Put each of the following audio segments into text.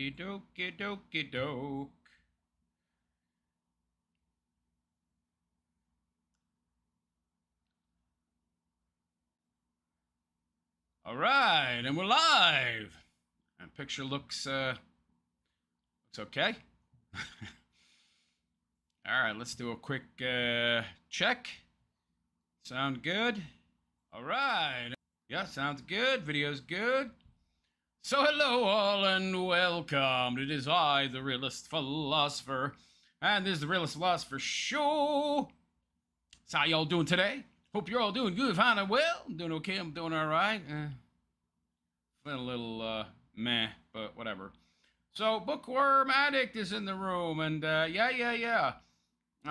Okie dokie dokie doke. All right, and we're live. And picture looks okay. All right, let's do a quick check. Sound good? All right. Yeah, sounds good. Video's good. So hello all and welcome. It is I, the Realist Philosopher, and this is the Realist Philosopher Show. So how y'all doing today? Hope you're all doing good, fine and well. I'm doing okay. I'm doing all right. Feeling a little meh, but whatever. So Bookworm Addict is in the room, and yeah.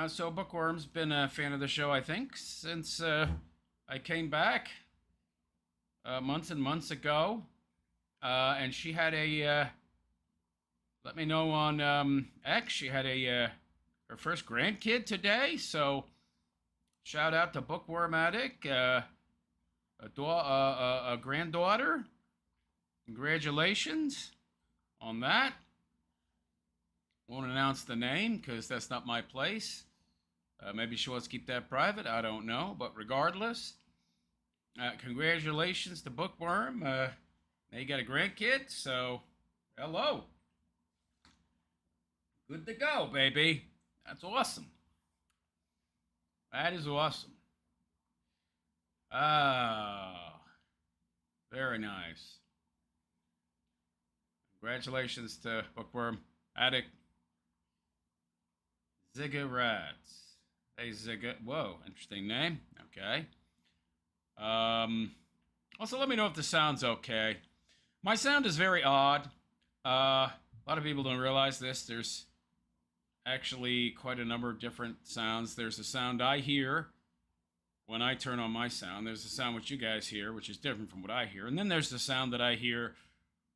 So Bookworm's been a fan of the show, I think, since I came back months and months ago. And she had a, let me know on X, she had a her first grandkid today. So shout out to Bookworm Addict, a granddaughter. Congratulations on that. Won't announce the name because that's not my place. Maybe she wants to keep that private. I don't know. But regardless, congratulations to Bookworm. Now you got a grandkid, so hello. Good to go, baby. That's awesome. That is awesome. Ah, very nice. Congratulations to Bookworm Addict. Ziggurats. Hey, Zigga. Whoa, interesting name. Okay. Also, let me know if the sound's okay. My sound is very odd. A lot of people don't realize this. There's actually quite a number of different sounds. There's a sound I hear when I turn on my sound. There's a sound which you guys hear, which is different from what I hear. And then there's the sound that I hear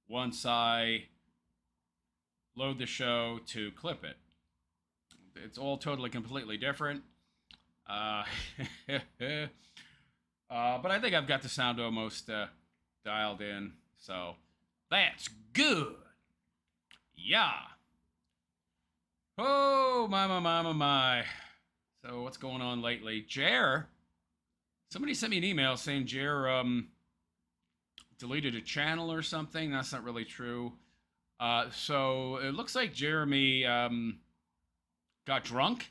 once I load the show to clip it. It's all totally, completely different. But I think I've got the sound almost dialed in. So that's good. Yeah. Oh, my. So what's going on lately? Jer, somebody sent me an email saying Jer deleted a channel or something. That's not really true. So it looks like Jeremy got drunk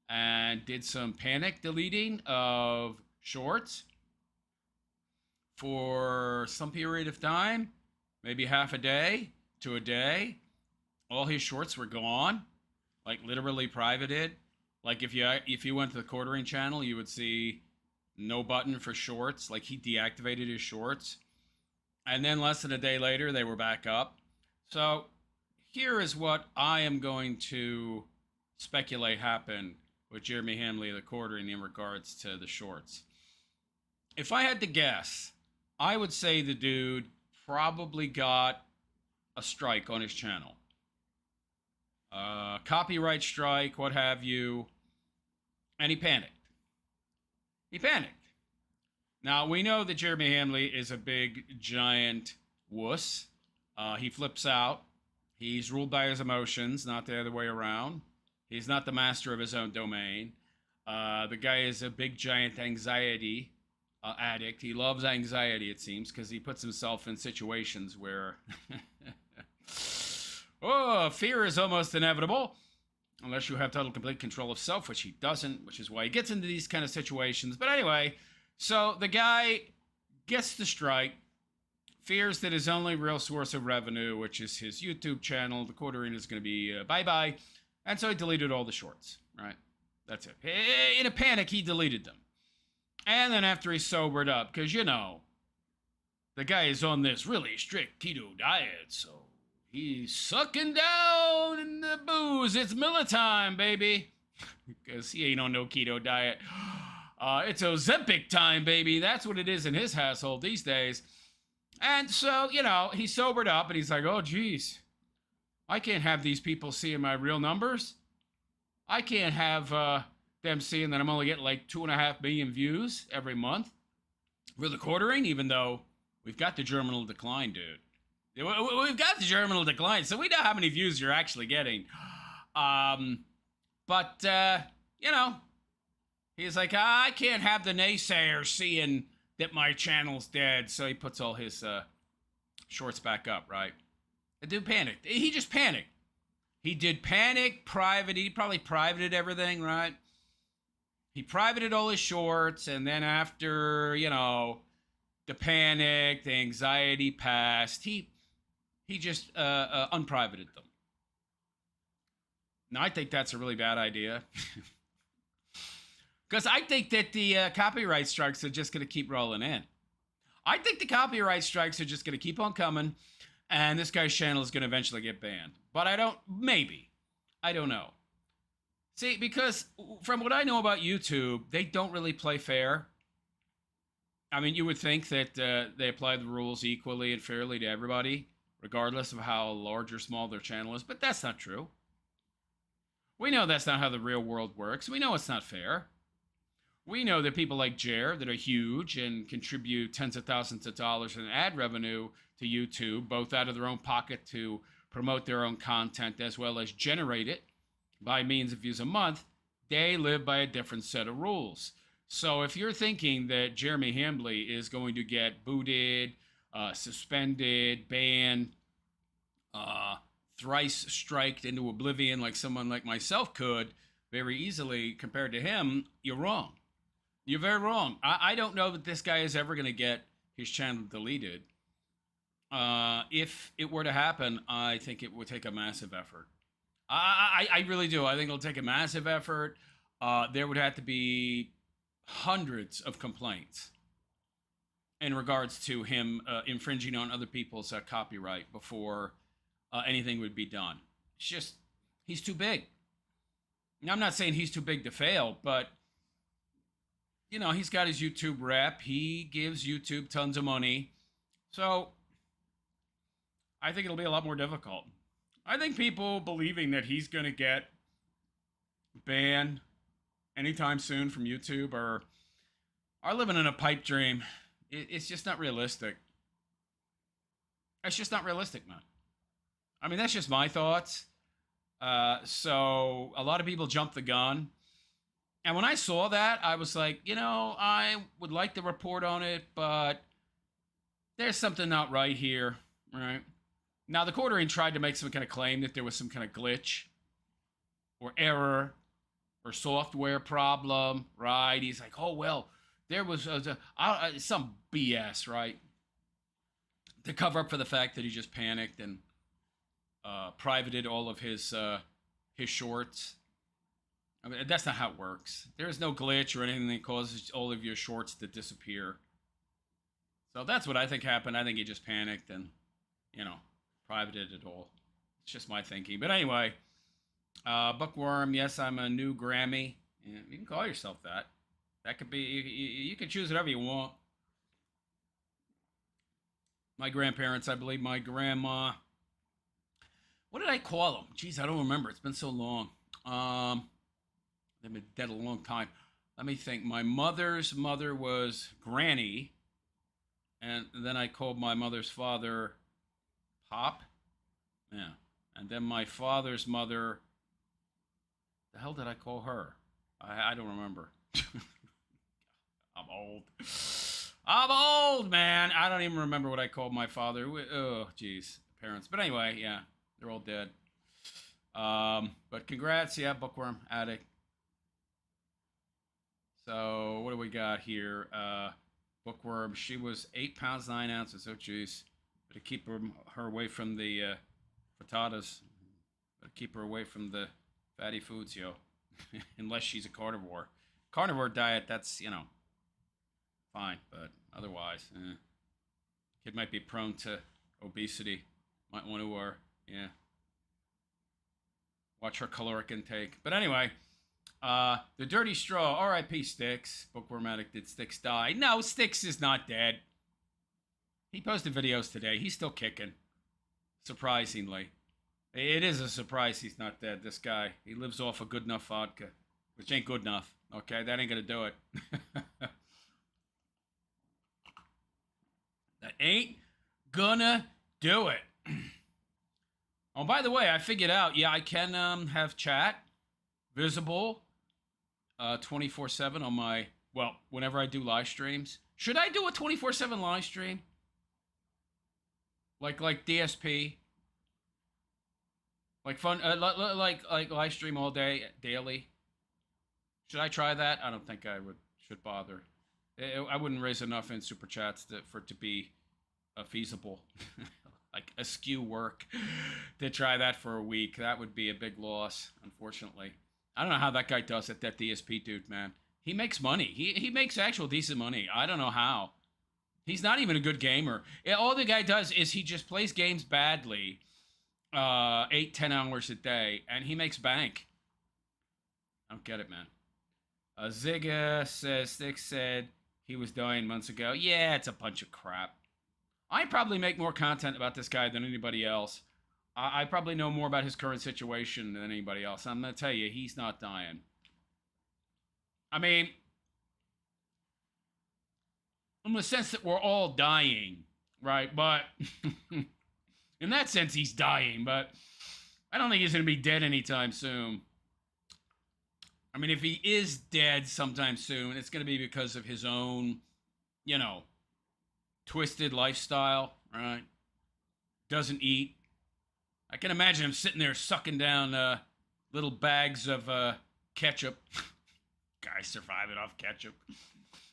and did some panic deleting of shorts for some period of time, maybe half a day to a day. All his shorts were gone, like literally privated. Like if you went to the quartering channel, you would see no button for shorts. Like he deactivated his shorts. And then less than a day later, they were back up. So here is what I am going to speculate happened with Jeremy Hamley, the quartering, in regards to the shorts. If I had to guess, I would say the dude probably got a strike on his channel. Copyright strike, what have you. And he panicked. Now, we know that Jeremy Hamley is a big, giant wuss. He flips out. He's ruled by his emotions, not the other way around. He's not the master of his own domain. The guy is a big, giant anxiety addict. He loves anxiety, it seems, because he puts himself in situations where fear is almost inevitable, unless you have total, complete control of self, which he doesn't, which is why he gets into these kind of situations. But anyway, so the guy gets the strike, fears that his only real source of revenue, which is his YouTube channel, the quartering, is going to be bye-bye. And so he deleted all the shorts, right? That's it. In a panic, he deleted them. And then after he sobered up, because, you know, the guy is on this really strict keto diet, so he's sucking down in the booze. It's Miller time, baby. Because he ain't on no keto diet. It's Ozempic time, baby. That's what it is in his household these days. And so, you know, he sobered up and he's like, oh, geez, I can't have these people seeing my real numbers. I can't have them seeing that I'm only getting like 2.5 million views every month for the quartering, even though we've got the germinal decline, dude. We've got the germinal decline, so we know how many views you're actually getting. But you know, he's like, I can't have the naysayers seeing that my channel's dead, so he puts all his shorts back up, right? The dude panicked. He just panicked. He did panic, private. He probably privated everything, right? He privated all his shorts, and then after, you know, the panic, the anxiety passed, he just unprivated them. Now, I think that's a really bad idea. Because I think that the copyright strikes are just going to keep rolling in. I think the copyright strikes are just going to keep on coming, and this guy's channel is going to eventually get banned. But I don't know. See, because from what I know about YouTube, they don't really play fair. I mean, you would think that they apply the rules equally and fairly to everybody, regardless of how large or small their channel is, but that's not true. We know that's not how the real world works. We know it's not fair. We know that people like Jer that are huge and contribute tens of thousands of dollars in ad revenue to YouTube, both out of their own pocket to promote their own content as well as generate it by means of views a month, they live by a different set of rules. So if you're thinking that Jeremy Hambley is going to get booted, suspended, banned, thrice striked into oblivion like someone like myself could very easily compared to him, you're wrong. You're very wrong. I don't know that this guy is ever going to get his channel deleted. If it were to happen, I think it would take a massive effort. I really do. I think it'll take a massive effort. There would have to be hundreds of complaints in regards to him infringing on other people's copyright before anything would be done. It's just, he's too big. Now, I'm not saying he's too big to fail, but, you know, he's got his YouTube rep. He gives YouTube tons of money. So I think it'll be a lot more difficult. I think people believing that he's going to get banned anytime soon from YouTube are living in a pipe dream. It's just not realistic. It's just not realistic, man. I mean, that's just my thoughts. So a lot of people jumped the gun. And when I saw that, I was like, you know, I would like to report on it, but there's something not right here, right? Now, the quartering tried to make some kind of claim that there was some kind of glitch or error or software problem, right? He's like, oh, well, there was some BS, right? To cover up for the fact that he just panicked and privated all of his shorts. I mean, that's not how it works. There is no glitch or anything that causes all of your shorts to disappear. So that's what I think happened. I think he just panicked and, you know, privated it all. It's just my thinking. But anyway, Bookworm, yes, I'm a new Grammy. Yeah, you can call yourself that. That could be, you can choose whatever you want. My grandparents, I believe my grandma, what did I call them? Jeez, I don't remember. It's been so long. They've been dead a long time. Let me think. My mother's mother was Granny. And then I called my mother's father Pop. Yeah. And then my father's mother, the hell did I call her? I don't remember. I'm old. I'm old, man. I don't even remember what I called my father. Oh, geez. Parents. But anyway, yeah. They're all dead. But congrats. Yeah, Bookworm Addict. So, what do we got here? Bookworm. She was 8 pounds, 9 ounces. Oh, geez. Better keep her away from the frittatas. Better keep her away from the fatty foods, yo. Unless she's a carnivore. Carnivore diet, that's, you know, fine. But otherwise, kid might be prone to obesity. Might want to, yeah, watch her caloric intake. But anyway, the dirty straw, R.I.P. Styx. Bookworm Addict, did Styx die? No, Styx is not dead. He posted videos today. He's still kicking, surprisingly. It is a surprise he's not dead, this guy. He lives off of good enough vodka, which ain't good enough. Okay, that ain't gonna do it. That ain't gonna do it. Oh, by the way, I figured out, yeah, I can have chat visible 24/7 on my, well, whenever I do live streams. Should I do a 24/7 live stream? Like DSP? Like fun, like live stream all day, daily? Should I try that? I don't think I should bother. I wouldn't raise enough in super chats for it to be feasible. Like askew work to try that for a week. That would be a big loss, unfortunately. I don't know how that guy does it, that DSP dude, man. He makes money. He makes actual decent money. I don't know how. He's not even a good gamer. All the guy does is he just plays games badly, 8-10 hours a day, and he makes bank. I don't get it, man. Zigga says, Styx said he was dying months ago. Yeah, it's a bunch of crap. I probably make more content about this guy than anybody else. I probably know more about his current situation than anybody else. I'm going to tell you, he's not dying. I mean, in the sense that we're all dying, right? But in that sense, he's dying, but I don't think he's going to be dead anytime soon. I mean, if he is dead sometime soon, it's going to be because of his own, you know, twisted lifestyle, right? Doesn't eat. I can imagine him sitting there sucking down little bags of ketchup. Guy surviving off ketchup.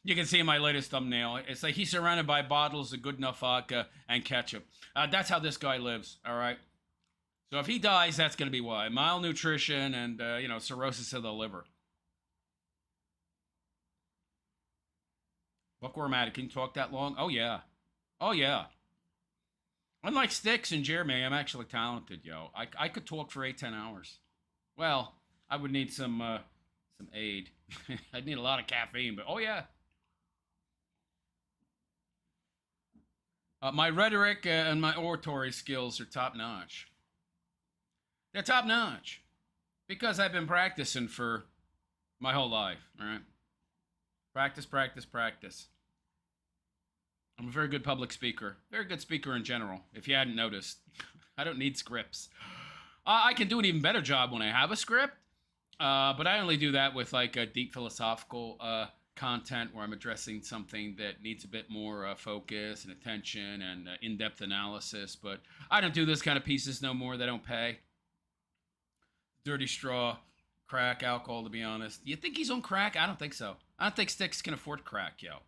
You can see in my latest thumbnail, it's like he's surrounded by bottles of good enough vodka and ketchup. That's how this guy lives, all right? So if he dies, that's going to be why. Malnutrition and, you know, cirrhosis of the liver. Bookworm Addict, can you talk that long? Oh, yeah. Oh, yeah. Unlike Styx and Jeremy, I'm actually talented, yo. I could talk for 8-10 hours. Well, I would need some aid. I'd need a lot of caffeine, but oh, yeah. My rhetoric and my oratory skills are top-notch. They're top-notch. Because I've been practicing for my whole life, all right? Practice, practice, practice. I'm a very good public speaker. Very good speaker in general, if you hadn't noticed. I don't need scripts. I can do an even better job when I have a script, but I only do that with like a deep philosophical content where I'm addressing something that needs a bit more focus and attention and in-depth analysis, but I don't do this kind of pieces no more. They don't pay. Dirty straw, crack, alcohol, to be honest. You think he's on crack? I don't think so. I don't think Styx can afford crack, yo.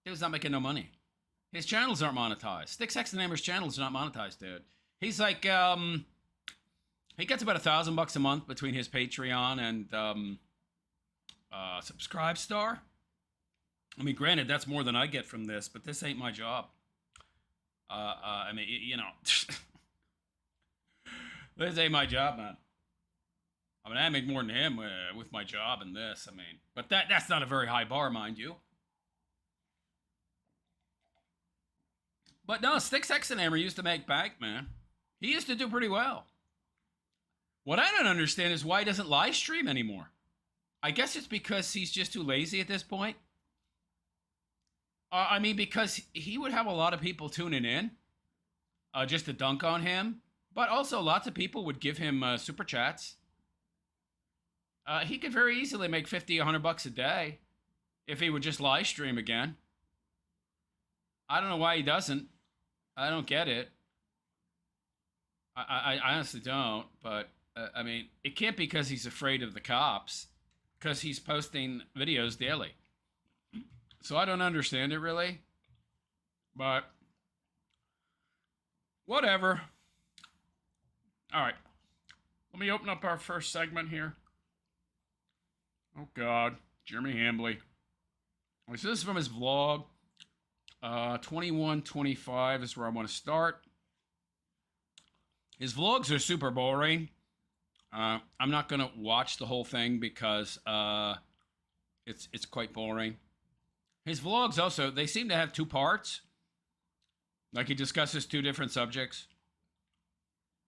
Dude's not making no money. His channels aren't monetized. Styx X the Namer's channels are not monetized, dude. He's like, he gets about $1,000 a month between his Patreon and Subscribe Star. I mean, granted, that's more than I get from this, but this ain't my job. I mean, you know, this ain't my job, man. I mean, I make more than him with my job and this. I mean, but that's not a very high bar, mind you. But no, Styx X and Hammer used to make bank, man. He used to do pretty well. What I don't understand is why he doesn't live stream anymore. I guess it's because he's just too lazy at this point. I mean, because he would have a lot of people tuning in just to dunk on him. But also lots of people would give him super chats. He could very easily make $50, $100 a day if he would just live stream again. I don't know why he doesn't. I don't get it. I honestly don't. But, I mean, it can't be because he's afraid of the cops. Because he's posting videos daily. So I don't understand it, really. But, whatever. All right. Let me open up our first segment here. Oh, God. Jeremy Hambley. So this is from his vlog. 21:25 is where I want to start. His vlogs are super boring. I'm not going to watch the whole thing because it's quite boring. His vlogs also, they seem to have two parts. Like he discusses two different subjects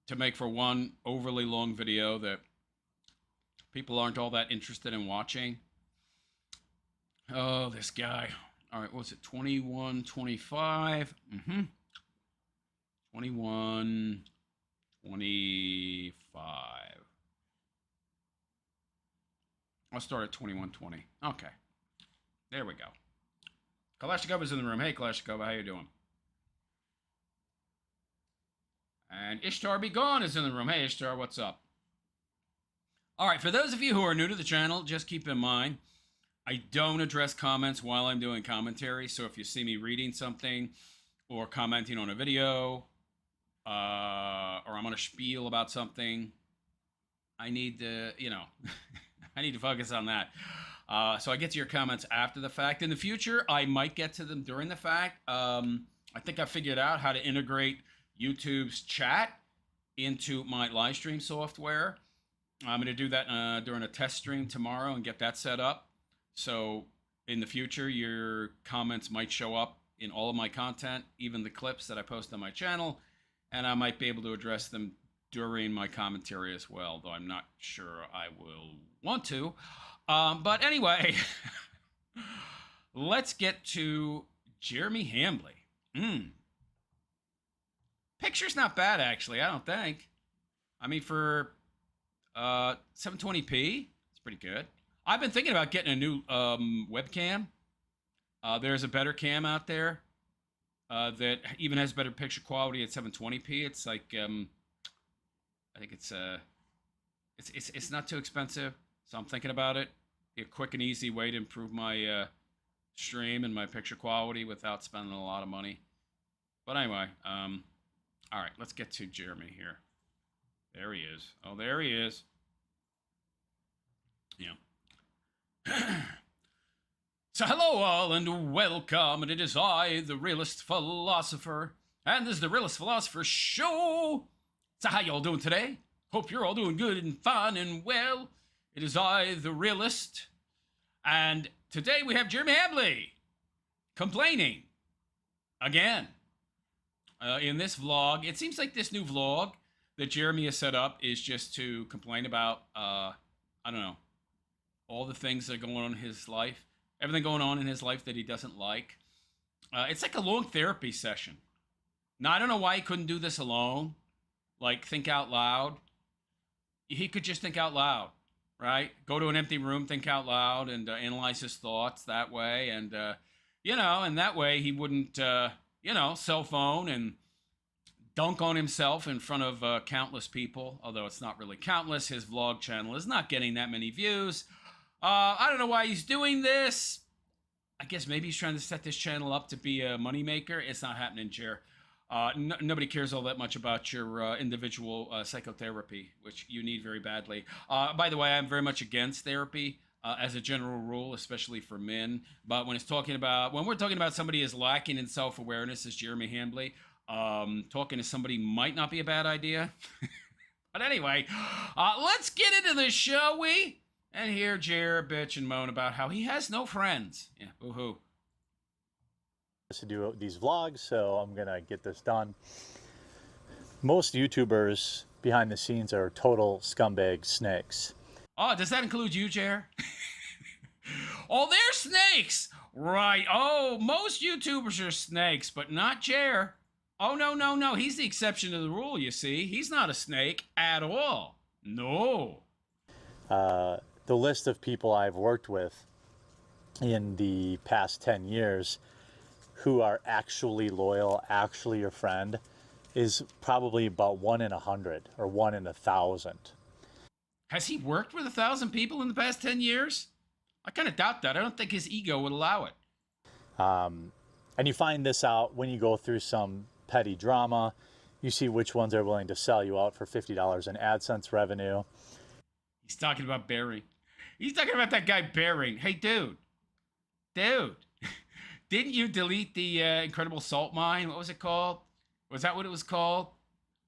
to make for one overly long video that people aren't all that interested in watching. Oh, this guy. All right, what's it? 21:25. 21, 25. I'll start at 21:20. Okay. There we go. Kalashnikov's in the room. Hey, Kalashnikova, how you doing? And Ishtar Be Gone is in the room. Hey, Ishtar, what's up? All right, for those of you who are new to the channel, just keep in mind, I don't address comments while I'm doing commentary. So if you see me reading something or commenting on a video, or I'm on a spiel about something, I need to, I need to focus on that. So I get to your comments after the fact. In the future, I might get to them during the fact. I think I figured out how to integrate YouTube's chat into my live stream software. I'm going to do that during a test stream tomorrow and get that set up. So in the future, your comments might show up in all of my content, even the clips that I post on my channel, and I might be able to address them during my commentary as well, though I'm not sure I will want to. But anyway, let's get to Jeremy Hambley. Picture's not bad, actually, I don't think. I mean, for 720p, it's pretty good. I've been thinking about getting a new webcam. There's a better cam out there that even has better picture quality at 720p. It's like, I think it's not too expensive, so I'm thinking about it. A quick and easy way to improve my stream and my picture quality without spending a lot of money. But anyway, all right, let's get to Jeremy here. There he is. Oh, there he is. Yeah. So hello all and welcome, and it is I, the Realist Philosopher, and this is the Realist Philosopher Show. So how y'all doing today? Hope you're all doing good and fine and well. It is I, the Realist, and today we have Jeremy Hambley complaining again. In this vlog, it seems like this new vlog that Jeremy has set up is just to complain about, I don't know, all the things that are going on in his life, everything going on in his life that he doesn't like. It's like a long therapy session. Now, I don't know why he couldn't do this alone, like think out loud. He could just think out loud, right? Go to an empty room, think out loud, and analyze his thoughts that way. And, and that way he wouldn't, cell phone and dunk on himself in front of countless people, although it's not really countless. His vlog channel is not getting that many views. I don't know why he's doing this. I guess maybe he's trying to set this channel up to be a moneymaker. It's not happening, Jer. Nobody cares all that much about your individual psychotherapy, which you need very badly. By the way, I'm very much against therapy as a general rule, especially for men. But when we're talking about somebody is lacking in self-awareness, as Jeremy Hambley, talking to somebody might not be a bad idea. But anyway, let's get into this, shall we? And hear Jer bitch and moan about how he has no friends. Yeah, boo-hoo. To do these vlogs, so I'm gonna get this done. Most YouTubers behind the scenes are total scumbag snakes. Oh, does that include you, Jer? Oh, they're snakes! Right. Oh, most YouTubers are snakes, but not Jer. Oh, no. He's the exception to the rule, you see. He's not a snake at all. No. The list of people I've worked with in the past 10 years who are actually loyal, actually your friend, is probably about 1 in 100 or 1 in 1,000. Has he worked with 1,000 people in the past 10 years? I kind of doubt that. I don't think his ego would allow it. And you find this out when you go through some petty drama. You see which ones are willing to sell you out for $50 in AdSense revenue. He's talking about Barry. He's talking about that guy Barry. Hey, dude. Didn't you delete the Incredible Salt Mine? What was it called? Was that what it was called?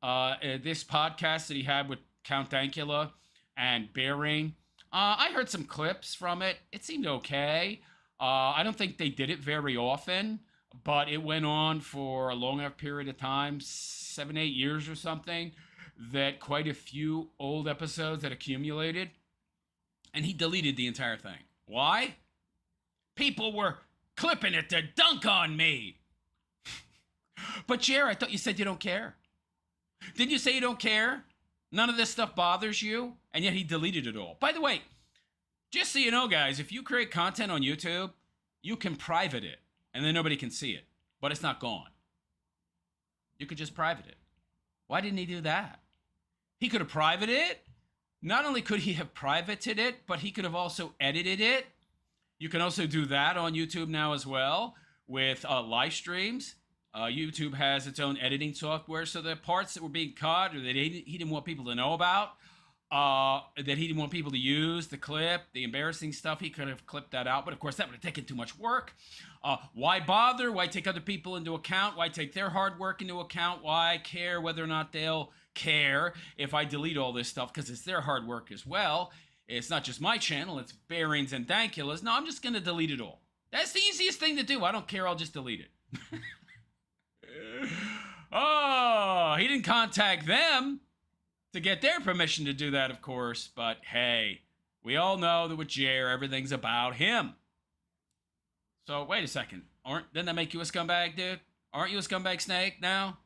This podcast that he had with Count Dankula and Bering. I heard some clips from it. It seemed okay. I don't think they did it very often, but it went on for a long enough period of time, 7, 8 years or something, that quite a few old episodes had accumulated, and he deleted the entire thing. Why? People were clipping it to dunk on me. But Jer, I thought you said you don't care. Didn't you say you don't care? None of this stuff bothers you? And yet he deleted it all. By the way, just so you know, guys, if you create content on YouTube, you can private it, and then nobody can see it. But it's not gone. You could just private it. Why didn't he do that? He could have privated it. Not only could he have privated it, but he could have also edited it. You can also do that on YouTube now as well with live streams. YouTube has its own editing software, so the parts that were being cut or that he didn't want people to know about, that he didn't want people to use, the clip, the embarrassing stuff, he could have clipped that out. But of course, that would have taken too much work. Why bother? Why take other people into account? Why take their hard work into account? Why care whether or not they'll care if I delete all this stuff? Because it's their hard work as well. It's not just my channel, it's Bearings and Dankulas. No, I'm just going to delete it all. That's the easiest thing to do. I don't care. I'll just delete it. Oh, he didn't contact them to get their permission to do that, of course. But hey, we all know that with Jer, everything's about him. So wait a second. Didn't that make you a scumbag, dude? Aren't you a scumbag snake now?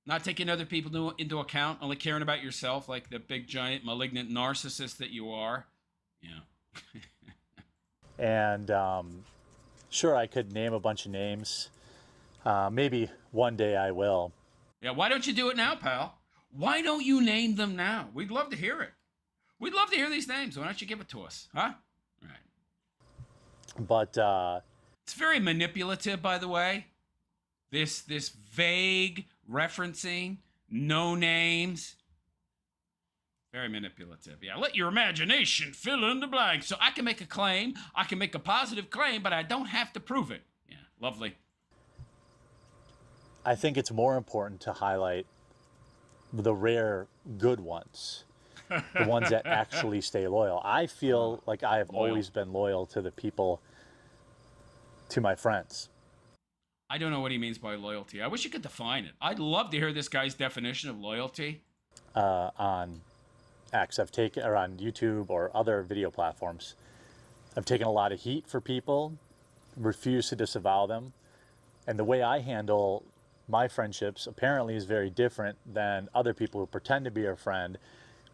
Not taking other people into account, only caring about yourself like the big, giant, malignant narcissist that you are. Yeah. And sure, I could name a bunch of names. Maybe one day I will. Yeah, why don't you do it now, pal? Why don't you name them now? We'd love to hear it. We'd love to hear these names. Why don't you give it to us, huh? All right. But it's very manipulative, by the way. This vague referencing, no names. Very manipulative. Yeah, let your imagination fill in the blanks. So I can make a claim, I can make a positive claim, but I don't have to prove it. Yeah, lovely. I think it's more important to highlight the rare good ones, the ones that actually stay loyal. I feel like I have always been loyal to the people, to my friends. I don't know what he means by loyalty. I wish you could define it. I'd love to hear this guy's definition of loyalty. On X, I've taken, or on YouTube or other video platforms, I've taken a lot of heat for people, refused to disavow them, and the way I handle my friendships apparently is very different than other people who pretend to be your friend,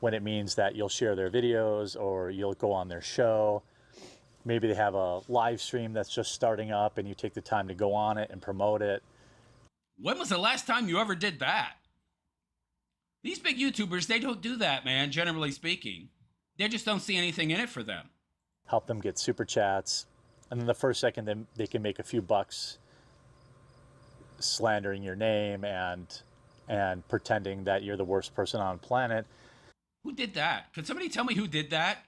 when it means that you'll share their videos or you'll go on their show. Maybe they have a live stream that's just starting up and you take the time to go on it and promote it. When was the last time you ever did that? These big YouTubers, they don't do that, man, generally speaking. They just don't see anything in it for them. Help them get super chats. And then the first second they can make a few bucks slandering your name and pretending that you're the worst person on the planet. Who did that? Could somebody tell me who did that?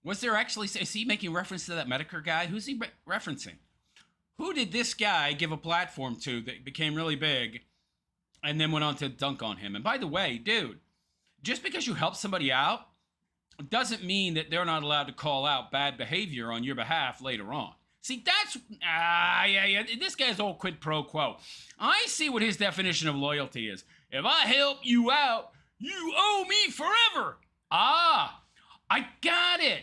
Was there actually, is he making reference to that Medicare guy? Who's he referencing? Who did this guy give a platform to that became really big and then went on to dunk on him? And by the way, dude, just because you help somebody out doesn't mean that they're not allowed to call out bad behavior on your behalf later on. See, that's, yeah, this guy's all quid pro quo. I see what his definition of loyalty is. If I help you out, you owe me forever. Ah, I got it.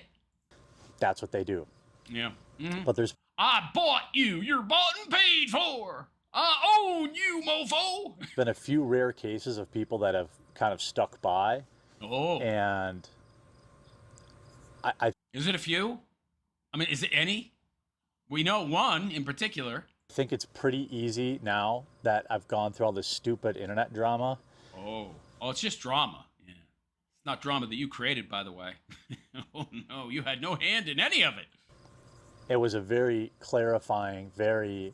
That's what they do. Yeah. Mm-hmm. But there's... I bought you. You're bought and paid for. I own you, mofo. been a few rare cases of people that have kind of stuck by. Oh. And I Is it a few? I mean, is it any? We know one in particular. think it's pretty easy now that I've gone through all this stupid internet drama. Oh, it's just drama. Yeah. It's not drama that you created, by the way. Oh, no, you had no hand in any of it. It was a very clarifying, very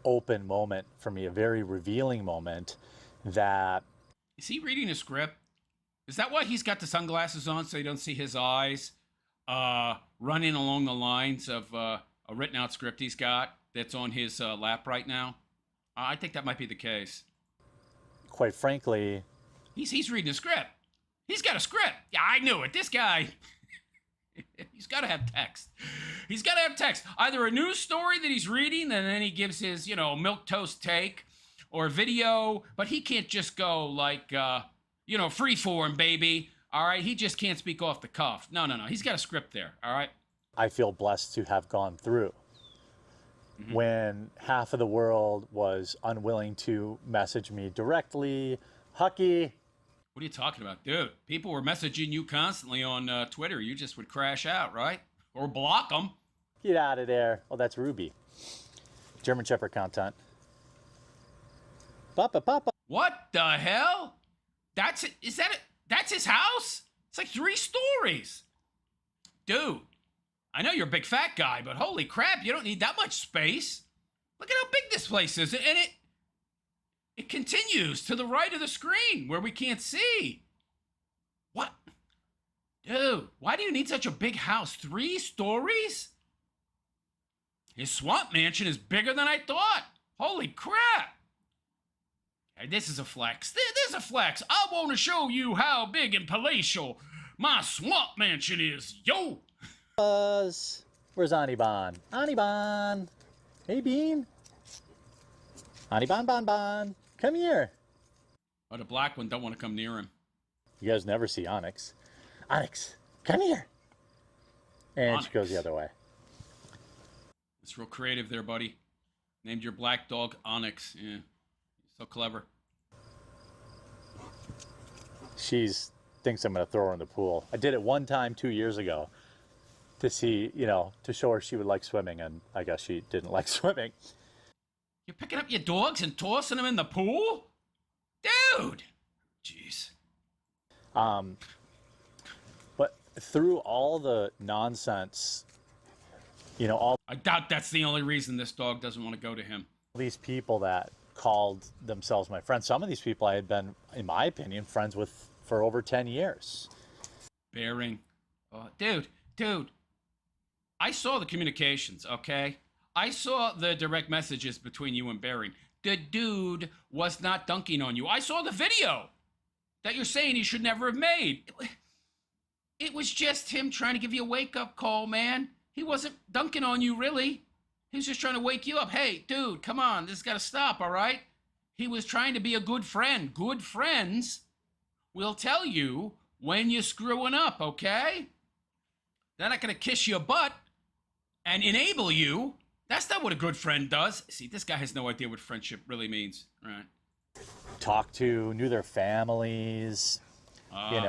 open moment for me, a very revealing moment that... Is he reading a script? Is that why he's got the sunglasses on so you don't see his eyes running along the lines of a written out script he's got that's on his lap right now? I think that might be the case. Quite frankly... He's reading a script. He's got a script. Yeah, I knew it. This guy... He's got to have text. He's got to have text. Either a news story that he's reading and then he gives his, milquetoast take, or video, but he can't just go like, freeform, baby. All right? He just can't speak off the cuff. No. He's got a script there. All right? I feel blessed to have gone through. when half of the world was unwilling to message me directly. Hucky. What are you talking about? Dude, people were messaging you constantly on Twitter. You just would crash out, right? Or block them. Get out of there. Oh, that's Ruby. German Shepherd content. Papa, papa. What the hell? That's it. Is that it? That's his house? It's like 3 stories. Dude, I know you're a big fat guy, but holy crap, you don't need that much space. Look at how big this place is. And it continues to the right of the screen where we can't see. What? Dude, why do you need such a big house? 3 stories? His swamp mansion is bigger than I thought. Holy crap. Hey, this is a flex. This is a flex. I want to show you how big and palatial my swamp mansion is. Yo. Where's Anibon? Anibon. Hey, Bean. Anibon, Bon, Bon. Come here. Oh, the black one don't want to come near him. You guys never see Onyx. Onyx, come here. And Onyx. she goes the other way. It's real creative there, buddy. Named your black dog Onyx. Yeah. So clever. She's thinks I'm going to throw her in the pool. I did it one time 2 years ago to see, to show her she would like swimming, and I guess she didn't like swimming. You're picking up your dogs and tossing them in the pool? Dude! Jeez. But through all the nonsense, all I doubt that's the only reason this dog doesn't want to go to him. these people that called themselves my friends, some of these people I had been, in my opinion, friends with for over 10 years. Bearing. Oh, dude. I saw the communications, okay? I saw the direct messages between you and Bearing. The dude was not dunking on you. I saw the video that you're saying he should never have made. It was just him trying to give you a wake-up call, man. He wasn't dunking on you, really. He was just trying to wake you up. Hey, dude, come on. This has got to stop, all right? He was trying to be a good friend. Good friends will tell you when you're screwing up, okay? They're not going to kiss your butt and enable you. That's not what a good friend does. See, this guy has no idea what friendship really means, right? Talked to, knew their families,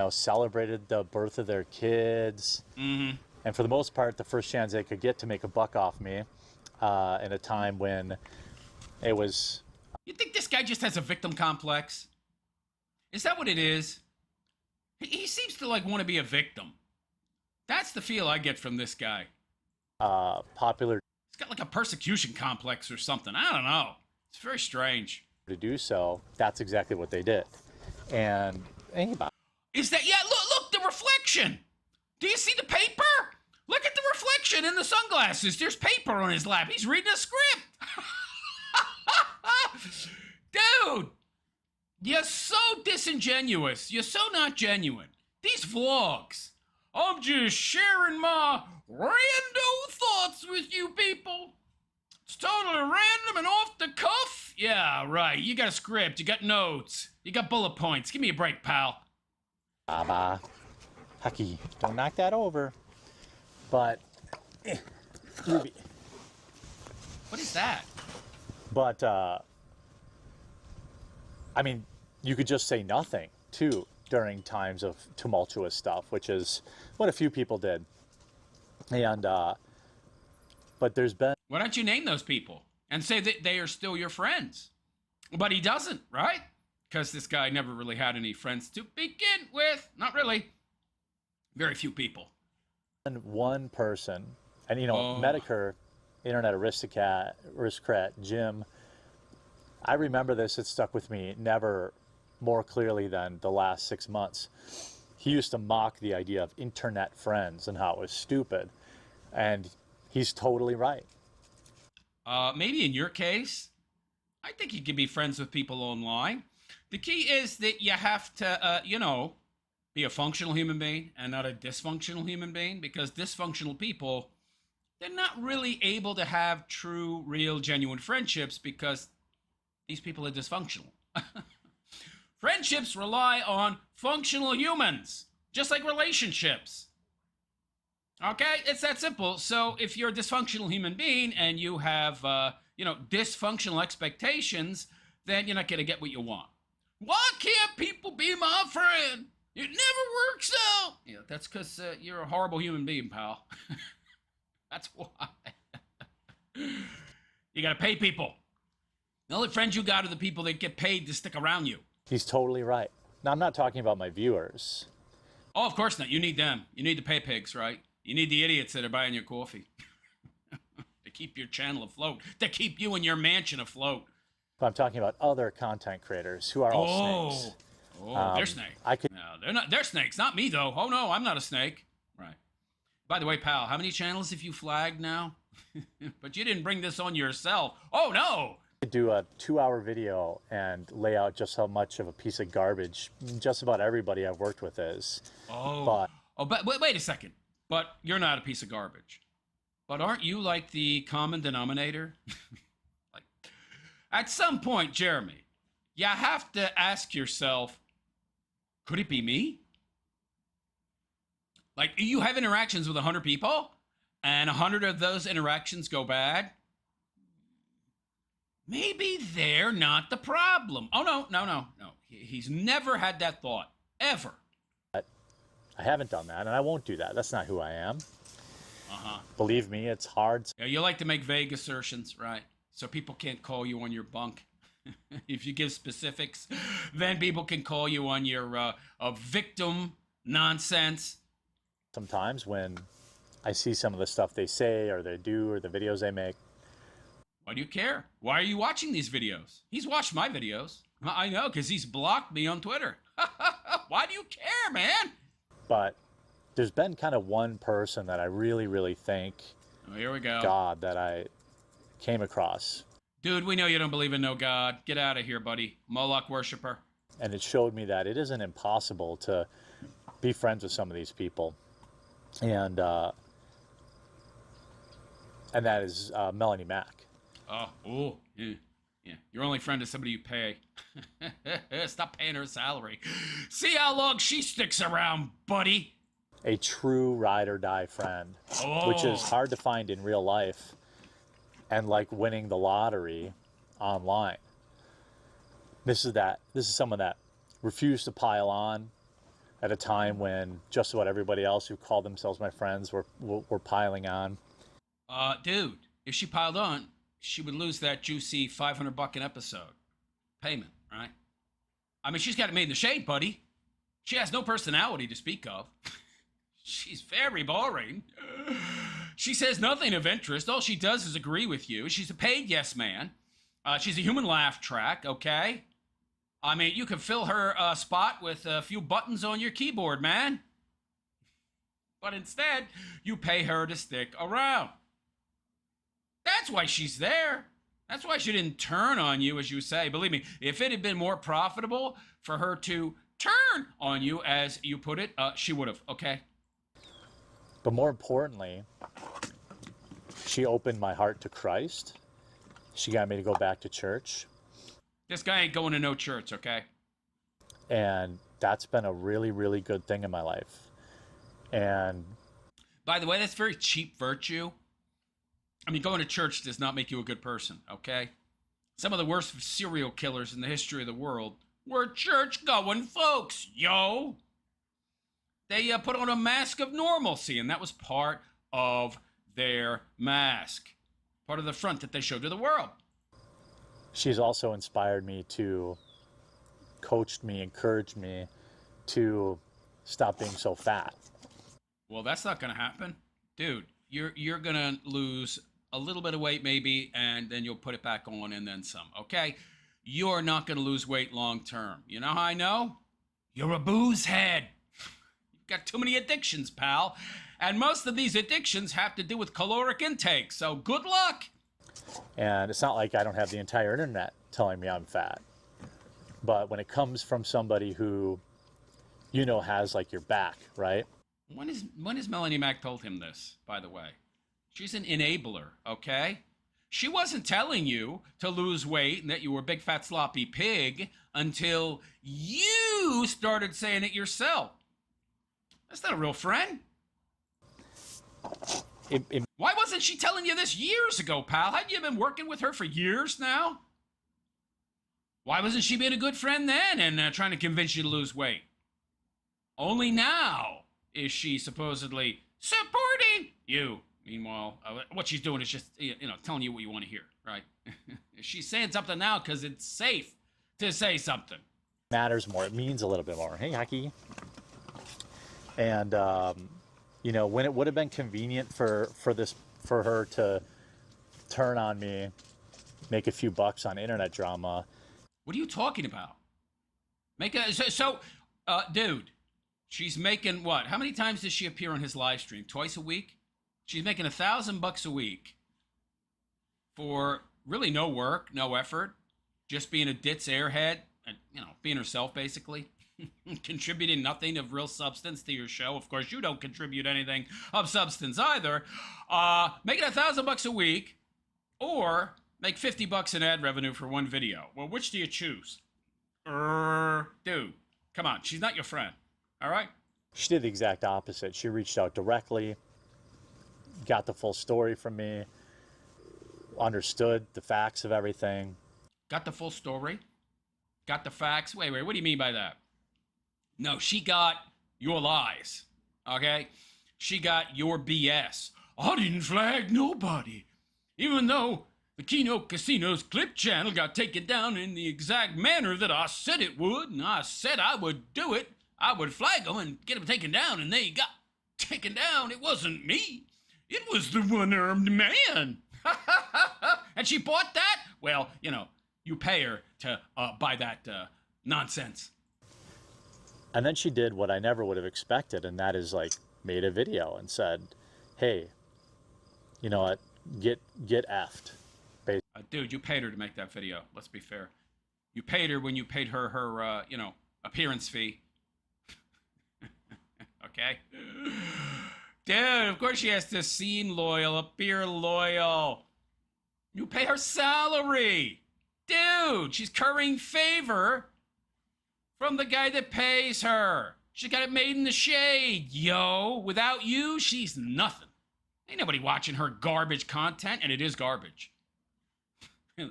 celebrated the birth of their kids. Mm-hmm. And for the most part, the first chance they could get to make a buck off me in a time when it was... You think this guy just has a victim complex? Is that what it is? He seems to, want to be a victim. That's the feel I get from this guy. Popular He's got, a persecution complex or something. I don't know. It's very strange. to do so. That's exactly what they did. And anybody... Is that... Yeah, look, the reflection! Do you see the paper? Look at the reflection in the sunglasses. There's paper on his lap. He's reading a script. Dude, you're so disingenuous. You're so not genuine. These vlogs. I'm just sharing my rando thoughts with you people. It's totally random and off the cuff. Yeah, right. You got a script. You got notes. You got bullet points. Give me a break, pal. Baba. Hucky, don't knock that over. But, Ruby. What is that? But, you could just say nothing, too, during times of tumultuous stuff, which is what a few people did. And, but there's been... Why don't you name those people and say that they are still your friends? But he doesn't, right? Because this guy never really had any friends to begin with. Not really. Very few people. And one person, and Medicare, Internet Aristocrat, Jim, I remember this, it stuck with me never more clearly than the last 6 months. He used to mock the idea of internet friends and how it was stupid. And he's totally right. Maybe in your case, I think you can be friends with people online. The key is that you have to, be a functional human being and not a dysfunctional human being, because dysfunctional people, they're not really able to have true, real, genuine friendships because these people are dysfunctional. Friendships rely on functional humans, just like relationships. Okay, it's that simple. So if you're a dysfunctional human being and you have, dysfunctional expectations, then you're not going to get what you want. Why can't people be my friend? It never works out. Yeah, that's because you're a horrible human being, pal. That's why. You got to pay people. The only friends you got are the people that get paid to stick around you. He's totally right. Now, I'm not talking about my viewers. Oh, of course not. You need them. You need the pay pigs, right? You need the idiots that are buying your coffee to keep your channel afloat, to keep you and your mansion afloat. But I'm talking about other content creators who are all snakes. Oh, they're snakes. No, they're not. They're snakes. Not me, though. Oh, no, I'm not a snake. Right. By the way, pal, how many channels have you flagged now? But you didn't bring this on yourself. Oh, no. I do a 2-hour video and lay out just how much of a piece of garbage just about everybody I've worked with is. But wait a second. But you're not a piece of garbage. But aren't you like the common denominator? Like, at some point, Jeremy, you have to ask yourself, could it be me? Like, you have interactions with 100 people, and 100 of those interactions go bad. Maybe they're not the problem. Oh, no. He's never had that thought, ever. I haven't done that, and I won't do that. That's not who I am. Believe me, it's hard. Yeah, you like to make vague assertions, right? So people can't call you on your bunk. If you give specifics, then people can call you on your victim nonsense. Sometimes when I see some of the stuff they say or they do or the videos they make. Why do you care? Why are you watching these videos? He's watched my videos. I know, because he's blocked me on Twitter. Why do you care, man? But there's been kind of one person that I really, really thank here we go. God that I came across. Dude, we know you don't believe in no God. Get out of here, buddy. Moloch worshiper. And it showed me that it isn't impossible to be friends with some of these people. And that is Melanie Mack. Yeah. Your only friend is somebody you pay. Stop paying her salary. See how long she sticks around, buddy. A true ride or die friend, which is hard to find in real life, and like winning the lottery online. This is someone that refused to pile on at a time when just about everybody else who called themselves my friends were piling on. Dude, if she piled on, she would lose that juicy $500 an episode payment, right? I mean, she's got it made in the shade, buddy. She has no personality to speak of. She's very boring. She says nothing of interest. All she does is agree with you. She's a paid yes man. She's a human laugh track, okay? I mean, you can fill her spot with a few buttons on your keyboard, man. But instead, you pay her to stick around. That's why she's there. That's why she didn't turn on you, as you say. Believe me, if it had been more profitable for her to turn on you, as you put it, she would have, okay? But more importantly, she opened my heart to Christ. She got me to go back to church. This guy ain't going to no church, okay? And that's been a really, really good thing in my life. And by the way, that's very cheap virtue. I mean, going to church does not make you a good person, okay? Some of the worst serial killers in the history of the world were church-going folks, yo. They put on a mask of normalcy, and that was part of their mask. Part of the front that they showed to the world. She's also inspired me coached me, encouraged me to stop being so fat. Well, that's not going to happen. Dude, you're going to lose a little bit of weight maybe, and then you'll put it back on and then some, okay? You're not going to lose weight long term. You know how I know? You're a booze head. You've got too many addictions, pal. And most of these addictions have to do with caloric intake, so good luck. And it's not like I don't have the entire internet telling me I'm fat. But when it comes from somebody who, has like your back, right? When has Melanie Mack told him this, by the way? She's an enabler, okay? She wasn't telling you to lose weight and that you were a big fat sloppy pig until you started saying it yourself. That's not a real friend. Why wasn't she telling you this years ago, pal? Hadn't you been working with her for years now? Why wasn't she being a good friend then and trying to convince you to lose weight? Only now is she supposedly supporting you. Meanwhile, what she's doing is just, telling you what you want to hear, right? She's saying something now because it's safe to say something. Matters more. It means a little bit more. Hey, Hockey. And, when it would have been convenient for her to turn on me, make a few bucks on internet drama. What are you talking about? Dude, she's making what? How many times does she appear on his live stream? Twice a week? She's making $1,000 a week for really no work, no effort, just being a ditz airhead, and being herself basically, contributing nothing of real substance to your show. Of course, you don't contribute anything of substance either. Making $1,000 a week, or make $50 in ad revenue for one video. Well, which do you choose? Dude, come on, she's not your friend. All right? She did the exact opposite. She reached out directly, got the full story from me, understood the facts of everything. Got the full story? Got the facts? Wait, what do you mean by that? No, she got your lies, okay? She got your BS. I didn't flag nobody, even though the Keynote Casino's clip channel got taken down in the exact manner that I said it would, and I said I would do it. I would flag them and get them taken down, and they got taken down. It wasn't me. It was the one-armed man. And she bought that? Well, you pay her to buy that nonsense. And then she did what I never would have expected, and that is made a video and said, hey, you know what, get effed. Dude, you paid her to make that video. Let's be fair. You paid her when you paid her appearance fee. Okay? Dude, of course she has to seem loyal, appear loyal. You pay her salary. Dude, she's currying favor from the guy that pays her. She got it made in the shade, yo. Without you, she's nothing. Ain't nobody watching her garbage content, and it is garbage.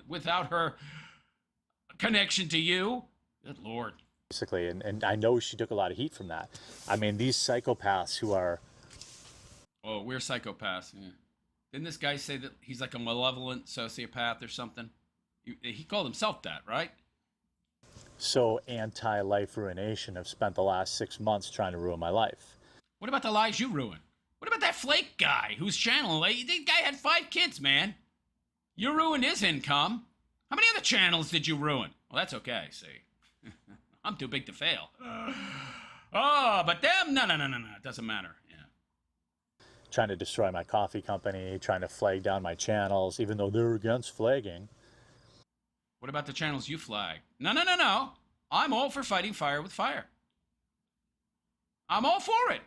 Without her connection to you, good Lord. Basically, and I know she took a lot of heat from that. I mean, these psychopaths who are... Oh, we're psychopaths. Yeah. Didn't this guy say that he's like a malevolent sociopath or something? He called himself that, right? So anti-life ruination have spent the last 6 months trying to ruin my life. What about the lives you ruined? What about that flake guy whose channel, the guy had 5 kids, man. You ruined his income. How many other channels did you ruin? Well, that's okay, see. I'm too big to fail. But them, no, it doesn't matter. Yeah. Trying to destroy my coffee company, trying to flag down my channels, even though they're against flagging. What about the channels you flag? No. I'm all for fighting fire with fire. I'm all for it.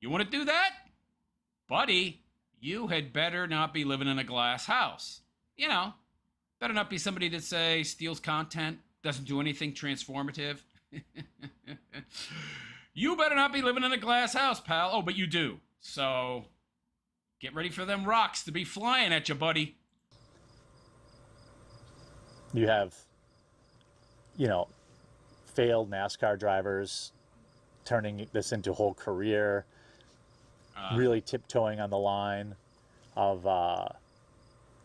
You want to do that? Buddy, you had better not be living in a glass house. Better not be somebody that, say, steals content, doesn't do anything transformative. You better not be living in a glass house, pal. Oh, but you do. So get ready for them rocks to be flying at you, buddy. You have, failed NASCAR drivers turning this into a whole career, really tiptoeing on the line of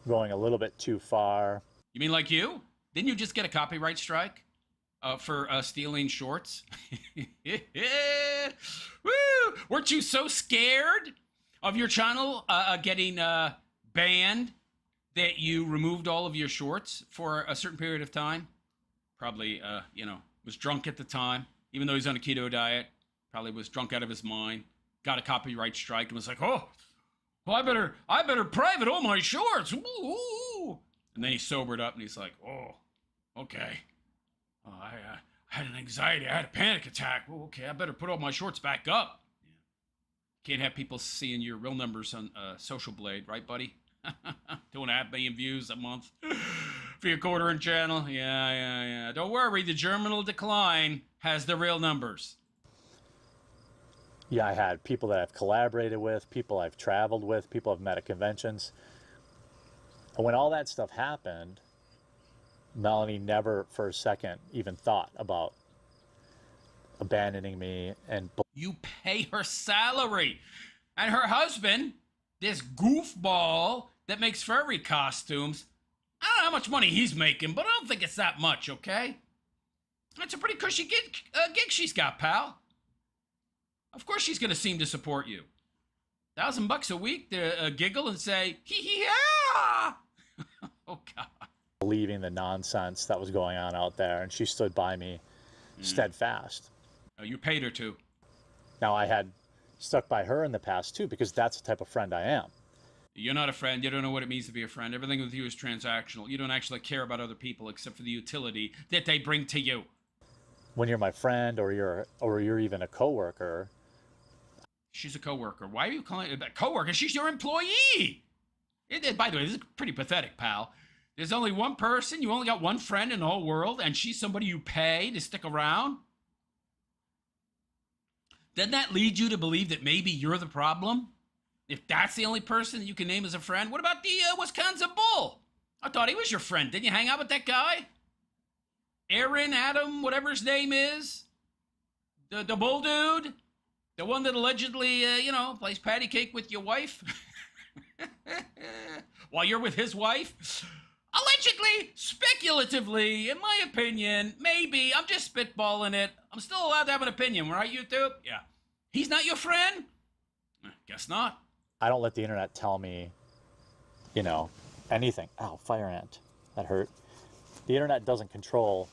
going a little bit too far. You mean like you? Didn't you just get a copyright strike for stealing shorts? Woo! Weren't you so scared of your channel getting banned that you removed all of your shorts for a certain period of time? Probably, was drunk at the time, even though he's on a keto diet. Probably was drunk out of his mind. Got a copyright strike and was like, oh, well, I better private all my shorts. Ooh. And then he sobered up and he's like, oh, okay. Oh, I had an anxiety. I had a panic attack. Oh, okay, I better put all my shorts back up. Yeah. Can't have people seeing your real numbers on Social Blade, right, buddy? 2.5 million views a month for your quarter-inch channel. Yeah. Don't worry, the germinal decline has the real numbers. Yeah, I had people that I've collaborated with, people I've traveled with, people I've met at conventions. And when all that stuff happened, Melanie never for a second even thought about abandoning me. And You pay her salary. And her husband, this goofball that makes furry costumes, I don't know how much money he's making, but I don't think it's that much, okay? That's a pretty cushy gig she's got, pal. Of course she's going to seem to support you. $1,000 a week to giggle and say, hee yeah! Oh, God. believing the nonsense that was going on out there, and she stood by me steadfast. Oh, you paid her to. Now, I had stuck by her in the past, too, because that's the type of friend I am. You're not a friend. You don't know what it means to be a friend. Everything with you is transactional. You don't actually care about other people except for the utility that they bring to you. When you're my friend or you're even a coworker. She's a coworker. Why are you calling it a coworker? She's your employee. By the way, this is pretty pathetic, pal. There's only one person. You only got one friend in the whole world, and she's somebody you pay to stick around. Doesn't that lead you to believe that maybe you're the problem? If that's the only person you can name as a friend, what about the Wisconsin Bull? I thought he was your friend. Didn't you hang out with that guy? Aaron, Adam, whatever his name is? The bull dude? The one that allegedly, plays patty cake with your wife? While you're with his wife? Allegedly, speculatively, in my opinion, maybe. I'm just spitballing it. I'm still allowed to have an opinion, right, YouTube? Yeah. He's not your friend? Guess not. I don't let the internet tell me, anything. Ow, fire ant. That hurt. The internet doesn't control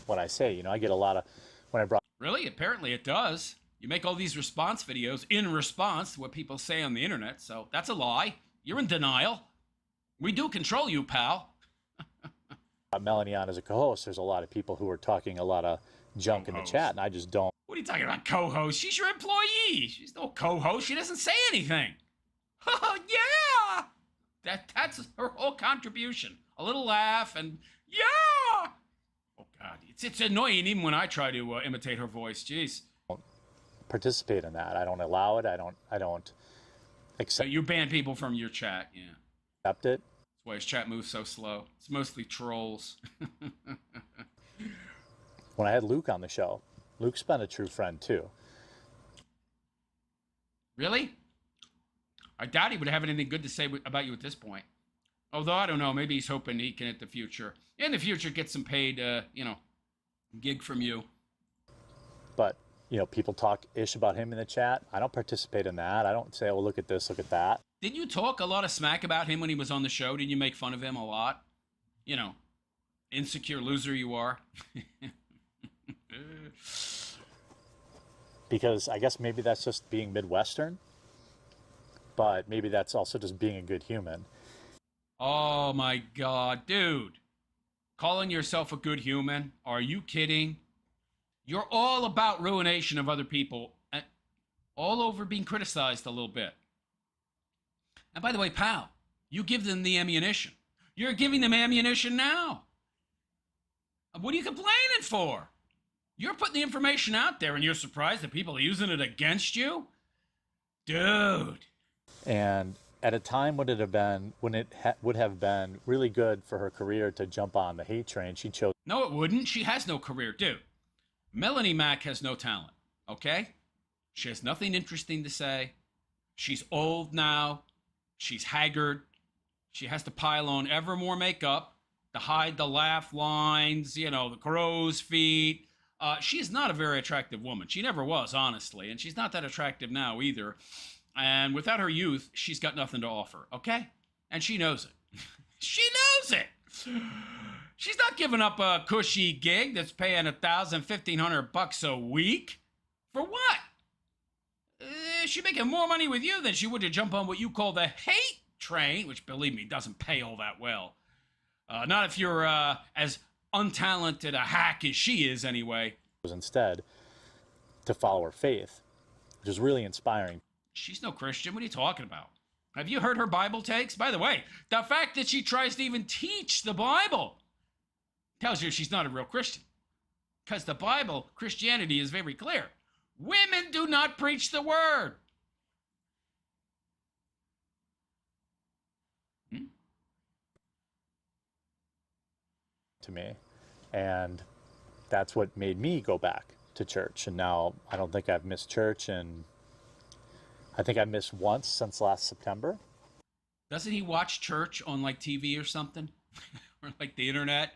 what I say. I get a lot of, when I brought... Really? Apparently it does. You make all these response videos in response to what people say on the internet, so that's a lie. You're in denial. We do control you, pal. Melanie on as a co-host, there's a lot of people who are talking a lot of junk in the chat, and I just don't. What are you talking about, co-host? She's your employee. She's no co-host. She doesn't say anything. Oh, yeah! That's her whole contribution. A little laugh and, yeah! Oh, God. It's annoying even when I try to imitate her voice. Jeez. Participate in that. I don't allow it. I don't accept. So you ban people from your chat, yeah. Accept it. That's why his chat moves so slow. It's mostly trolls. When I had Luke on the show, Luke's been a true friend too. Really? I doubt he would have anything good to say about you at this point. Although, I don't know, maybe he's hoping he can, in the future, get some paid, gig from you. But, people talk ish about him in the chat. I don't participate in that. I don't say, oh, look at this, look at that. Did you talk a lot of smack about him when he was on the show? Did you make fun of him a lot? Insecure loser you are. Because I guess maybe that's just being Midwestern. But maybe that's also just being a good human. Oh, my God. Dude. Calling yourself a good human? Are you kidding? You're all about ruination of other people. And all over being criticized a little bit. And by the way, pal, you give them the ammunition. You're giving them ammunition now. What are you complaining for? You're putting the information out there and you're surprised that people are using it against you? Dude. And at a time when it would have been really good for her career to jump on the hate train, she chose. No, it wouldn't. She has no career, dude. Melanie Mack has no talent, okay? She has nothing interesting to say. She's old now. She's haggard. She has to pile on ever more makeup to hide the laugh lines, the crow's feet. She's not a very attractive woman. She never was, honestly, and she's not that attractive now either. And without her youth, she's got nothing to offer, okay? And she knows it. She knows it. She's not giving up a cushy gig that's paying $1,000, $1,500 a week. For what? She's making more money with you than she would to jump on what you call the hate train, which, believe me, doesn't pay all that well. Not if you're as untalented a hack as she is, anyway. Instead, to follow her faith, which is really inspiring. She's no Christian. What are you talking about? Have you heard her Bible takes? By the way, the fact that she tries to even teach the Bible tells you she's not a real Christian. Because the Bible, Christianity, is very clear. Women do not preach the word. To me, and that's what made me go back to church. And now I don't think I've missed church, and I think I missed once since last September. Doesn't he watch church on like TV or something? Or like the internet?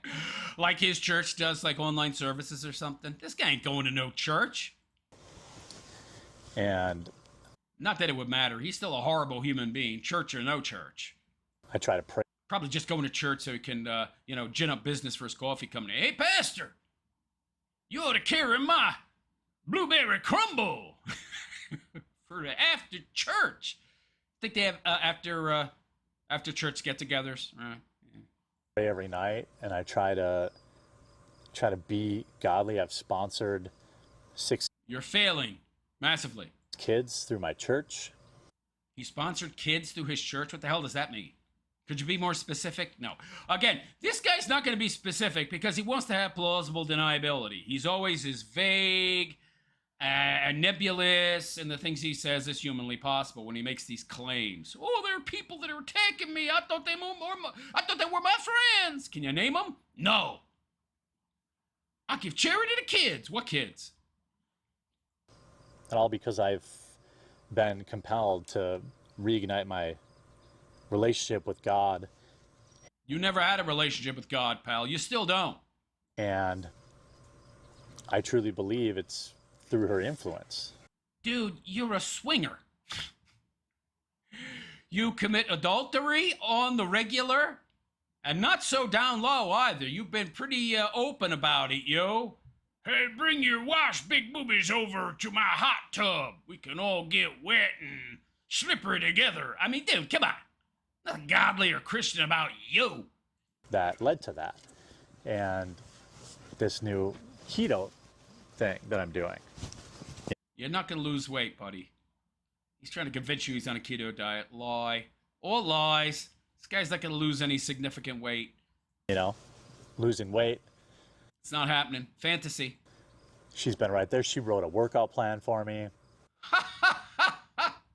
Like his church does like online services or something? This guy ain't going to no church. And not that it would matter. He's still a horrible human being, church or no church. I try to pray. Probably just going to church so he can, gin up business for his coffee company. Hey, pastor, you ought to carry my blueberry crumble for the after church. Think they have after church get-togethers. Pray every night, and I try to be godly. I've sponsored 6. You're failing massively. Kids through my church. He sponsored kids through his church? What the hell does that mean? Could you be more specific? No. Again, this guy's not going to be specific because he wants to have plausible deniability. He's always as vague and nebulous in the things he says as humanly possible when he makes these claims. Oh, there are people that are attacking me. I thought they were my friends. Can you name them? No. I give charity to kids. What kids? And all because I've been compelled to reignite my relationship with God. You never had a relationship with God, pal. You still don't. And I truly believe it's through her influence. Dude, you're a swinger. You commit adultery on the regular, and not so down low either. You've been pretty open about it, yo. Hey, bring your wife's big boobies over to my hot tub. We can all get wet and slippery together. I mean, dude, come on. Nothing godly or Christian about you. That led to that. And this new keto thing that I'm doing. You're not going to lose weight, buddy. He's trying to convince you he's on a keto diet. Lie. All lies. This guy's not going to lose any significant weight. You know, losing weight. It's not happening. Fantasy. She's been right there. She wrote a workout plan for me.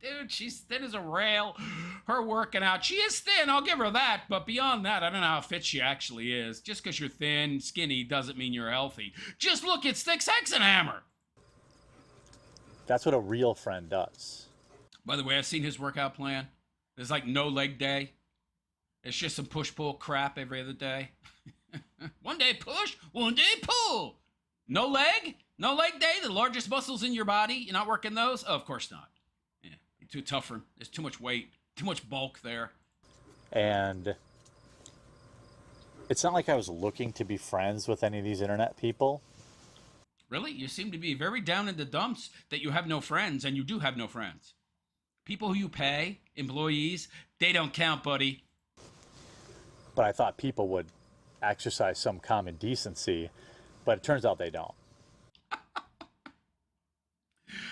Dude, she's thin as a rail. Her working out. She is thin, I'll give her that. But beyond that, I don't know how fit she actually is. Just because you're thin, skinny, doesn't mean you're healthy. Just look at Styx Hexenhammer. That's what a real friend does. By the way, I've seen his workout plan. There's like no leg day. It's just some push-pull crap every other day. One day push, one day pull. No leg? No leg day? The largest muscles in your body? You're not working those? Oh, of course not. Yeah, you're too tough for him. There's too much weight, too much bulk there. And it's not like I was looking to be friends with any of these internet people. Really? You seem to be very down in the dumps that you have no friends, and you do have no friends. People who you pay, employees, they don't count, buddy. But I thought people would exercise some common decency, but it turns out they don't.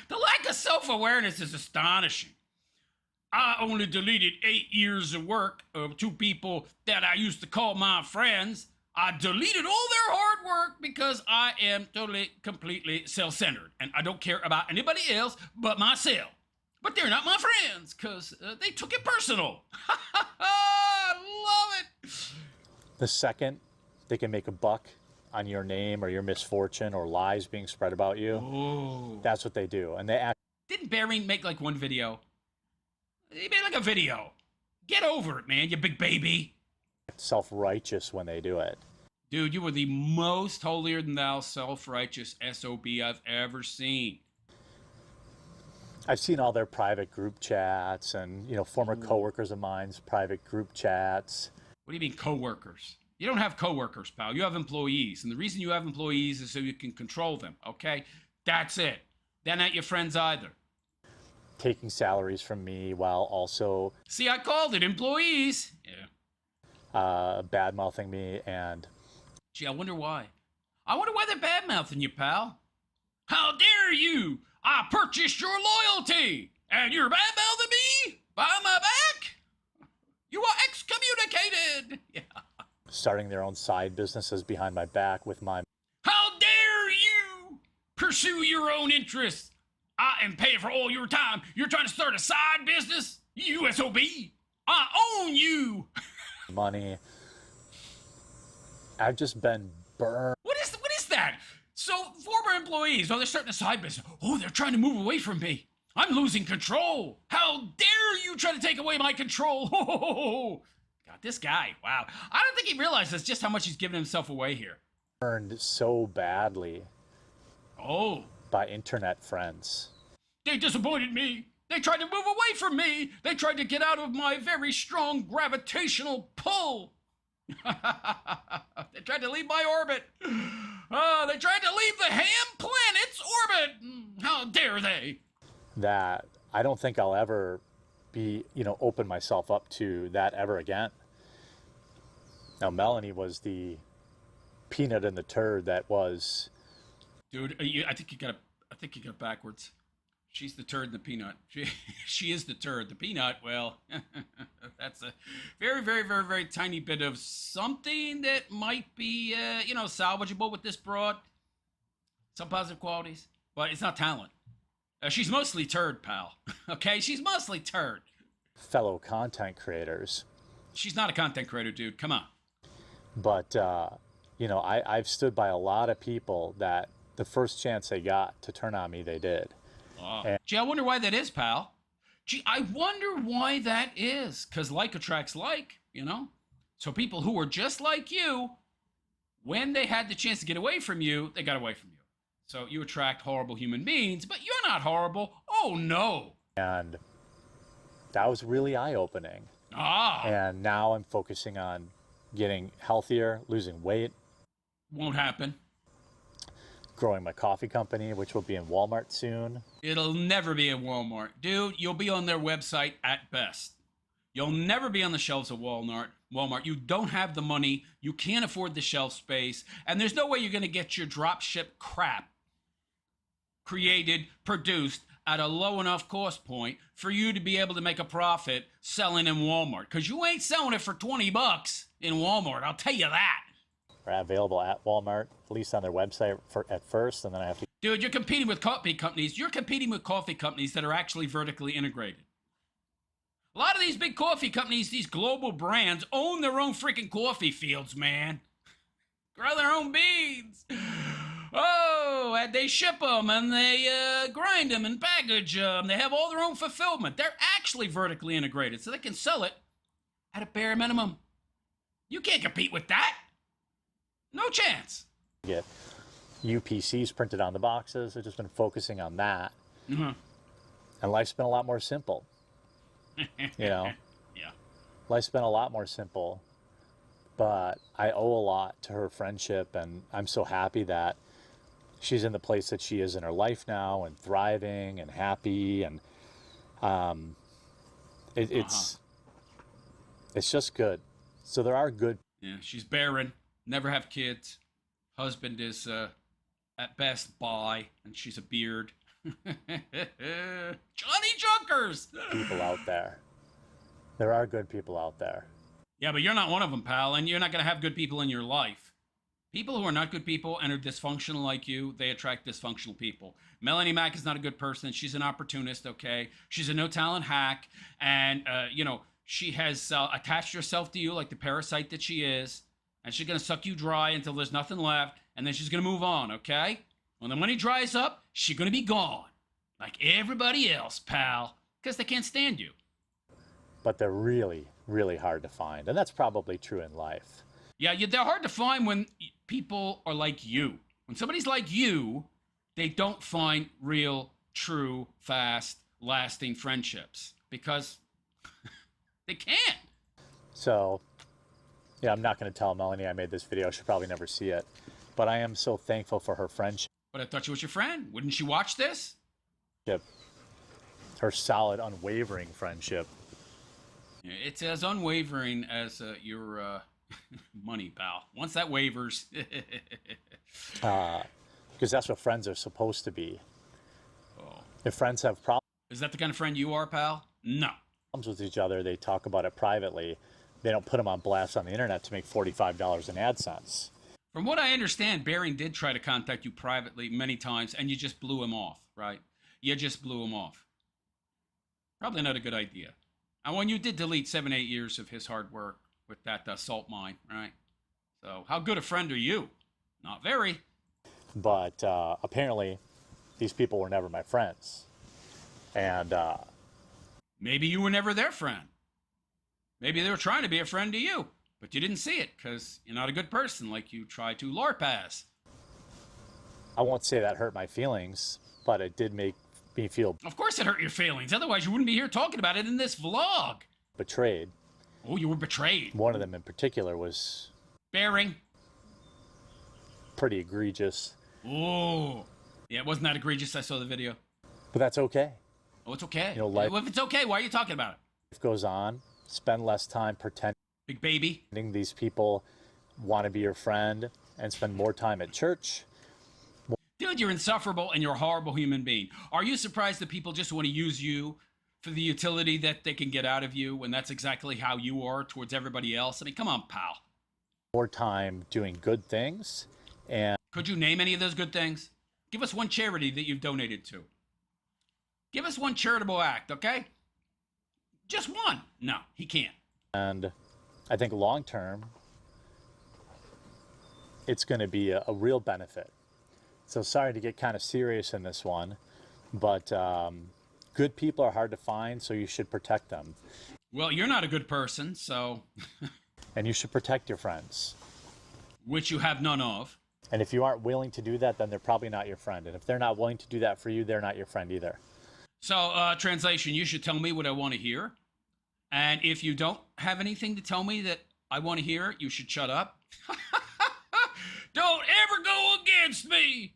The lack of self-awareness is astonishing. I only deleted 8 years of work of 2 people that I used to call my friends. I deleted all their hard work because I am totally, completely self-centered. And I don't care about anybody else but myself. But they're not my friends because they took it personal. I love it. The second they can make a buck on your name or your misfortune or lies being spread about you, Ooh. That's what they do. And they act. Didn't Barry make like one video? He made like a video. Get over it, man, you big baby. Self-righteous when they do it. Dude, you were the most holier-than-thou self-righteous SOB I've ever seen. I've seen all their private group chats and, former coworkers of mine's private group chats. What do you mean coworkers? You don't have coworkers, pal. You have employees. And the reason you have employees is so you can control them, okay? That's it. They're not your friends either. Taking salaries from me while also... See, I called it employees. Yeah. Bad-mouthing me and... Gee, I wonder why. I wonder why they're bad-mouthing you, pal. How dare you! I purchased your loyalty, and you're bad-mouthing me behind my back? You are excommunicated! Yeah. Starting their own side businesses behind my back with my... How dare you pursue your own interests I am paying for all your time. You're trying to start a side business? You SOB. I own you. Money. I've just been burned. What is that? So former employees, oh, they're starting a side business. Oh, they're trying to move away from me. I'm losing control. How dare you try to take away my control? God, this guy, wow. I don't think he realizes just how much he's giving himself away here. Burned so badly. Oh. By internet friends. They disappointed me. They tried to move away from me. They tried to get out of my very strong gravitational pull. They tried to leave my orbit. They tried to leave the Ham planet's orbit. How dare they? That I don't think I'll ever be, open myself up to that ever again. Now, Melanie was the peanut in the turd that was. Dude, I think you got it backwards. She's the turd and the peanut. She is the turd. The peanut, well, that's a very, very, very, very tiny bit of something that might be, salvageable with this broad. Some positive qualities, but it's not talent. She's mostly turd, pal. Okay, she's mostly turd. Fellow content creators. She's not a content creator, dude. Come on. But, I've stood by a lot of people that the first chance they got to turn on me, they did. Gee, I wonder why that is, pal. Gee, I wonder why that is. Because like attracts like, So people who were just like you, when they had the chance to get away from you, they got away from you. So you attract horrible human beings, but you're not horrible. Oh, no. And that was really eye-opening. And now I'm focusing on getting healthier, losing weight. Won't happen. Growing my coffee company, which will be in Walmart soon. It'll never be in Walmart. Dude, you'll be on their website at best. You'll never be on the shelves of Walmart. You don't have the money. You can't afford the shelf space. And there's no way you're going to get your drop ship crap created, produced at a low enough cost point for you to be able to make a profit selling in Walmart. Because you ain't selling it for $20 in Walmart. I'll tell you that. Are available at Walmart, at least on their website at first, and then I have to. Dude, you're competing with coffee companies. You're competing with coffee companies that are actually vertically integrated. A lot of these big coffee companies, these global brands, own their own freaking coffee fields, man. Grow their own beans. Oh, and they ship them, and they grind them and package them. They have all their own fulfillment. They're actually vertically integrated, so they can sell it at a bare minimum. You can't compete with that. No chance. Get UPCs printed on the boxes. I've just been focusing on that. Mm-hmm. And life's been a lot more simple. Yeah. Life's been a lot more simple. But I owe a lot to her friendship, and I'm so happy that she's in the place that she is in her life now and thriving and happy. And it's just good. So there are good. Yeah, she's barren. Never have kids. Husband is, at best, bi, and she's a beard. Johnny Junkers! People out there. There are good people out there. Yeah, but you're not one of them, pal, and you're not going to have good people in your life. People who are not good people and are dysfunctional like you, they attract dysfunctional people. Melanie Mack is not a good person. She's an opportunist, okay? She's a no-talent hack, and, she has attached herself to you like the parasite that she is. And she's going to suck you dry until there's nothing left, and then she's going to move on, okay? When the money dries up, she's going to be gone. Like everybody else, pal, because they can't stand you. But they're really, really hard to find, and that's probably true in life. Yeah, they're hard to find when people are like you. When somebody's like you, they don't find real, true, fast, lasting friendships because they can't. So... yeah, I'm not going to tell Melanie I made this video. She'll probably never see it. But I am so thankful for her friendship. But I thought she was your friend. Wouldn't she watch this? Her solid, unwavering friendship. Yeah, it's as unwavering as your money, pal. Once that wavers. Because that's what friends are supposed to be. Oh. If friends have problems... is that the kind of friend you are, pal? No. ...with each other, they talk about it privately. They don't put them on blast on the internet to make $45 in AdSense. From what I understand, Baring did try to contact you privately many times, and you just blew him off, right? you just blew him off. Probably not a good idea. And when you did delete 7-8 years of his hard work with that salt mine, right? So how good a friend are you? Not very. But apparently, these people were never my friends. And maybe you were never their friend. Maybe they were trying to be a friend to you, but you didn't see it because you're not a good person like you try to LARP as. I won't say that hurt my feelings, but it did make me feel... Of course it hurt your feelings. Otherwise, you wouldn't be here talking about it in this vlog. Betrayed. Oh, you were betrayed. One of them in particular was... Bearing. Pretty egregious. Oh. Yeah, it wasn't that egregious. I saw the video. But that's okay. Oh, it's okay. You know, life... Well, if it's okay, why are you talking about it? Life goes on. Spend less time pretending... Big baby. These people want to be your friend and spend more time at church. Dude, you're insufferable and you're a horrible human being. Are you surprised that people just want to use you for the utility that they can get out of you when that's exactly how you are towards everybody else? I mean, come on, pal. More time doing good things. And could you name any of those good things? Give us one charity that you've donated to. Give us one charitable act, okay? Just one. No, he can't. And I think long term, it's going to be a real benefit. So sorry to get kind of serious in this one, but good people are hard to find, so you should protect them. Well, you're not a good person, so... And you should protect your friends. Which you have none of. And if you aren't willing to do that, then they're probably not your friend. And if they're not willing to do that for you, they're not your friend either. So, translation, you should tell me what I want to hear. And if you don't have anything to tell me that I want to hear, you should shut up. Don't ever go against me.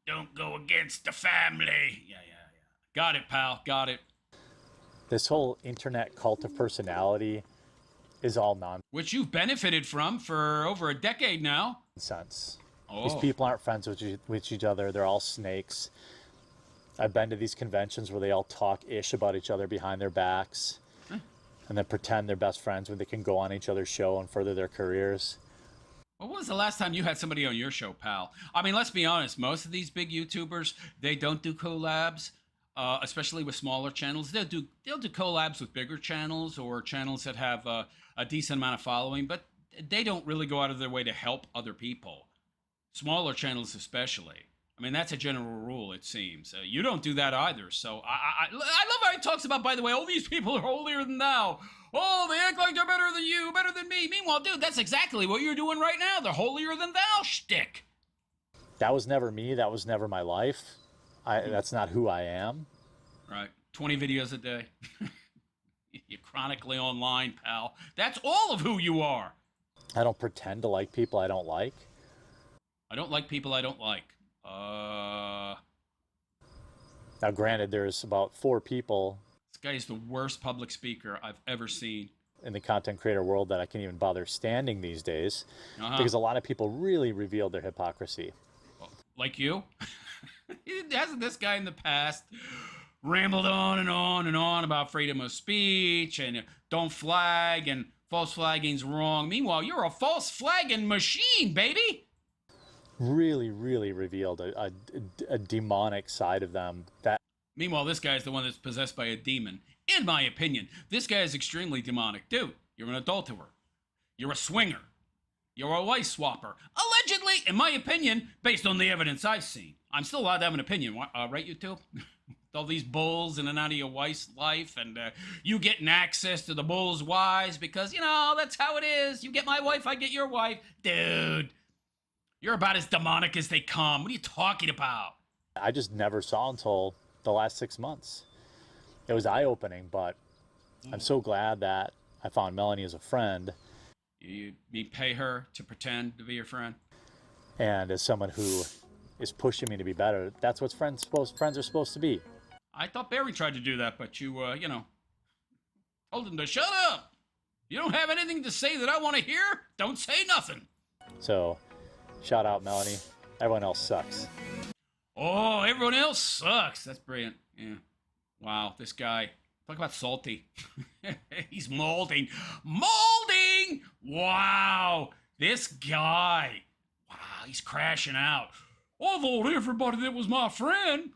Don't go against the family. Yeah. Got it, pal. Got it. This whole internet cult of personality is all nonsense. Which you've benefited from for over a decade now. Nonsense. Oh. These people aren't friends with each other. They're all snakes. I've been to these conventions where they all talk ish about each other behind their backs. And then pretend they're best friends when they can go on each other's show and further their careers. When was the last time you had somebody on your show, pal? I mean, let's be honest. Most of these big YouTubers, they don't do collabs, especially with smaller channels. They'll do collabs with bigger channels or channels that have a decent amount of following, but they don't really go out of their way to help other people. Smaller channels especially. I mean, that's a general rule, it seems. You don't do that either. So I love how he talks about, by the way, all these people are holier than thou. Oh, they act like they're better than you, better than me. Meanwhile, dude, that's exactly what you're doing right now. The holier than thou shtick. That was never me. That was never my life. That's not who I am. Right. 20 videos a day. You're chronically online, pal. That's all of who you are. I don't pretend to like people I don't like. I don't like people I don't like. Now, granted, there's about 4 people. This guy is the worst public speaker I've ever seen. In the content creator world that I can't even bother standing these days. Because a lot of people really revealed their hypocrisy. Like you? Hasn't this guy in the past rambled on and on and on about freedom of speech and don't flag and false flagging's wrong? Meanwhile, you're a false flagging machine, baby! Really revealed a demonic side of them. Meanwhile, this guy's the one that's possessed by a demon. In my opinion, this guy is extremely demonic. Dude, you're an adulterer. You're a swinger. You're a wife swapper. Allegedly, in my opinion, based on the evidence I've seen. I'm still allowed to have an opinion, right, you two? All these bulls in and out of your wife's life, and you getting access to the bull's wives because, that's how it is. You get my wife, I get your wife. Dude, you're about as demonic as they come. What are you talking about? I just never saw until the last 6 months. It was eye-opening, but I'm so glad that I found Melanie as a friend. You pay her to pretend to be your friend? And as someone who is pushing me to be better, that's what friends are supposed to be. I thought Barry tried to do that, but you told him to shut up. You don't have anything to say that I want to hear? Don't say nothing. So, shout out, Melanie. Everyone else sucks. Oh, everyone else sucks. That's brilliant. Yeah. Wow, this guy. Talk about salty. He's molding. Molding! Wow. This guy. Wow, he's crashing out. I thought everybody that was my friend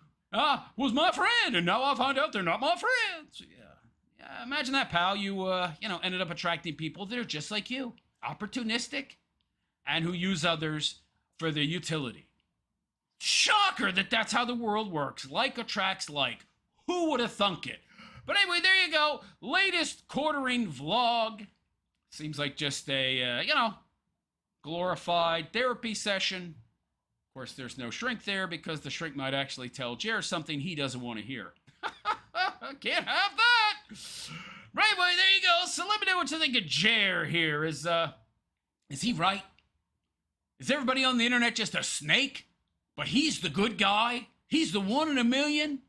Was my friend, and now I find out they're not my friends. Yeah, imagine that, pal. You ended up attracting people that are just like you, opportunistic, and who use others for their utility. Shocker that that's how the world works. Like attracts like. Who would have thunk it? But anyway, there you go. Latest quartering vlog. Seems like just a, glorified therapy session. Of course, there's no shrink there because the shrink might actually tell Jer something he doesn't want to hear. Can't have that. Right, anyway, there you go. So let me know what you think of Jer here. Is he right? Is everybody on the internet just a snake? But he's the good guy? He's the one in a million?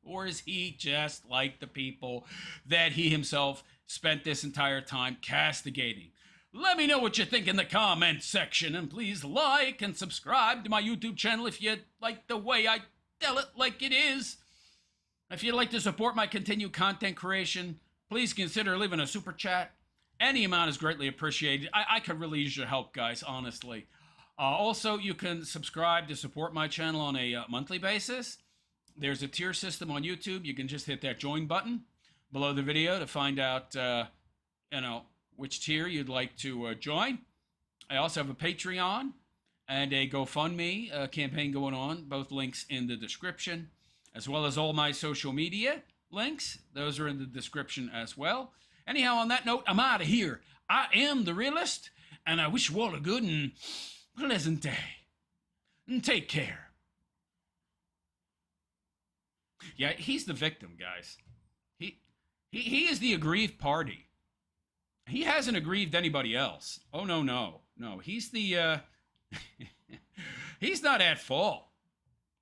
Or is he just like the people that he himself spent this entire time castigating? Let me know what you think in the comment section, and please like and subscribe to my YouTube channel if you like the way I tell it like it is. If you'd like to support my continued content creation, please consider leaving a super chat. Any amount is greatly appreciated. I could really use your help, guys, honestly. Also, you can subscribe to support my channel on a monthly basis. There's a tier system on YouTube. You can just hit that join button below the video to find out, which tier you'd like to join. I also have a Patreon and a GoFundMe campaign going on. Both links in the description, as well as all my social media links. Those are in the description as well. Anyhow, on that note, I'm out of here. I am the realist, and I wish you all a good and pleasant day. And take care. Yeah, he's the victim, guys. He is the aggrieved party. He hasn't aggrieved anybody else. Oh, no. He's the, he's not at fault.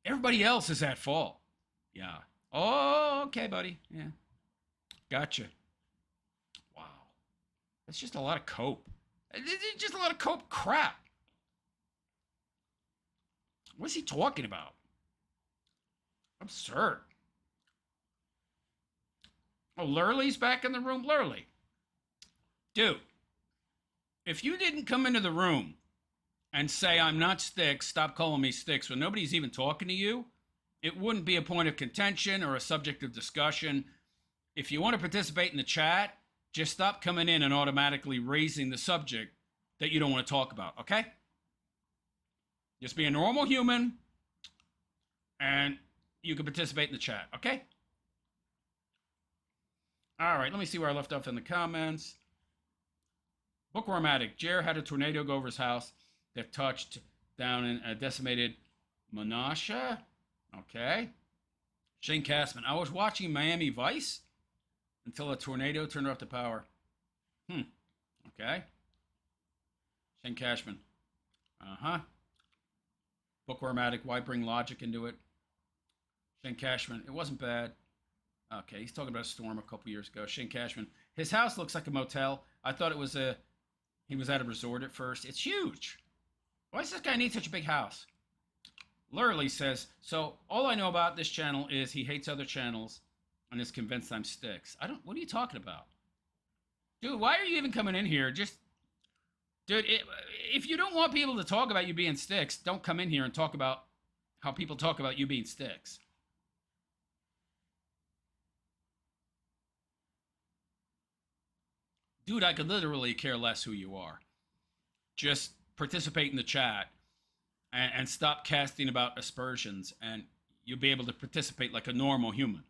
Everybody else is at fault. Yeah. Oh, okay, buddy. Yeah. Gotcha. Wow. That's just a lot of cope. It's just a lot of cope crap. What's he talking about? Absurd. Oh, Lurley's back in the room? Lurley. Dude, if you didn't come into the room and say, I'm not Styx, stop calling me Styx, when nobody's even talking to you, it wouldn't be a point of contention or a subject of discussion. If you want to participate in the chat, just stop coming in and automatically raising the subject that you don't want to talk about, okay? Just be a normal human, and you can participate in the chat, okay? All right, let me see where I left off in the comments. Bookworm Addict. Jer had a tornado go over his house that touched down and decimated Menasha. Okay. Shane Castman. I was watching Miami Vice until a tornado turned off the power. Okay. Shane Cashman. Bookworm Addict. Why bring logic into it? Shane Cashman. It wasn't bad. Okay, he's talking about a storm a couple years ago. Shane Cashman. His house looks like a motel. I thought it was he was at a resort at first. It's huge. Why does this guy need such a big house? Lurley says, so all I know about this channel is he hates other channels and is convinced I'm Styx. What are you talking about? Dude, why are you even coming in here? Dude, if you don't want people to talk about you being Styx, don't come in here and talk about how people talk about you being Styx. Dude, I could literally care less who you are. Just participate in the chat and stop casting about aspersions, and you'll be able to participate like a normal human.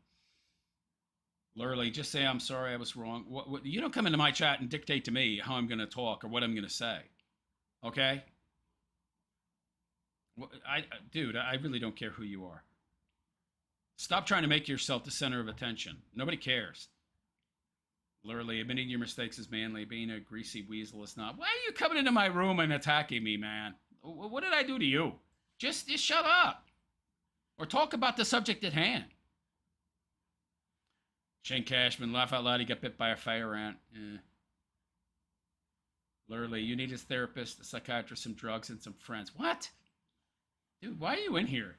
Literally, just say, I'm sorry, I was wrong. You don't come into my chat and dictate to me how I'm going to talk or what I'm going to say. Okay? Dude, I really don't care who you are. Stop trying to make yourself the center of attention. Nobody cares. Literally, admitting your mistakes is manly. Being a greasy weasel is not. Why are you coming into my room and attacking me, man? What did I do to you? Just shut up. Or talk about the subject at hand. Shane Cashman, laugh out loud. He got bit by a fire ant. Literally, you need his therapist, a psychiatrist, some drugs, and some friends. What? Dude, why are you in here?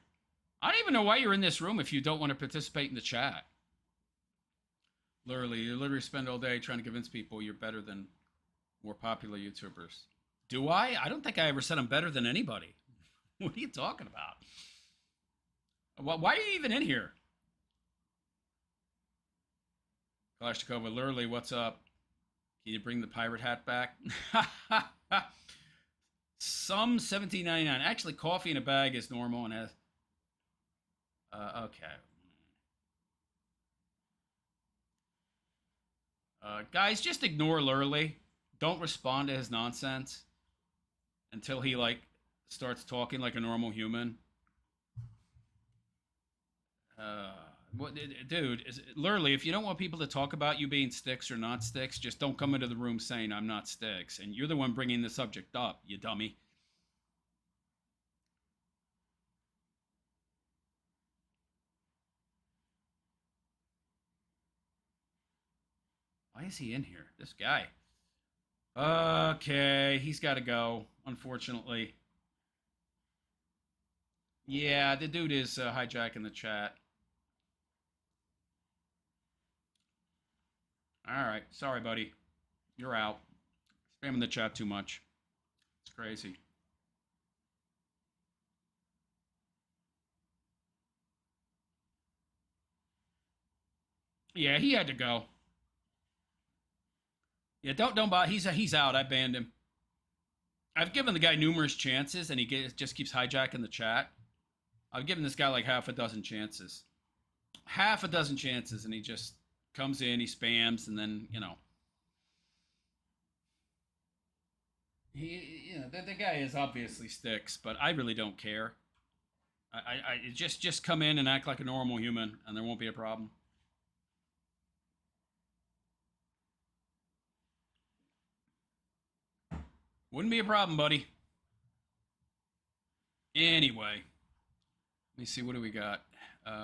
I don't even know why you're in this room if you don't want to participate in the chat. Literally, you literally spend all day trying to convince people you're better than more popular YouTubers. Do I? I don't think I ever said I'm better than anybody. What are you talking about? Why are you even in here? Kalashnikova, literally, what's up? Can you bring the pirate hat back? Some 17.99. Actually, coffee in a bag is normal and has. Okay. Guys, just ignore Lurley. Don't respond to his nonsense until he like starts talking like a normal human. What, dude? Lurley, if you don't want people to talk about you being Styx or not Styx, just don't come into the room saying I'm not Styx. And you're the one bringing the subject up, you dummy. Why is he in here? This guy. Okay, he's got to go, unfortunately. Yeah, the dude is hijacking the chat. All right, sorry, buddy. You're out. Spamming the chat too much. It's crazy. Yeah, he had to go. Yeah, don't buy. He's out. I banned him. I've given the guy numerous chances, and he just keeps hijacking the chat. I've given this guy like half a dozen chances. Half a dozen chances, and he just comes in, he spams, and then, you know. The guy is obviously Styx, but I really don't care. I just come in and act like a normal human, and there won't be a problem. Wouldn't be a problem, buddy. Anyway, let me see. What do we got?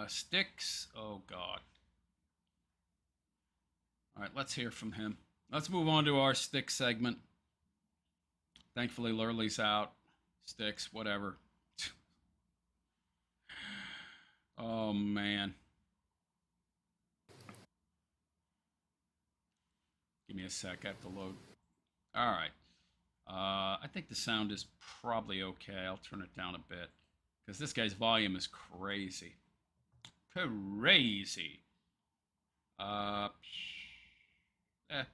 Styx. Oh, God. All right, let's hear from him. Let's move on to our Styx segment. Thankfully, Lurley's out. Styx, whatever. Oh, man. Give me a sec. I have to load. All right. I think the sound is probably okay. I'll turn it down a bit because this guy's volume is crazy. Crazy.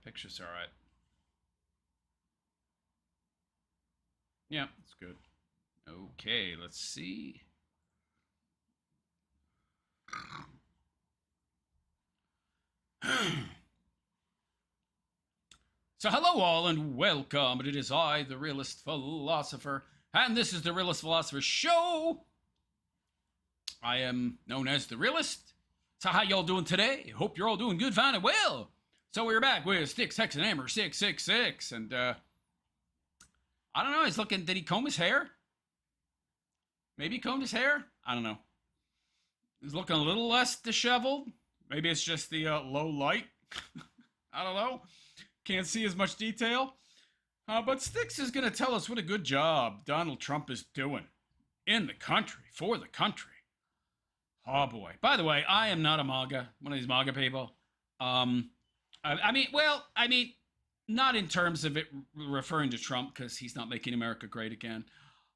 Picture's all right. Yeah, it's good. Okay, let's see. So hello all and welcome. It is I, the Realist Philosopher, and this is the Realist Philosopher Show. I am known as the Realist. So how y'all doing today? Hope you're all doing good, fine, and well. So we're back with Styx, Hex, and Hammer 666, and I don't know, he's looking, did he comb his hair? Maybe he combed his hair? I don't know. He's looking a little less disheveled. Maybe it's just the low light. I don't know. Can't see as much detail. But Styx is going to tell us what a good job Donald Trump is doing in the country, for the country. Oh, boy. By the way, I am not a MAGA, one of these MAGA people. I mean, not in terms of it referring to Trump, because he's not making America great again.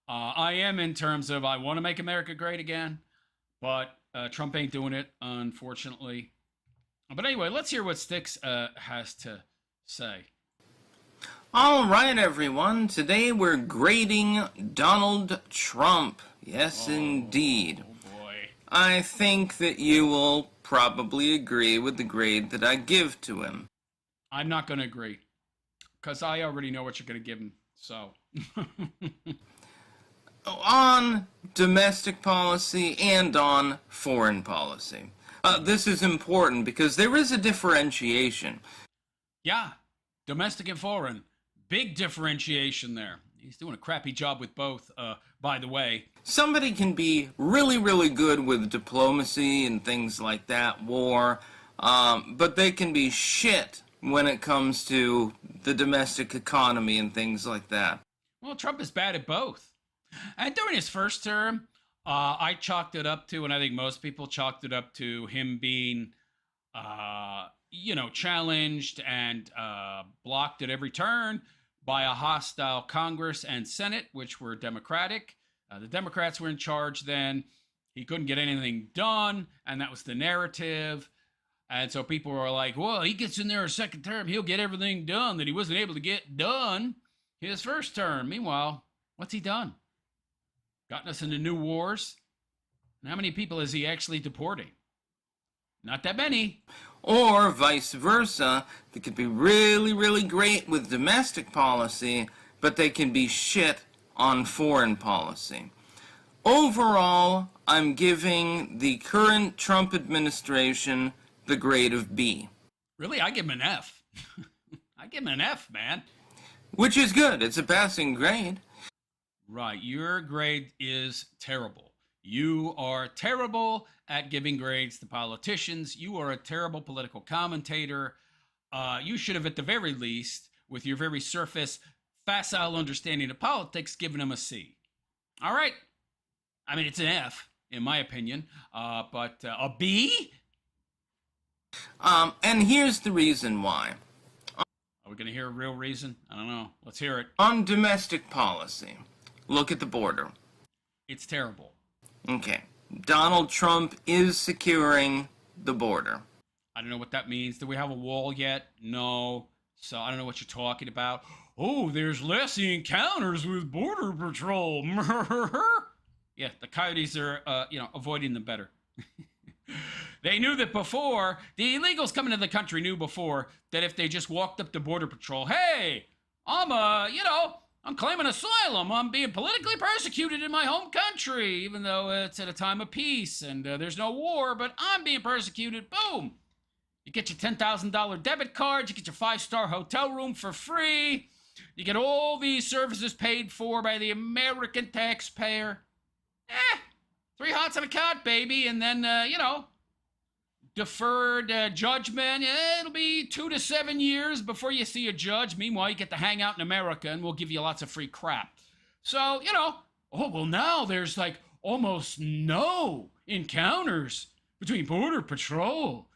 I am in terms of I want to make America great again, but Trump ain't doing it, unfortunately. But anyway, let's hear what Styx has to say. All right, everyone. Today we're grading Donald Trump. Yes, indeed. Oh, boy. I think that you will probably agree with the grade that I give to him. I'm not going to agree, because I already know what you're going to give him, so. On domestic policy and on foreign policy. This is important because there is a differentiation. Yeah, domestic and foreign. Big differentiation there. He's doing a crappy job with both, by the way. Somebody can be really, really good with diplomacy and things like that, war, but they can be shit when it comes to the domestic economy and things like that. Well, Trump is bad at both. And during his first term, I chalked it up to, and I think most people chalked it up to him being, challenged and blocked at every turn by a hostile Congress and Senate, which were Democratic. The Democrats were in charge then. He couldn't get anything done, and that was the narrative. And so people were like, well, he gets in there a second term, he'll get everything done that he wasn't able to get done his first term. Meanwhile, what's he done? Gotten us into new wars? And how many people is he actually deporting? Not that many. Or vice versa, they could be really, really great with domestic policy, but they can be shit on foreign policy. Overall, I'm giving the current Trump administration the grade of B. Really? I give him an F. I give him an F, man. Which is good. It's a passing grade. Right. Your grade is terrible. You are terrible at giving grades to politicians. You are a terrible political commentator. You should have, at the very least, with your very surface, facile understanding of politics, given them a C. All right. I mean, it's an F, in my opinion. But a B? And here's the reason why. Are we going to hear a real reason? I don't know. Let's hear it. On domestic policy, look at the border. It's terrible. Okay. Donald Trump is securing the border. I don't know what that means. Do we have a wall yet? No. So I don't know what you're talking about. Oh, there's less encounters with Border Patrol. Yeah, the coyotes are, avoiding them better. They knew that before. The illegals coming into the country knew before that if they just walked up to Border Patrol, hey, I'm claiming asylum. I'm being politically persecuted in my home country, even though it's at a time of peace and there's no war, but I'm being persecuted. Boom. You get your $10,000 debit card. You get your 5-star hotel room for free. You get all these services paid for by the American taxpayer. 3 hots on a cot, baby. And then, deferred judgment. It'll be 2 to 7 years before you see a judge. Meanwhile, you get to hang out in America and we'll give you lots of free crap. So, now there's like almost no encounters between Border Patrol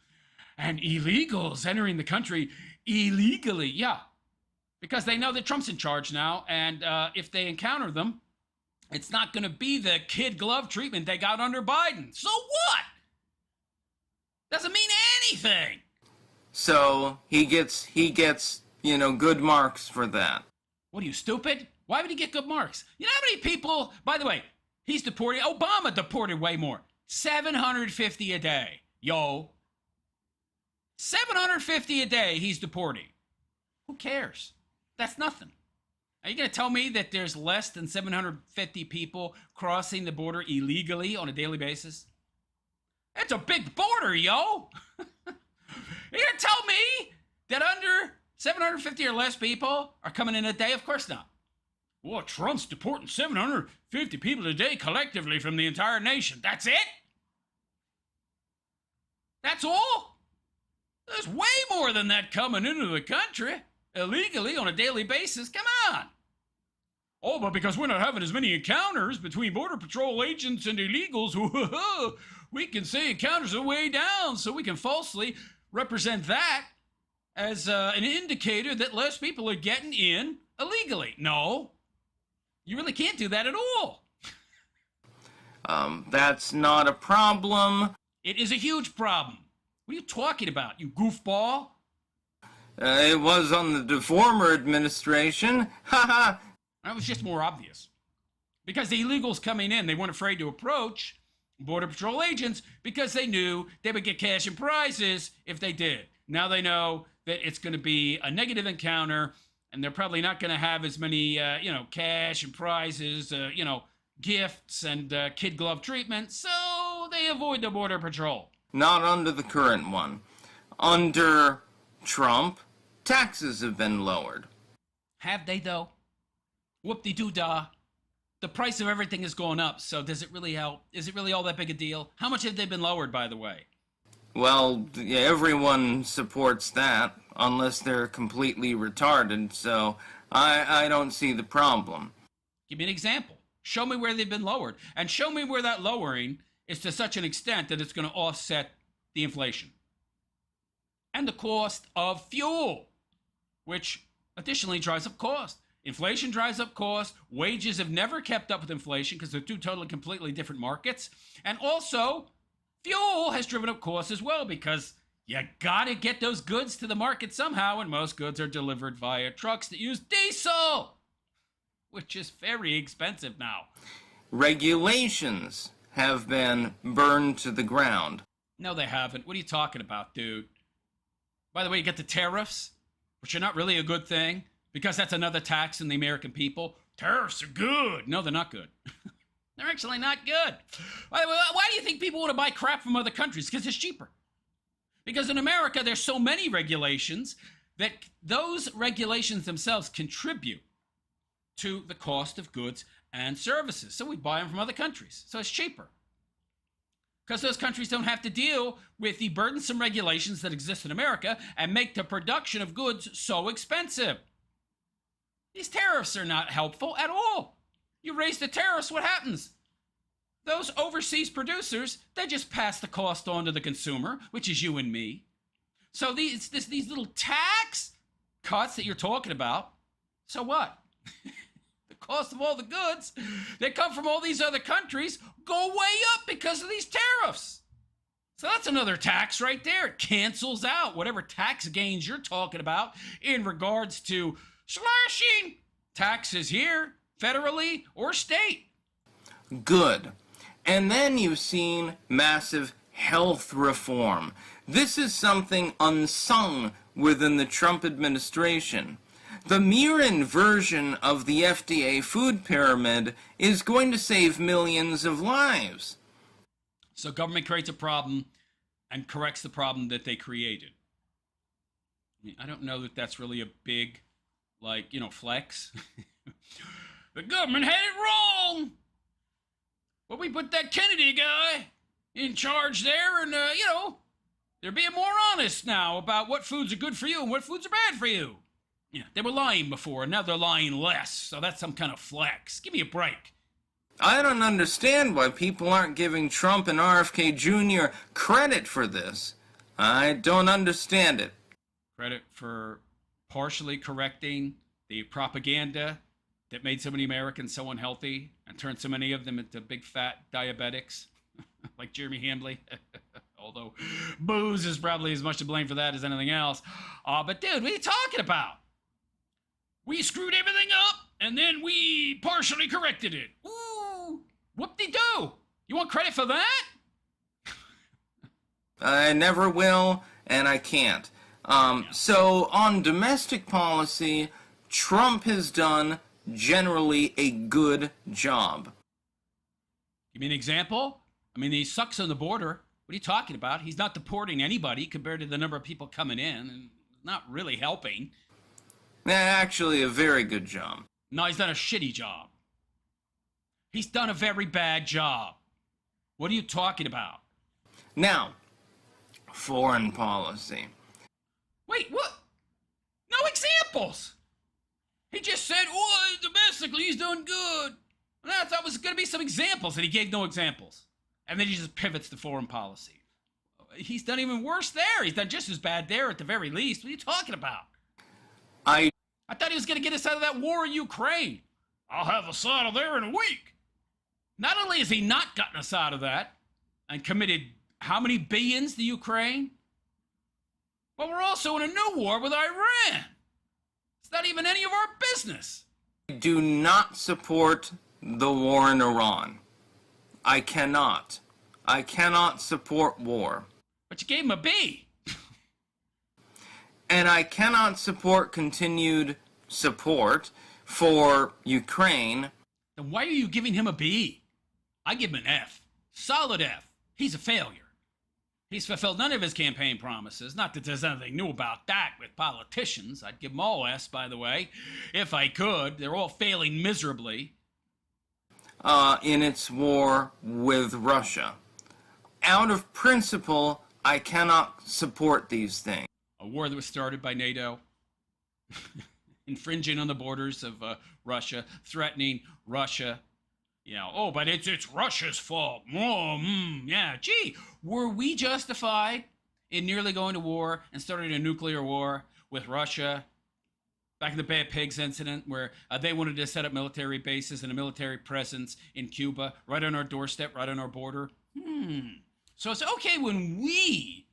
and illegals entering the country illegally. Yeah, because they know that Trump's in charge now. And if they encounter them, it's not going to be the kid glove treatment they got under Biden. So what? Doesn't mean anything. So he gets, good marks for that. What are you, stupid? Why would he get good marks? You know how many people, by the way, he's deporting, Obama deported way more. 750 a day. Yo. 750 a day he's deporting. Who cares? That's nothing. Are you going to tell me that there's less than 750 people crossing the border illegally on a daily basis? It's a big border, yo. You're going to tell me that under 750 or less people are coming in a day? Of course not. Well, Trump's deporting 750 people a day collectively from the entire nation. That's it? That's all? There's way more than that coming into the country illegally on a daily basis. Come on. Oh, but because we're not having as many encounters between Border Patrol agents and illegals, we can say encounters are way down, so we can falsely represent that as an indicator that less people are getting in illegally. No, you really can't do that at all. That's not a problem. It is a huge problem. What are you talking about, you goofball? It was on the former administration. Haha. That was just more obvious. Because the illegals coming in, they weren't afraid to approach Border Patrol agents because they knew they would get cash and prizes if they did. Now they know that it's going to be a negative encounter, and they're probably not going to have as many, cash and prizes, gifts and kid glove treatment, so they avoid the Border Patrol. Not under the current one. Under Trump, taxes have been lowered. Have they, though? Whoop-de-doo-dah. The price of everything has gone up, so does it really help? Is it really all that big a deal? How much have they been lowered, by the way? Well, everyone supports that, unless they're completely retarded, so I don't see the problem. Give me an example. Show me where they've been lowered, and show me where that lowering is to such an extent that it's going to offset the inflation. And the cost of fuel, which additionally drives up cost. Inflation drives up costs. Wages have never kept up with inflation because they're two totally, completely different markets. And also, fuel has driven up costs as well because you gotta get those goods to the market somehow, and most goods are delivered via trucks that use diesel, which is very expensive now. Regulations have been burned to the ground. No, they haven't. What are you talking about, dude? By the way, you get the tariffs, which are not really a good thing, because that's another tax on the American people. Tariffs are good. No, they're not good. They're actually not good. By the way, why do you think people want to buy crap from other countries? Because it's cheaper. Because in America, there's so many regulations that those regulations themselves contribute to the cost of goods and services. So we buy them from other countries. So it's cheaper. Because those countries don't have to deal with the burdensome regulations that exist in America and make the production of goods so expensive. These tariffs are not helpful at all. You raise the tariffs, what happens? Those overseas producers, they just pass the cost on to the consumer, which is you and me. So these little tax cuts that you're talking about, so what? The cost of all the goods that come from all these other countries go way up because of these tariffs. So that's another tax right there. It cancels out whatever tax gains you're talking about in regards to slashing taxes here, federally or state. Good. And then you've seen massive health reform. This is something unsung within the Trump administration. The mere inversion of the FDA food pyramid is going to save millions of lives. So government creates a problem and corrects the problem that they created. I mean, I don't know that that's really a big, flex. The government had it wrong. Well, we put that Kennedy guy in charge there, and, they're being more honest now about what foods are good for you and what foods are bad for you. Yeah, they were lying before, and now they're lying less, so that's some kind of flex. Give me a break. I don't understand why people aren't giving Trump and RFK Jr. credit for this. I don't understand it. Credit for partially correcting the propaganda that made so many Americans so unhealthy and turned so many of them into big fat diabetics, like Jeremy Hambley. Although booze is probably as much to blame for that as anything else. But dude, what are you talking about? We screwed everything up, and then we partially corrected it. Ooh, whoop-de-doo. You want credit for that? I never will, and I can't. So, on domestic policy, Trump has done generally a good job. Give me an example? I mean, he sucks on the border. What are you talking about? He's not deporting anybody compared to the number of people coming in, and not really helping. Actually, a very good job. No, he's done a shitty job. He's done a very bad job. What are you talking about? Now, foreign policy. Wait, what? No examples! He just said, oh, domestically, he's doing good. And I thought was going to be some examples, and he gave no examples. And then he just pivots to foreign policy. He's done even worse there. He's done just as bad there at the very least. What are you talking about? I thought he was going to get us out of that war in Ukraine. I'll have us out of there in a week. Not only has he not gotten us out of that and committed how many billions to Ukraine, but we're also in a new war with Iran. It's not even any of our business. I do not support the war in Iran. I cannot. I cannot support war. But you gave him a B. And I cannot support continued support for Ukraine. Then why are you giving him a B? I give him an F. Solid F. He's a failure. He's fulfilled none of his campaign promises. Not that there's anything new about that with politicians. I'd give them all S, by the way, if I could. They're all failing miserably. In its war with Russia. Out of principle, I cannot support these things. A war that was started by NATO, infringing on the borders of Russia, threatening Russia. But it's Russia's fault. Yeah, gee, were we justified in nearly going to war and starting a nuclear war with Russia Back in the Bad Pigs incident, where they wanted to set up military bases and a military presence in Cuba, right on our doorstep, right on our border. So it's okay when we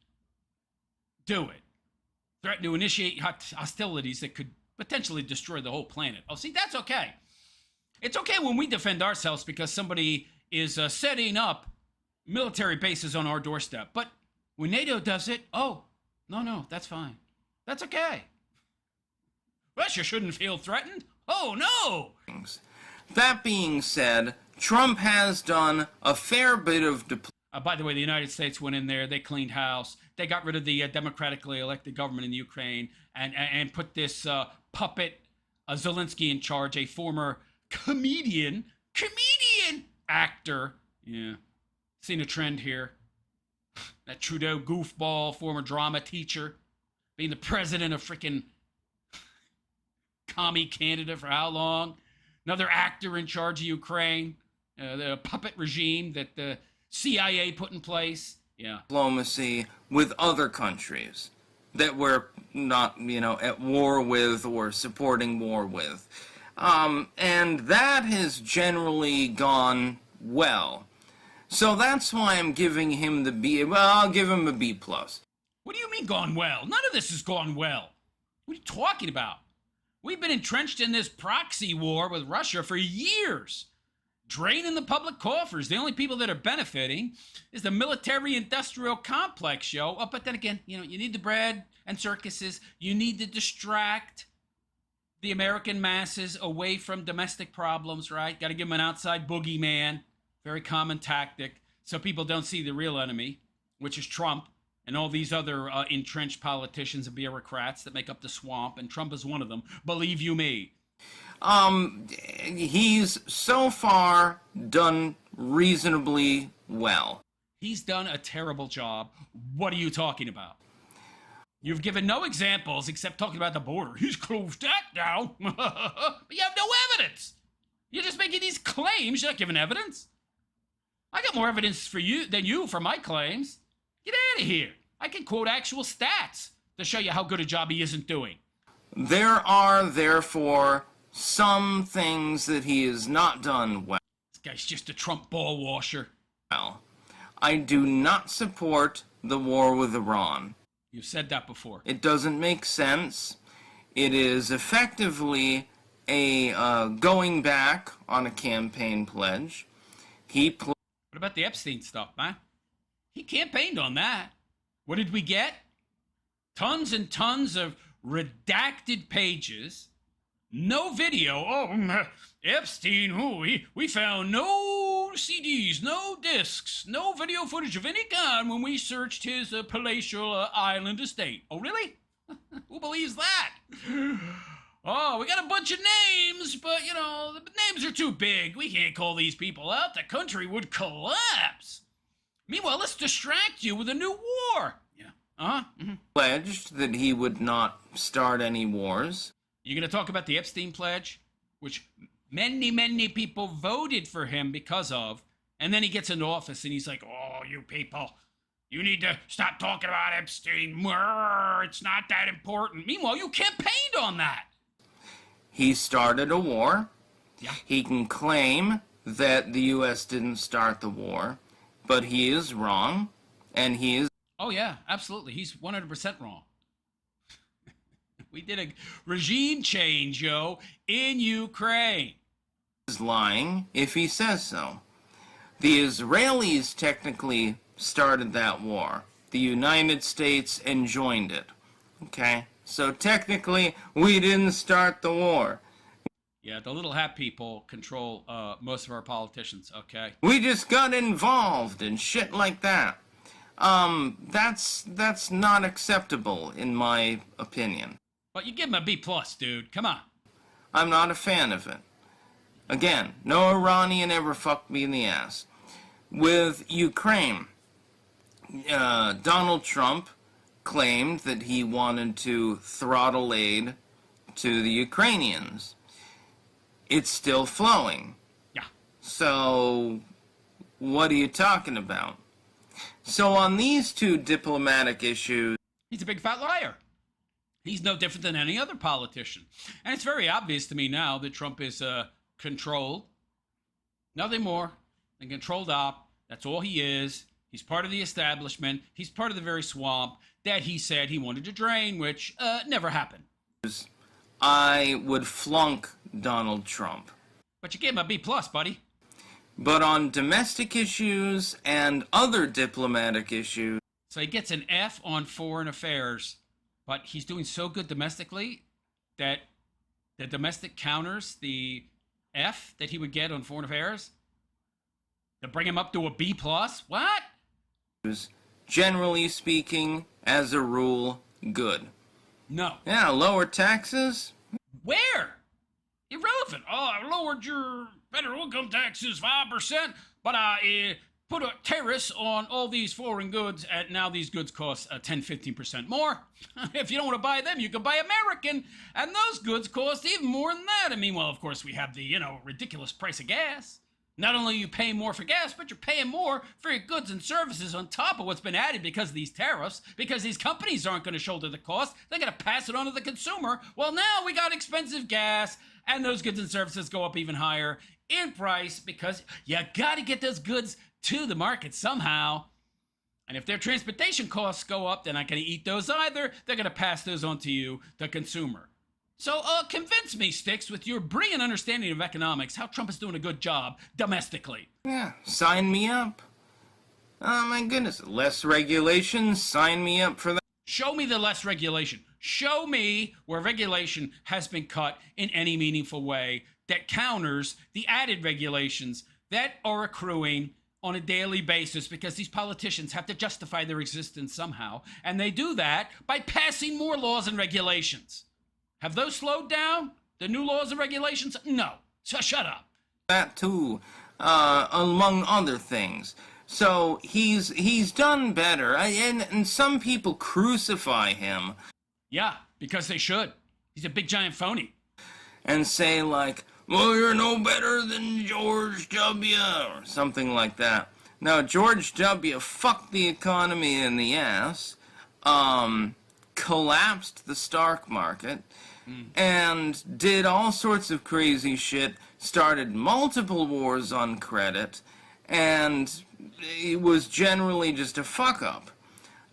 do it. Threaten to initiate hostilities that could potentially destroy the whole planet. Oh, see, that's okay. It's okay when we defend ourselves because somebody is setting up military bases on our doorstep. But when NATO does it, oh, no, that's fine. That's okay. Russia shouldn't feel threatened. Oh, no! That being said, Trump has done a fair bit of by the way, the United States went in there. They cleaned house. They got rid of the democratically elected government in Ukraine and put this puppet Zelensky in charge, a former comedian actor. Yeah. Seen a trend here. That Trudeau goofball, former drama teacher, being the president of freaking commie Canada for how long? Another actor in charge of Ukraine, the puppet regime that the CIA put in place. Yeah. Diplomacy with other countries that we're not, at war with or supporting war with. And that has generally gone well. So that's why I'm giving him the B. Well, I'll give him a B+. What do you mean gone well? None of this has gone well. What are you talking about? We've been entrenched in this proxy war with Russia for years, draining the public coffers. The only people that are benefiting is the military-industrial complex, yo. Oh, but then again, you need the bread and circuses. You need to distract the American masses away from domestic problems, right? Got to give them an outside boogeyman. Very common tactic, so people don't see the real enemy, which is Trump and all these other entrenched politicians and bureaucrats that make up the swamp, and Trump is one of them. Believe you me. He's so far done reasonably well. He's done a terrible job. What are you talking about? You've given no examples except talking about the border. He's closed that down. But you have no evidence. You're just making these claims. You're not giving evidence. I got more evidence for you than you for my claims. Get out of here. I can quote actual stats to show you how good a job he isn't doing. There are, therefore, some things that he has not done well. This guy's just a Trump ball washer. I do not support the war with Iran. You've said that before. It doesn't make sense. It is effectively a going back on a campaign pledge. What about the Epstein stuff, man? He campaigned on that. What did we get? Tons and tons of redacted pages. No video. Oh, Epstein, we found no CDs, no discs, no video footage of any kind when we searched his palatial island estate. Oh, really? Who believes that? Oh, we got a bunch of names, but, the names are too big. We can't call these people out. The country would collapse. Meanwhile, let's distract you with a new war. Yeah. Uh-huh. Mm-hmm. Pledged that he would not start any wars. You going to talk about the Epstein pledge, which many people voted for him because of, and then he gets into office and he's like, oh, you people, you need to stop talking about Epstein. It's not that important. Meanwhile, you campaigned on that. He started a war. Yeah. He can claim that the U.S. didn't start the war, but he is wrong, and he is... Oh, yeah, absolutely. He's 100% wrong. We did a regime change, yo, in Ukraine. Is lying if he says so. The Israelis technically started that war. The United States enjoined it. Okay? So technically, we didn't start the war. Yeah, the little hat people control most of our politicians, okay? We just got involved in shit like that. That's not acceptable, in my opinion. But you give him a B+, dude. Come on. I'm not a fan of it. Again, no Iranian ever fucked me in the ass. With Ukraine, Donald Trump claimed that he wanted to throttle aid to the Ukrainians. It's still flowing. Yeah. So, what are you talking about? So on these two diplomatic issues... He's a big fat liar. He's no different than any other politician. And it's very obvious to me now that Trump is controlled. Nothing more than controlled op. That's all he is. He's part of the establishment. He's part of the very swamp that he said he wanted to drain, which never happened. I would flunk Donald Trump. But you gave him a B+, buddy. But on domestic issues and other diplomatic issues... So he gets an F on foreign affairs, but he's doing so good domestically that the domestic counters the F that he would get on foreign affairs to bring him up to a B+? What? Generally speaking, as a rule, good. No. Yeah, lower taxes? Where? Irrelevant. Oh, I lowered your federal income taxes 5%, but I put a tariff on all these foreign goods, and now these goods cost 10-15% more. If you don't want to buy them, you can buy American, and those goods cost even more than that. And meanwhile, of course, we have the, ridiculous price of gas. Not only are you paying more for gas, but you're paying more for your goods and services on top of what's been added because of these tariffs, because these companies aren't going to shoulder the cost. They're going to pass it on to the consumer. Well, now we got expensive gas, and those goods and services go up even higher in price because you got to get those goods to the market somehow. And if their transportation costs go up, they're not going to eat those either. They're going to pass those on to you, the consumer. So convince me, Styx, with your brilliant understanding of economics, how Trump is doing a good job domestically. Yeah, sign me up. Oh my goodness, less regulation, sign me up for that. Show me the less regulation. Show me where regulation has been cut in any meaningful way that counters the added regulations that are accruing on a daily basis because these politicians have to justify their existence somehow. And they do that by passing more laws and regulations. Have those slowed down? The new laws and regulations? No. So shut up. That too, among other things. So he's done better, and some people crucify him. Yeah, because they should. He's a big giant phony. And say like, well, you're no better than George W. or something like that. Now, George W. fucked the economy in the ass, collapsed the stock market, and did all sorts of crazy shit, started multiple wars on credit, and it was generally just a fuck-up.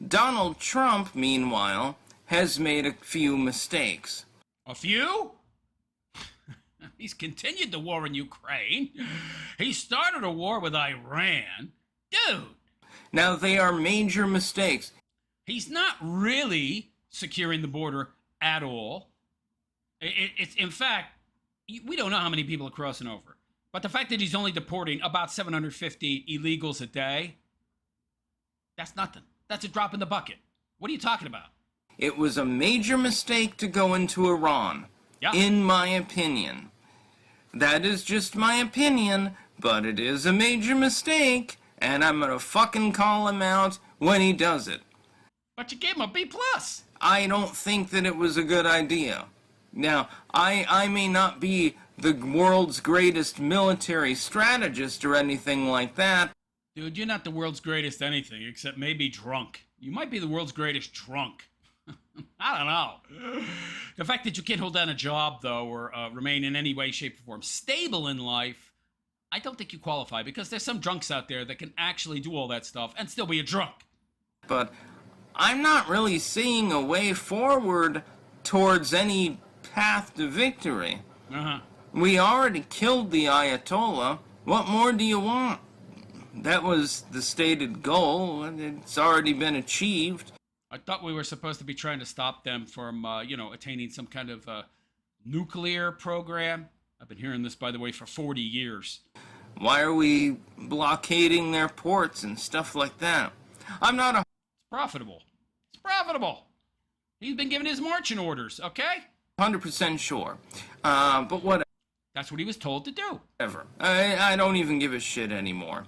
Donald Trump, meanwhile, has made a few mistakes. A few? He's continued the war in Ukraine. He started a war with Iran. Dude! Now, they are major mistakes. He's not really securing the border at all. It's in fact, we don't know how many people are crossing over. But the fact that he's only deporting about 750 illegals a day, that's nothing. That's a drop in the bucket. What are you talking about? It was a major mistake to go into Iran, in my opinion. That is just my opinion, but it is a major mistake, and I'm gonna fucking call him out when he does it. But you gave him a B+. I don't think that it was a good idea. Now, I may not be the world's greatest military strategist or anything like that. Dude, you're not the world's greatest anything, except maybe drunk. You might be the world's greatest drunk. I don't know. The fact that you can't hold down a job, though, or remain in any way, shape, or form stable in life, I don't think you qualify, because there's some drunks out there that can actually do all that stuff and still be a drunk. But I'm not really seeing a way forward towards any path to victory. We already killed the Ayatollah. What more do you want? That was the stated goal, and it's already been achieved. I thought we were supposed to be trying to stop them from, attaining some kind of nuclear program. I've been hearing this, by the way, for 40 years. Why are we blockading their ports and stuff like that? I'm not a... It's profitable. It's profitable. He's been given his marching orders, okay? 100% sure. But whatever. That's what he was told to do. Whatever. I don't even give a shit anymore.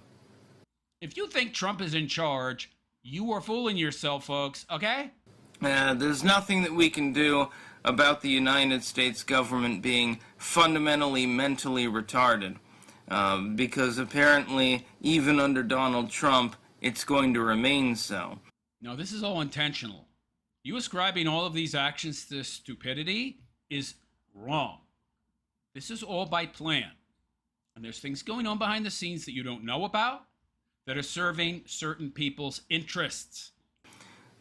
If you think Trump is in charge, you are fooling yourself, folks, okay? There's nothing that we can do about the United States government being fundamentally mentally retarded. Because apparently, even under Donald Trump, it's going to remain so. No, this is all intentional. You ascribing all of these actions to stupidity is wrong. This is all by plan. And there's things going on behind the scenes that you don't know about that are serving certain people's interests.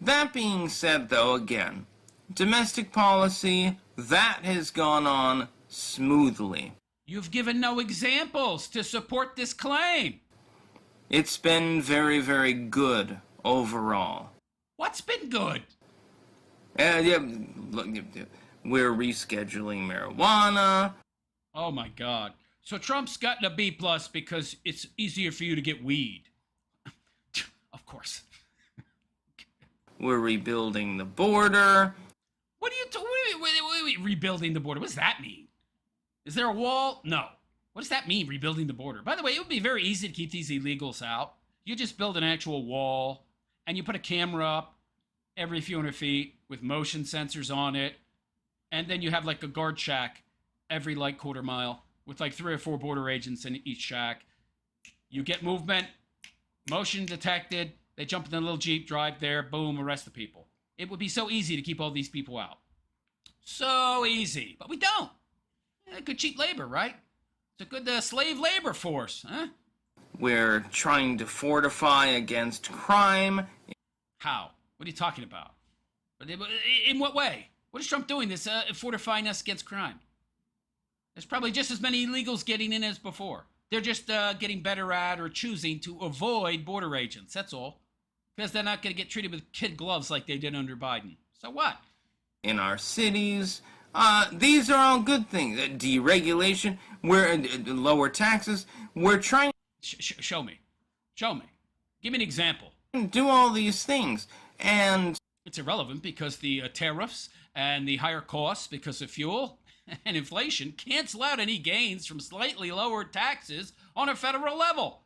That being said, though, again, domestic policy, that has gone on smoothly. You've given no examples to support this claim. It's been very, very good overall. What's been good? Yeah, look, we're rescheduling marijuana. Oh my God. So Trump's gotten a B plus because it's easier for you to get weed. Of course. We're rebuilding the border. What are you rebuilding the border? What does that mean? Is there a wall? No. What does that mean, rebuilding the border? By the way, it would be very easy to keep these illegals out. You just build an actual wall, and you put a camera up every few hundred feet with motion sensors on it, and then you have like a guard shack every like quarter mile with like 3 or 4 border agents in each shack. You get movement, motion detected, they jump in the little Jeep, drive there, boom, arrest the people. It would be so easy to keep all these people out. So easy, but we don't. Good cheap labor, right? It's a good slave labor force, huh? We're trying to fortify against crime. How? What are you talking about? In what way? What is Trump doing this fortifying us against crime? There's probably just as many illegals getting in as before. They're just getting better at or choosing to avoid border agents, that's all. Because they're not going to get treated with kid gloves like they did under Biden. So what? In our cities, these are all good things. Deregulation, we're lower taxes. We're trying Show me. Show me. Give me an example. to do all these things. And It's irrelevant because the tariffs and the higher costs because of fuel and inflation cancel out any gains from slightly lower taxes on a federal level.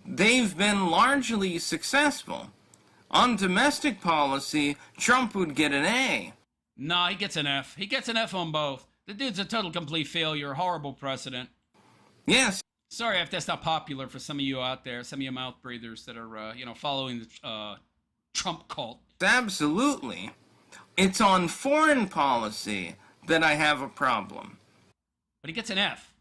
they've been largely successful. On domestic policy, Trump would get an A. Nah, he gets an F. He gets an F on both. The dude's a total complete failure, horrible president. Yes, Sorry if that's not popular for some of you out there, some of you mouth breathers that are, following the Trump cult. absolutely. It's on foreign policy that I have a problem. But he gets an F.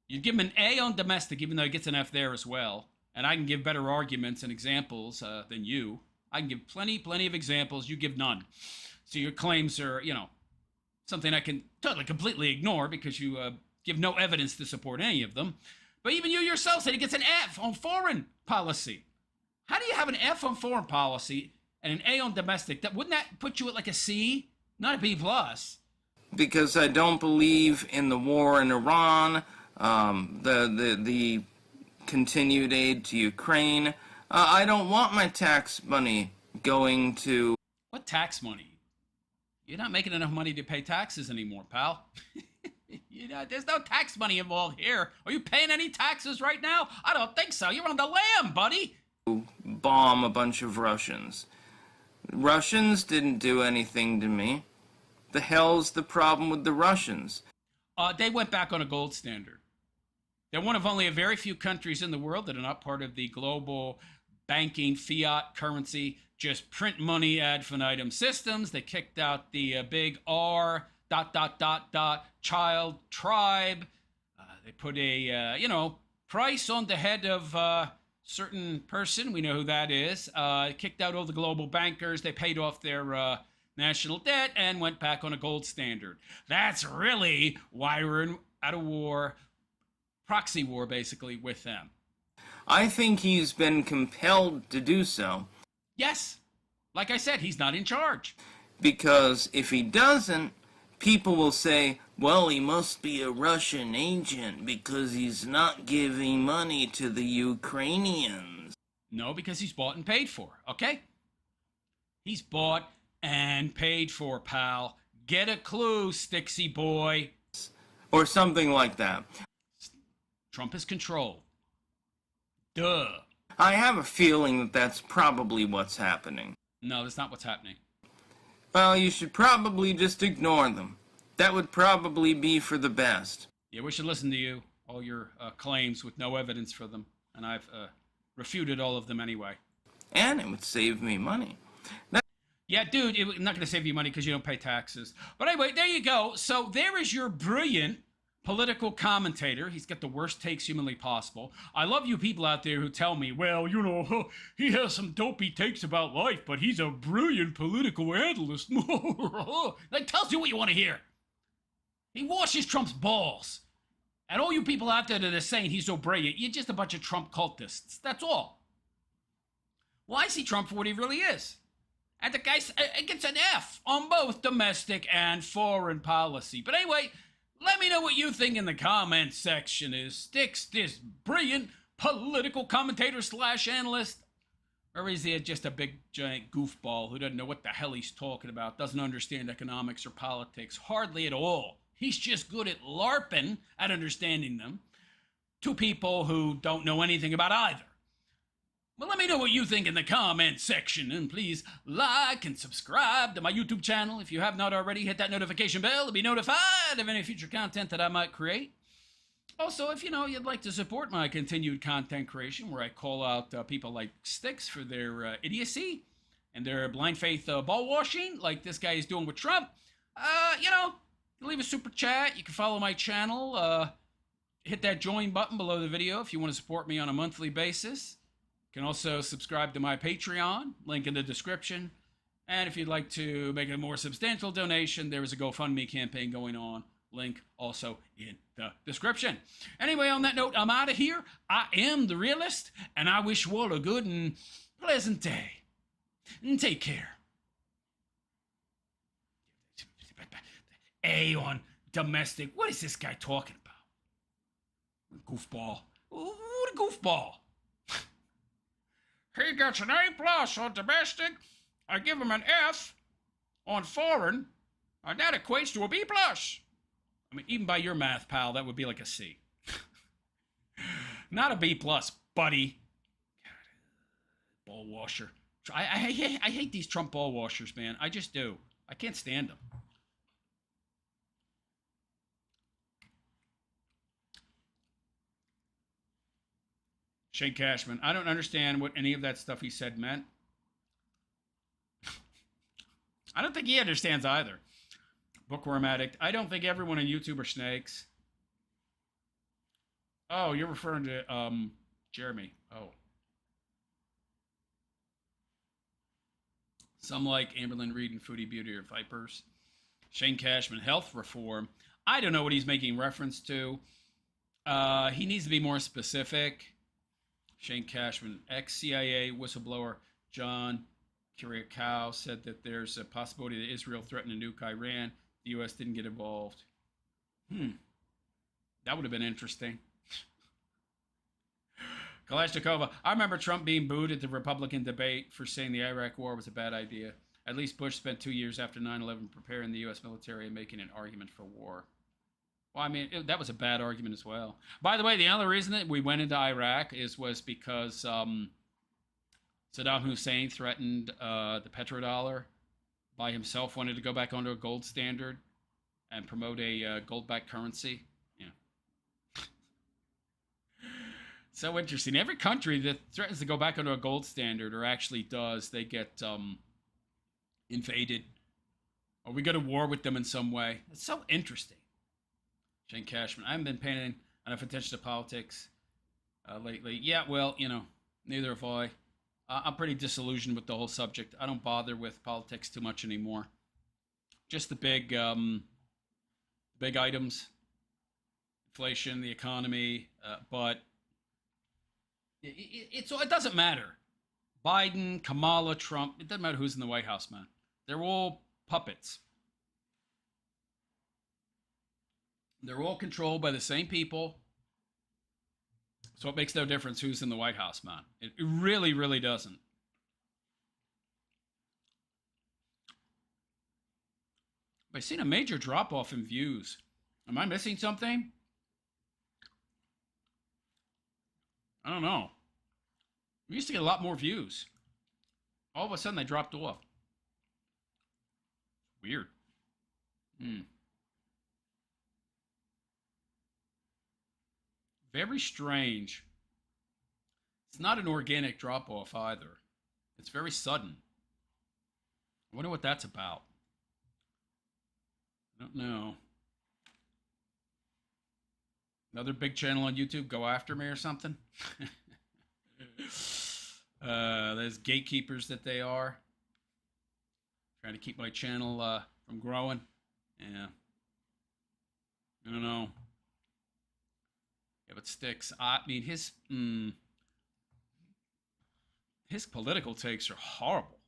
You give him an A on domestic, even though he gets an F there as well. And I can give better arguments and examples than you. I can give plenty of examples. You give none. So your claims are, something I can totally, completely ignore because you give no evidence to support any of them. But even you yourself said he gets an F on foreign policy. How do you have an F on foreign policy and an A on domestic? Wouldn't that put you at like a C, not a B plus? Because I don't believe in the war in Iran, the continued aid to Ukraine. I don't want my tax money going to... What tax money? You're not making enough money to pay taxes anymore, pal. There's no tax money involved here. Are you paying any taxes right now? I don't think so. You're on the lam, buddy. bomb a bunch of Russians. Russians didn't do anything to me. The hell's the problem with the Russians? They went back on a gold standard. They're one of only a very few countries in the world that are not part of the global banking fiat currency, just print money ad infinitum systems. They kicked out the big R ... child tribe. They put a price on the head of certain person. We know who that is. Kicked out all the global bankers. They paid off their national debt and went back on a gold standard. That's really why we're out of war, proxy war basically with them. I think he's been compelled to do so. Yes, like I said, he's not in charge. Because if he doesn't, people will say, well, he must be a Russian agent because he's not giving money to the Ukrainians. No, because he's bought and paid for, okay? He's bought and paid for, pal. Get a clue, Styxy boy. Or something like that. Trump is controlled. Duh. I have a feeling that that's probably what's happening. No, that's not what's happening. Well, you should probably just ignore them. That would probably be for the best. Yeah, we should listen to you, all your claims with no evidence for them. And I've refuted all of them anyway. And it would save me money. Yeah, dude, it's not going to save you money because you don't pay taxes. But anyway, there you go. So there is your brilliant political commentator. He's got the worst takes humanly possible. I love you people out there who tell me, well, he has some dopey takes about life, but he's a brilliant political analyst. That tells you what you want to hear. He washes Trump's balls. And all you people out there that are saying he's so brilliant, you're just a bunch of Trump cultists. That's all. Well, I see Trump for what he really is. And the guy gets an F on both domestic and foreign policy. But anyway, let me know what you think in the comments section. Is Styx this brilliant political commentator / analyst? Or is he just a big, giant goofball who doesn't know what the hell he's talking about, doesn't understand economics or politics? Hardly at all. He's just good at LARPing, at understanding them, to people who don't know anything about either. Well, let me know what you think in the comment section, and please like and subscribe to my YouTube channel. If you have not already, hit that notification bell to be notified of any future content that I might create. Also, if you'd like to support my continued content creation, where I call out people like Styx for their idiocy and their blind faith ball washing, like this guy is doing with Trump, leave a super chat. You can follow my channel. Hit that join button below the video if you want to support me on a monthly basis. You can also subscribe to my Patreon, link in the description. And if you'd like to make a more substantial donation, there is a GoFundMe campaign going on. Link also in the description. Anyway, on that note, I'm out of here. I am the realist, and I wish you all a good and pleasant day. And take care. A on domestic. What is this guy talking about? Goofball. What a goofball. He gets an A+ on domestic. I give him an F on foreign. And that equates to a B+. I mean, even by your math, pal, that would be like a C. Not a B+, buddy. Ball washer. I hate these Trump ball washers, man. I just do. I can't stand them. Shane Cashman, I don't understand what any of that stuff he said meant. I don't think he understands either. Bookworm addict. I don't think everyone on YouTube are snakes. Oh, you're referring to Jeremy. Oh. Some like Amberlynn Reed and Foodie Beauty are vipers. Shane Cashman, health reform. I don't know what he's making reference to. He needs to be more specific. Shane Cashman, ex-CIA whistleblower John Kiriakou said that there's a possibility that Israel threatened to nuke Iran. The U.S. didn't get involved. That would have been interesting. Kalashnikova, I remember Trump being booed at the Republican debate for saying the Iraq war was a bad idea. At least Bush spent 2 years after 9/11 preparing the U.S. military and making an argument for war. Well, I mean, that was a bad argument as well. By the way, the only reason that we went into Iraq was because Saddam Hussein threatened the petrodollar by himself, wanted to go back onto a gold standard and promote a gold-backed currency. Yeah. So interesting. Every country that threatens to go back onto a gold standard, or actually does, they get invaded. Or we go to war with them in some way. It's so interesting. Shane Cashman, I haven't been paying enough attention to politics lately. Yeah, well, neither have I. I'm pretty disillusioned with the whole subject. I don't bother with politics too much anymore. Just the big items, inflation, the economy, but it doesn't matter. Biden, Kamala, Trump, it doesn't matter who's in the White House, man. They're all puppets. They're all controlled by the same people. So it makes no difference who's in the White House, man. It really, really doesn't. I've seen a major drop-off in views. Am I missing something? I don't know. We used to get a lot more views. All of a sudden, they dropped off. Weird. Very strange. It's not an organic drop-off either. It's very sudden. I wonder what that's about. I don't know. Another big channel on YouTube go after me or something? Those gatekeepers that they are. Trying to keep my channel from growing. Yeah. I don't know. Yeah, but Styx, I mean, his political takes are horrible.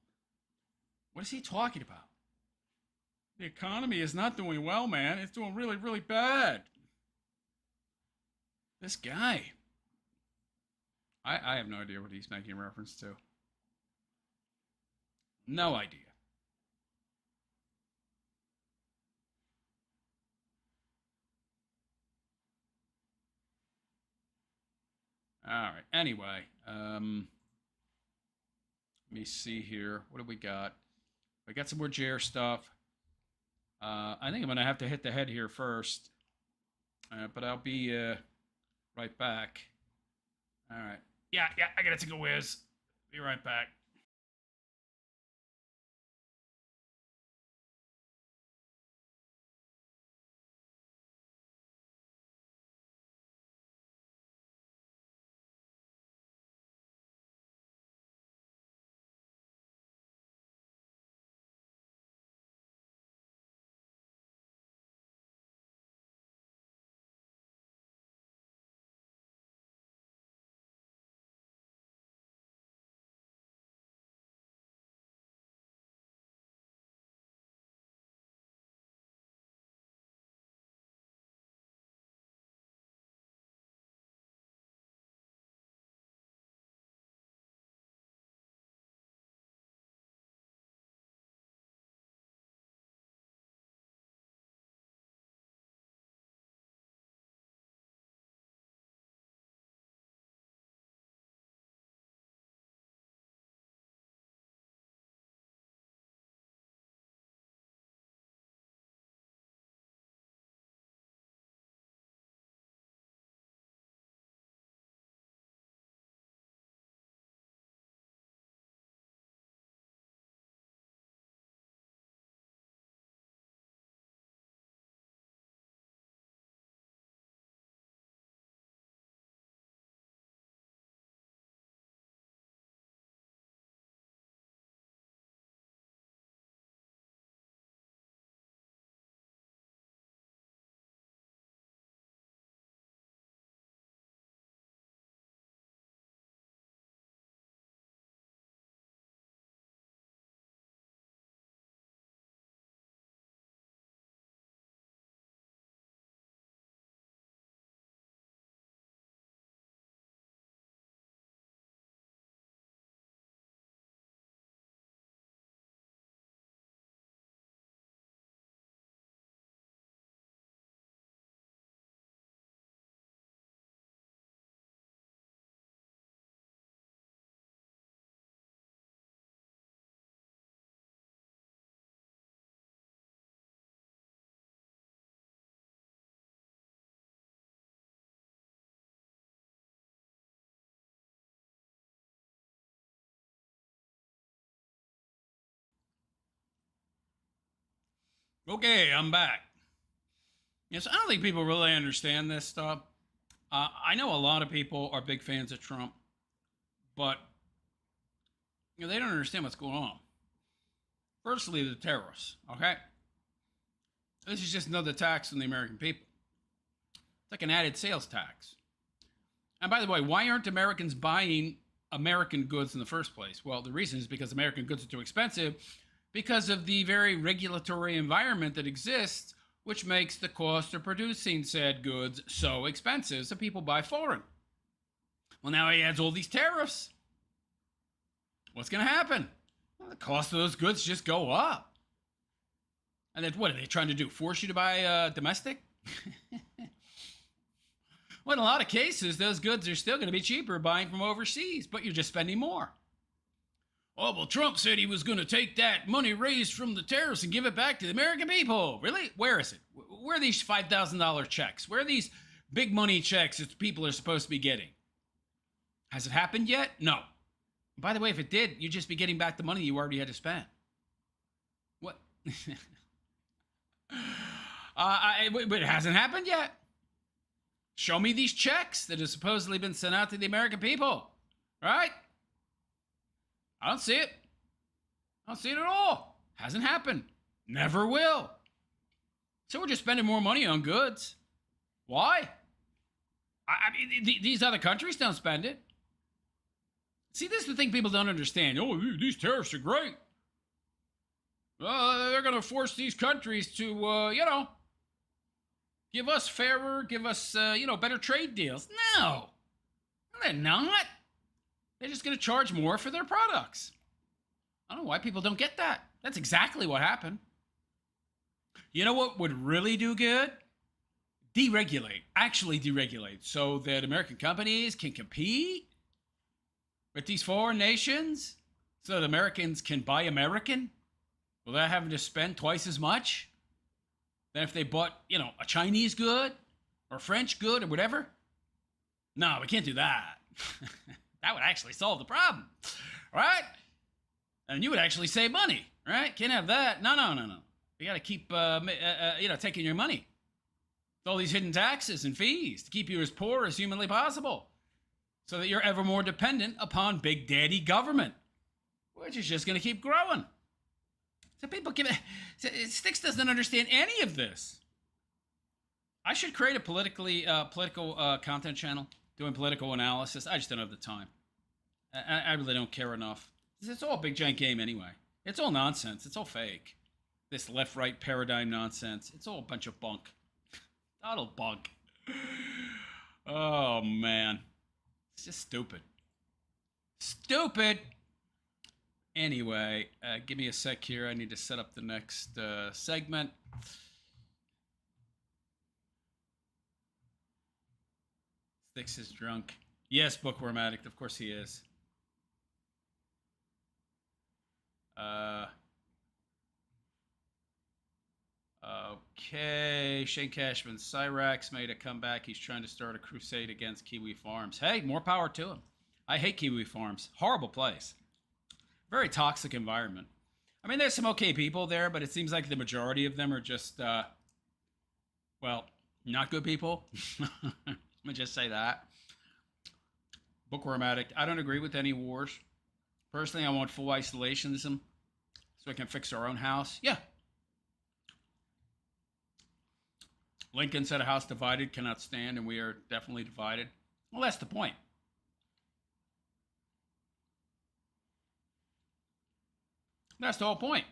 What is he talking about? The economy is not doing well, man. It's doing really, really bad. This guy. I have no idea what he's making reference to. No idea. All right. Anyway, let me see here. What do we got? I got some more JR stuff. I think I'm going to have to hit the head here first. But I'll be right back. All right. Yeah, I got to take a whiz. Be right back. Okay, I'm back. Yes, I don't think people really understand this stuff. I know a lot of people are big fans of Trump, but they don't understand what's going on. Firstly, the terrorists, okay? This is just another tax on the American people. It's like an added sales tax. And by the way, why aren't Americans buying American goods in the first place? Well, the reason is because American goods are too expensive because of the very regulatory environment that exists, which makes the cost of producing said goods so expensive, so people buy foreign. Well, now he adds all these tariffs. What's going to happen? Well, the cost of those goods just go up. And then what are they trying to do? Force you to buy domestic? Well, in a lot of cases, those goods are still going to be cheaper buying from overseas, but you're just spending more. Oh, well, Trump said he was going to take that money raised from the tariffs and give it back to the American people. Really? Where is it? Where are these $5,000 checks? Where are these big money checks that people are supposed to be getting? Has it happened yet? No. By the way, if it did, you'd just be getting back the money you already had to spend. But it hasn't happened yet. Show me these checks that have supposedly been sent out to the American people, right? I don't see it. I don't see it at all. Hasn't happened. Never will. So we're just spending more money on goods. Why? I mean, these other countries don't spend it. See, this is the thing people don't understand. Oh, these tariffs are great. They're going to force these countries to, give us fairer, give us, better trade deals. No, they're not. They're just going to charge more for their products. I don't know why people don't get that. That's exactly what happened. You know what would really do good? Deregulate. Actually deregulate so that American companies can compete with these foreign nations so that Americans can buy American without having to spend twice as much than if they bought, a Chinese good or French good or whatever. No, we can't do that. That would actually solve the problem, right? And you would actually save money, right? Can't have that. No. You got to keep, taking your money. With all these hidden taxes and fees to keep you as poor as humanly possible so that you're ever more dependent upon Big Daddy government, which is just going to keep growing. So people Styx doesn't understand any of this. I should create a political content channel doing political analysis. I just don't have the time. I really don't care enough. It's all a big giant game anyway. It's all nonsense. It's all fake. This left-right paradigm nonsense. It's all a bunch of bunk. Total bunk. Oh, man. It's just stupid. Stupid! Anyway, give me a sec here. I need to set up the next segment. Styx is drunk. Yes, Bookworm Addict. Of course he is. Okay. Shane Cashman. Cyrax made a comeback. He's trying to start a crusade against Kiwi Farms. Hey, more power to him. I hate Kiwi Farms. Horrible place. Very toxic environment. I mean, there's some okay people there, but it seems like the majority of them are just, not good people. Let me just say that. Bookworm Addict. I don't agree with any wars. Personally, I want full isolationism so we can fix our own house. Yeah. Lincoln said a house divided cannot stand, and we are definitely divided. Well, that's the point. That's the whole point.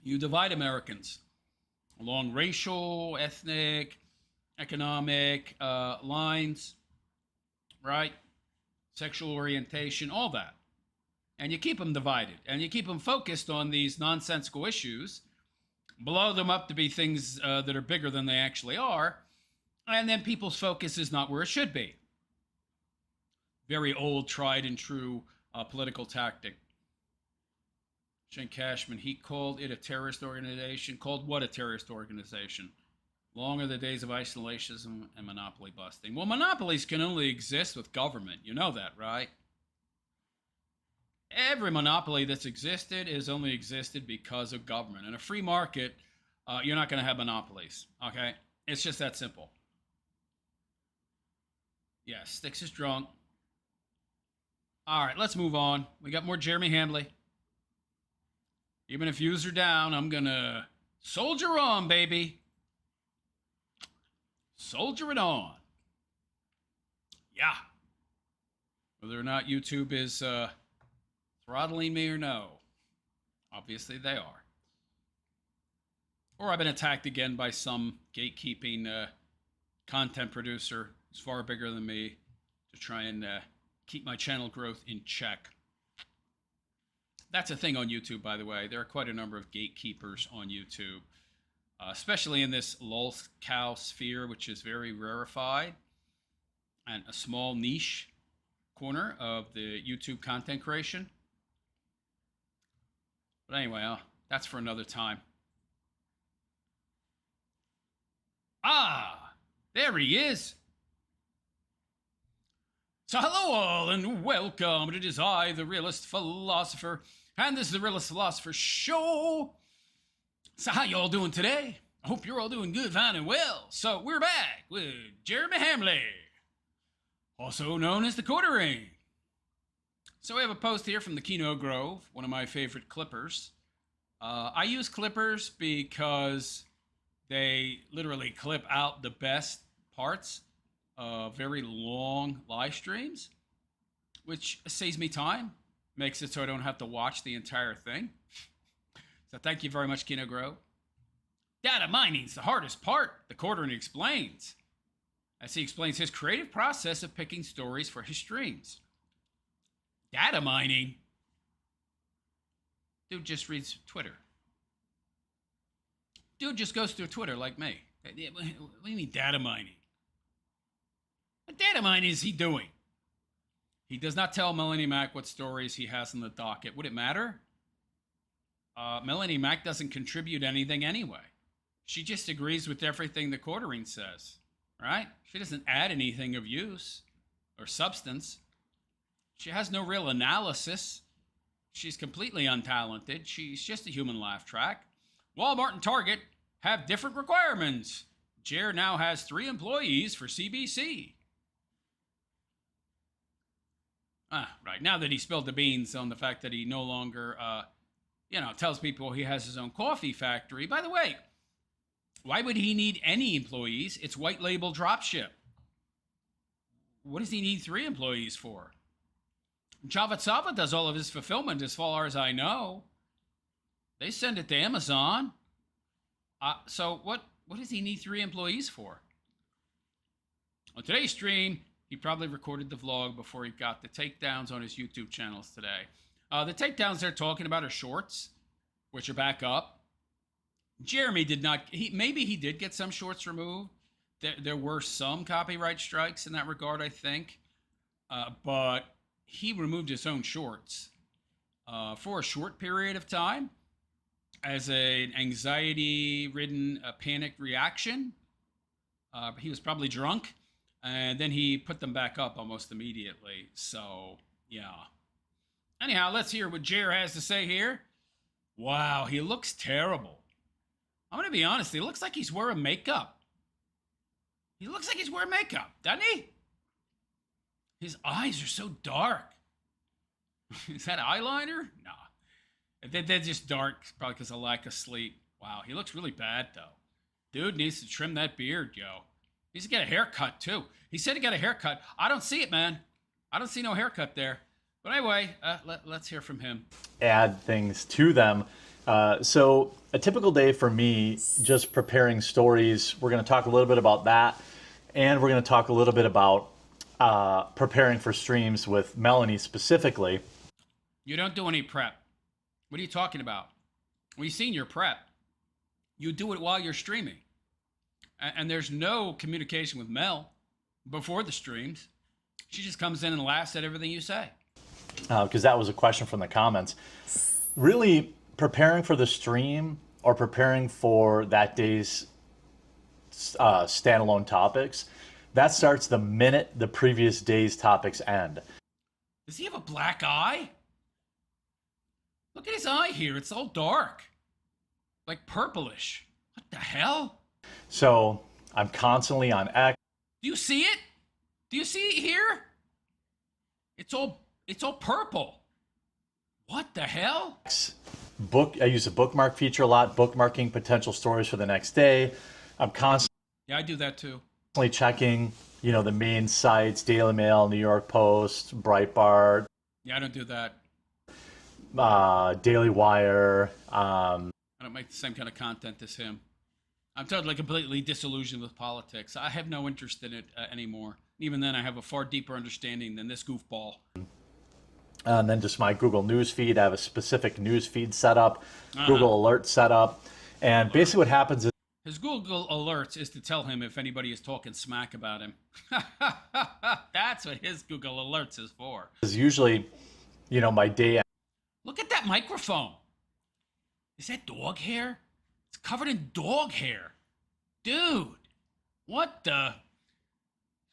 You divide Americans along racial, ethnic, economic lines, right? Sexual orientation, all that. And you keep them divided. And you keep them focused on these nonsensical issues, blow them up to be things that are bigger than they actually are, and then people's focus is not where it should be. Very old, tried and true political tactic. Shane Cashman, he called it a terrorist organization. Called what a terrorist organization? Long are the days of isolationism and monopoly busting. Well, monopolies can only exist with government. You know that, right? Every monopoly that's existed has only existed because of government. In a free market, you're not going to have monopolies, okay? It's just that simple. Yeah, Styx is drunk. All right, let's move on. We got more Jeremy Hambley. Even if views are down, I'm going to soldier on, baby. Soldier it on. Yeah. Whether or not YouTube is throttling me or no. Obviously they are. Or I've been attacked again by some gatekeeping content producer who's far bigger than me to try and keep my channel growth in check. That's a thing on YouTube, by the way. There are quite a number of gatekeepers on YouTube, especially in this lolcow sphere, which is very rarefied, and a small niche corner of the YouTube content creation. But anyway, that's for another time. Ah, there he is. So hello all and welcome. It is I, the realist philosopher, And this is the Realist Philosopher Show. So how y'all doing today? I hope you're all doing good, fine, and well. So we're back with Jeremy Hamley, also known as the Quartering. So we have a post here from the Kino Grove, one of my favorite clippers. I use clippers because they literally clip out the best parts of very long live streams, which saves me time, makes it so I don't have to watch the entire thing. So thank you very much, Kino Grove. Data mining's the hardest part, the Quartering explains, as he explains his creative process of picking stories for his streams. Data mining? Dude just reads Twitter. Dude just goes through Twitter like me. What do you mean data mining? What data mining is he doing? He does not tell Melanie Mac what stories he has in the docket. Would it matter? Melanie Mac doesn't contribute anything anyway. She just agrees with everything the Quartering says, right? She doesn't add anything of use or substance. She has no real analysis. She's completely untalented. She's just a human laugh track. Walmart and Target have different requirements. Jer now has 3 employees for CBC. Right. Now that he spilled the beans on the fact that he no longer, tells people he has his own coffee factory. By the way, why would he need any employees? It's white label dropship. What does he need 3 employees for? Java Tsava does all of his fulfillment as far as I know. They send it to Amazon. So what does he need 3 employees for? On today's stream, he probably recorded the vlog before he got the takedowns on his YouTube channels today. The takedowns they're talking about are shorts, which are back up. Jeremy did not, maybe he did get some shorts removed. There were some copyright strikes in that regard, I think. But he removed his own shorts for a short period of time as an anxiety-ridden panic reaction. He was probably drunk, and then he put them back up almost immediately. So, yeah. Anyhow, let's hear what Jer has to say here. Wow, he looks terrible. I'm going to be honest, he looks like he's wearing makeup. He looks like he's wearing makeup, doesn't he? His eyes are so dark. Is that eyeliner? Nah. They're just dark, probably because of lack of sleep. Wow, he looks really bad, though. Dude needs to trim that beard, yo. He needs to get a haircut, too. He said he got a haircut. I don't see it, man. I don't see no haircut there. But anyway, let's hear from him. Add things to them. So a typical day for me, just preparing stories, we're going to talk a little bit about that. And we're going to talk a little bit about preparing for streams with Melanie specifically. You don't do any prep. What are you talking about? We've seen your prep. You do it while you're streaming. And there's no communication with Mel before the streams. She just comes in and laughs at everything you say. Because that was a question from the comments. Really preparing for the stream or preparing for that day's standalone topics, that starts the minute the previous day's topics end. Does he have a black eye? Look at his eye here. It's all dark. Like purplish. What the hell? So I'm constantly on X. Do you see it? Do you see it here? It's all purple. What the hell? I use the bookmark feature a lot, bookmarking potential stories for the next day. I'm constantly... Yeah, I do that too. Checking, the main sites, Daily Mail, New York Post, Breitbart. Yeah, I don't do that. Daily Wire. I don't make the same kind of content as him. I'm totally, completely disillusioned with politics. I have no interest in it anymore. Even then, I have a far deeper understanding than this goofball. And then just my Google News feed. I have a specific news feed set up, Google Alert set up. And basically what happens is... His Google Alerts is to tell him if anybody is talking smack about him. That's what his Google Alerts is for. Is usually, my day... Look at that microphone. Is that dog hair? It's covered in dog hair. Dude, what the...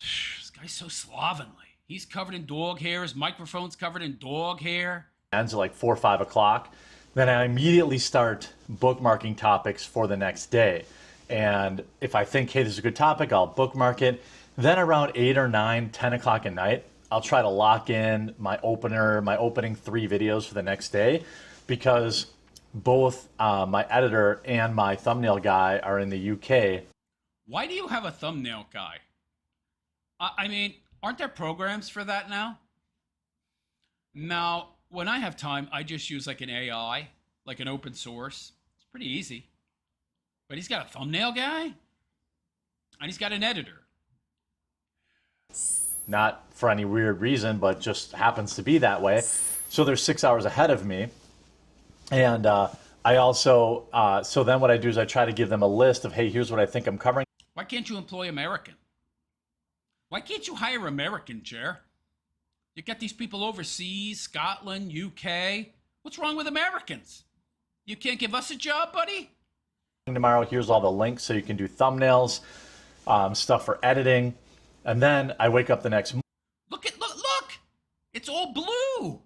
This guy's so slovenly. He's covered in dog hair. His microphone's covered in dog hair. ends at like 4 or 5 o'clock, then I immediately start bookmarking topics for the next day. And if I think, hey, this is a good topic, I'll bookmark it. Then around 8 or 9, 10 o'clock at night, I'll try to lock in my opening 3 videos for the next day, because both my editor and my thumbnail guy are in the UK. Why do you have a thumbnail guy? I mean, aren't there programs for that now? Now, when I have time, I just use like an AI, like an open source. It's pretty easy. But he's got a thumbnail guy, and he's got an editor. Not for any weird reason, but just happens to be that way. So they're 6 hours ahead of me. And I also, so then what I do is I try to give them a list of, hey, here's what I think I'm covering. Why can't you employ American? Why can't you hire American, Jer? You got these people overseas, Scotland, UK. What's wrong with Americans? You can't give us a job, buddy? Tomorrow, here's all the links so you can do thumbnails, stuff for editing. And then I wake up the next morning. Look! It's all blue.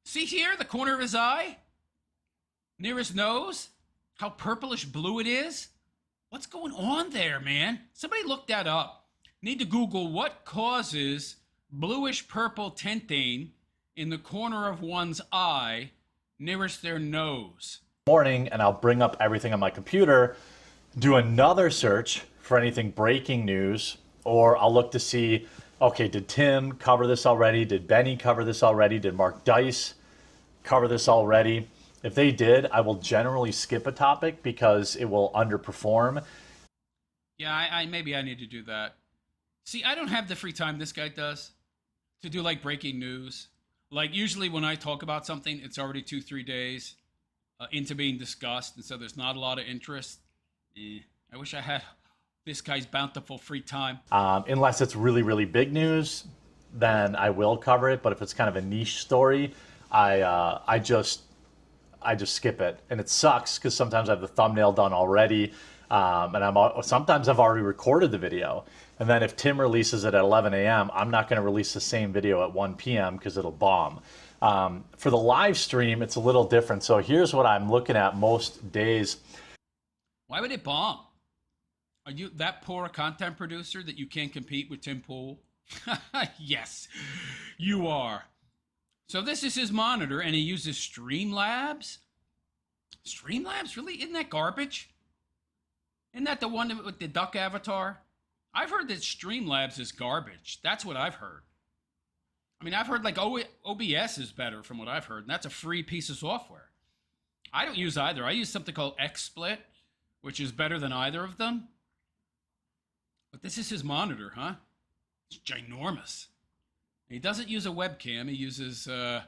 See here, the corner of his eye? Near his nose? How purplish blue it is? What's going on there, man? Somebody look that up. Need to Google what causes bluish purple tinting in the corner of one's eye nearest their nose. Morning, and I'll bring up everything on my computer, do another search for anything breaking news, or I'll look to see, okay, did Tim cover this already? Did Benny cover this already? Did Mark Dice cover this already? If they did, I will generally skip a topic because it will underperform. Yeah, maybe I need to do that. See, I don't have the free time this guy does to do like breaking news. Like usually when I talk about something, it's already 2-3 days into being discussed, and so there's not a lot of interest. I wish I had this guy's bountiful free time. Unless it's really, really big news, then I will cover it. But if it's kind of a niche story, I just skip it, and it sucks because sometimes I have the thumbnail done already, and sometimes I've already recorded the video. And then if Tim releases it at 11 a.m., I'm not going to release the same video at 1 p.m. because it'll bomb. For the live stream, it's a little different. So here's what I'm looking at most days. Why would it bomb? Are you that poor a content producer that you can't compete with Tim Pool? Yes, you are. So this is his monitor, and he uses Streamlabs. Streamlabs? Really? Isn't that garbage? Isn't that the one with the duck avatar? I've heard that Streamlabs is garbage. That's what I've heard. I mean, I've heard like OBS is better from what I've heard, and that's a free piece of software. I don't use either. I use something called XSplit, which is better than either of them. But this is his monitor, huh? It's ginormous. He doesn't use a webcam. He uses, I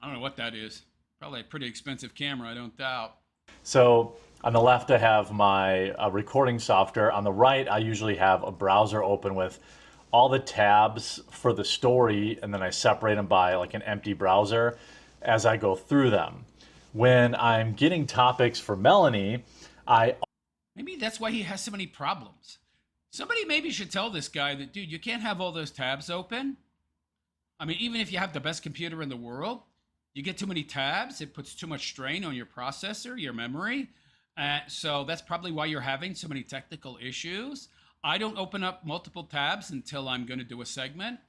don't know what that is. Probably a pretty expensive camera, I don't doubt. So on the left, I have my recording software. On the right, I usually have a browser open with all the tabs for the story, and then I separate them by like an empty browser as I go through them. When I'm getting topics for Melanie, Maybe that's why he has so many problems. Somebody maybe should tell this guy that, dude, you can't have all those tabs open. I mean, even if you have the best computer in the world, you get too many tabs, it puts too much strain on your processor, your memory. So that's probably why you're having so many technical issues. I don't open up multiple tabs until I'm going to do a segment.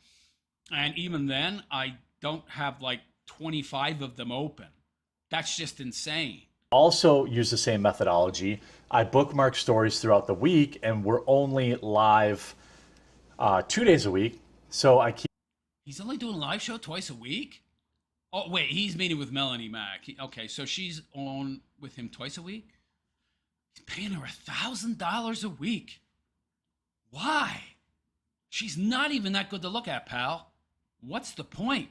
And even then, I don't have like 25 of them open. That's just insane. Also use the same methodology. I bookmark stories throughout the week, and we're only live 2 days a week. So I keep... He's only doing a live show twice a week? Oh, wait, he's meeting with Melanie Mack. Okay, so she's on with him twice a week? He's paying her $1,000 a week. Why? She's not even that good to look at, pal. What's the point?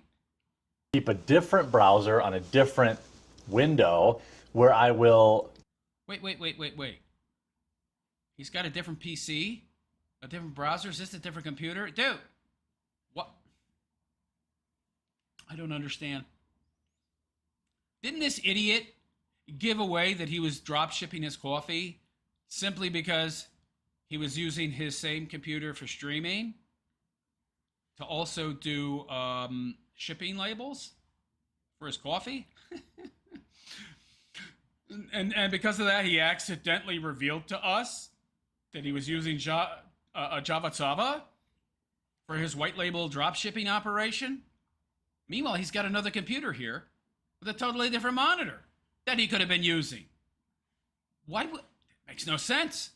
Keep a different browser on a different window where I will... Wait. He's got a different PC? A different browser? Is this a different computer? Dude! What? I don't understand. Didn't this idiot give away that he was drop shipping his coffee simply because he was using his same computer for streaming to also do shipping labels for his coffee. And because of that, he accidentally revealed to us that he was using Java for his white label drop shipping operation. Meanwhile, he's got another computer here with a totally different monitor that he could have been using. Why would... It makes no sense.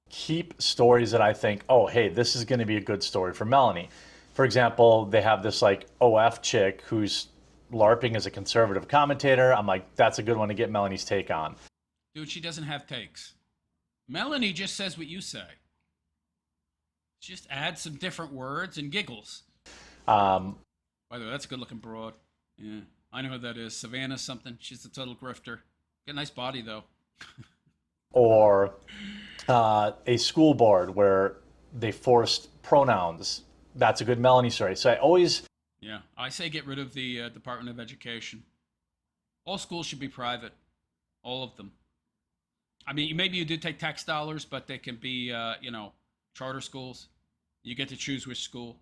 Keep stories that I think, oh, hey, this is going to be a good story for Melanie. For example, they have this like OF chick who's LARPing as a conservative commentator. I'm like, that's a good one to get Melanie's take on. Dude, she doesn't have takes. Melanie just says what you say. Just add some different words and giggles. By the way, that's a good-looking broad. Yeah, I know who that is. Savannah something. She's a total grifter. Got a nice body, though. Or a school board where they forced pronouns. That's a good Melanie story. So I always... Yeah, I say get rid of the Department of Education. All schools should be private. All of them. I mean, maybe you do take tax dollars, but they can be, charter schools. You get to choose which school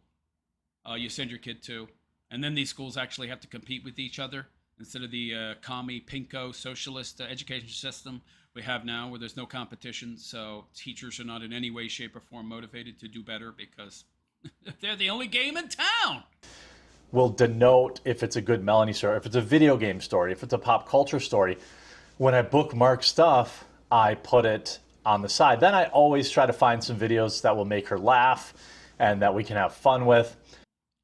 you send your kid to. And then these schools actually have to compete with each other instead of the commie, pinko, socialist education system we have now where there's no competition. So teachers are not in any way, shape, or form motivated to do better because they're the only game in town. Will denote if it's a good Melanie story, if it's a video game story, if it's a pop culture story. When I bookmark stuff, I put it on the side. Then I always try to find some videos that will make her laugh and that we can have fun with.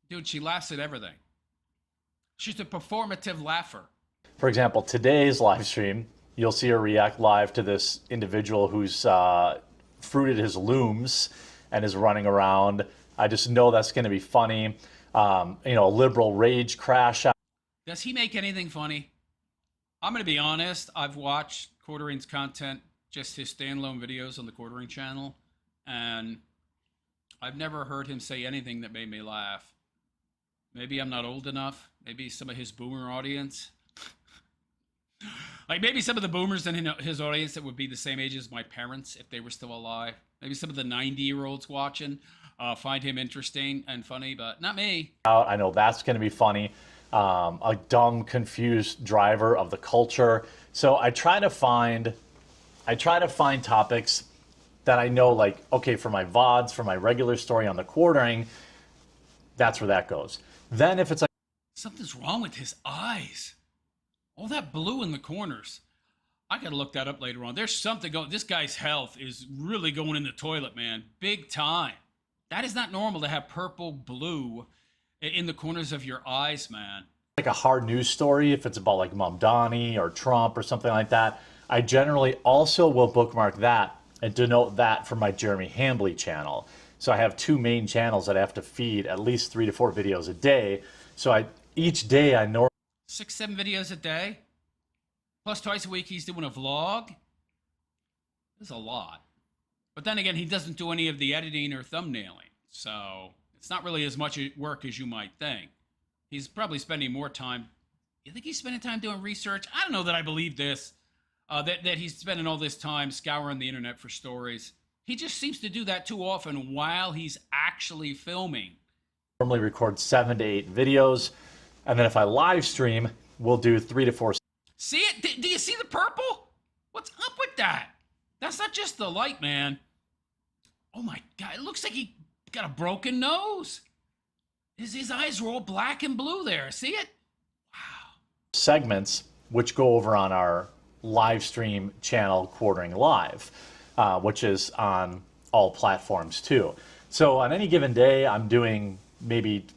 Dude, she laughs at everything. She's a performative laugher. For example, today's live stream, you'll see her react live to this individual who's fruited his looms and is running around. I just know that's going to be funny. A liberal rage crash. Does he make anything funny? I'm going to be honest. I've watched Quartering's content, just his standalone videos on the Quartering channel, and I've never heard him say anything that made me laugh. Maybe I'm not old enough. Maybe some of his boomer audience. Like maybe some of the boomers in his audience that would be the same age as my parents if they were still alive. Maybe some of the 90-year-olds watching find him interesting and funny, but not me. I know that's going to be funny. A dumb, confused driver of the culture. So I try to find topics that I know, like, okay, for my VODs, for my regular story on the Quartering, that's where that goes. Then if it's like... Something's wrong with his eyes. All that blue in the corners. I gotta look that up later on. There's something going... This guy's health is really going in the toilet, man. Big time. That is not normal to have purple, blue in the corners of your eyes, man. Like a hard news story, if it's about like Mom Donnie or Trump or something like that, I generally also will bookmark that and denote that for my Jeremy Hambley channel. So I have two main channels that I have to feed at least 3 to 4 videos a day. So each day I know 6, 7 videos a day. Plus twice a week he's doing a vlog. That's a lot. But then again, he doesn't do any of the editing or thumbnailing. So it's not really as much work as you might think. He's probably spending more time. You think he's spending time doing research? I don't know that I believe this. That he's spending all this time scouring the internet for stories. He just seems to do that too often while he's actually filming. Normally record 7 to 8 videos. And then if I live stream, we'll do 3 to 4. See it? Do you see the purple? What's up with that? That's not just the light, man. Oh my God, it looks like he got a broken nose. His eyes are all black and blue there. See it? Wow. Segments, which go over on our live stream channel, Quartering Live, which is on all platforms too. So on any given day, I'm doing maybe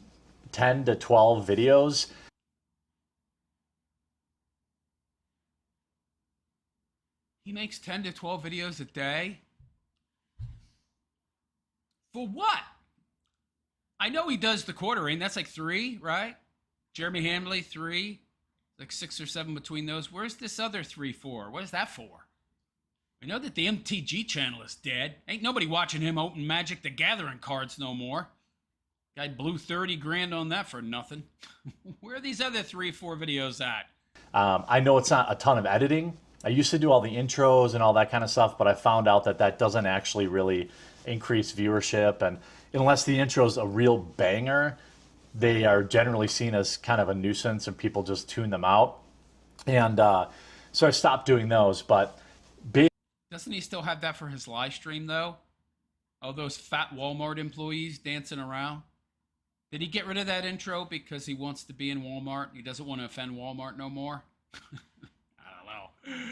10 to 12 videos. He makes 10 to 12 videos a day? For what? I know he does the Quartering. That's like 3, right? Jeremy Hambley, 3. Like 6 or 7 between those. Where's this other 3 for? What is that for? We know that the MTG channel is dead. Ain't nobody watching him open Magic the Gathering cards no more. Guy blew 30 grand on that for nothing. Where are these other 3, 4 videos at? I know it's not a ton of editing. I used to do all the intros and all that kind of stuff, but I found out that that doesn't actually really increase viewership. And unless the intro is a real banger, they are generally seen as kind of a nuisance and people just tune them out. And so I stopped doing those. But doesn't he still have that for his live stream, though? All those fat Walmart employees dancing around. Did he get rid of that intro because he wants to be in Walmart? He doesn't want to offend Walmart no more? I don't know.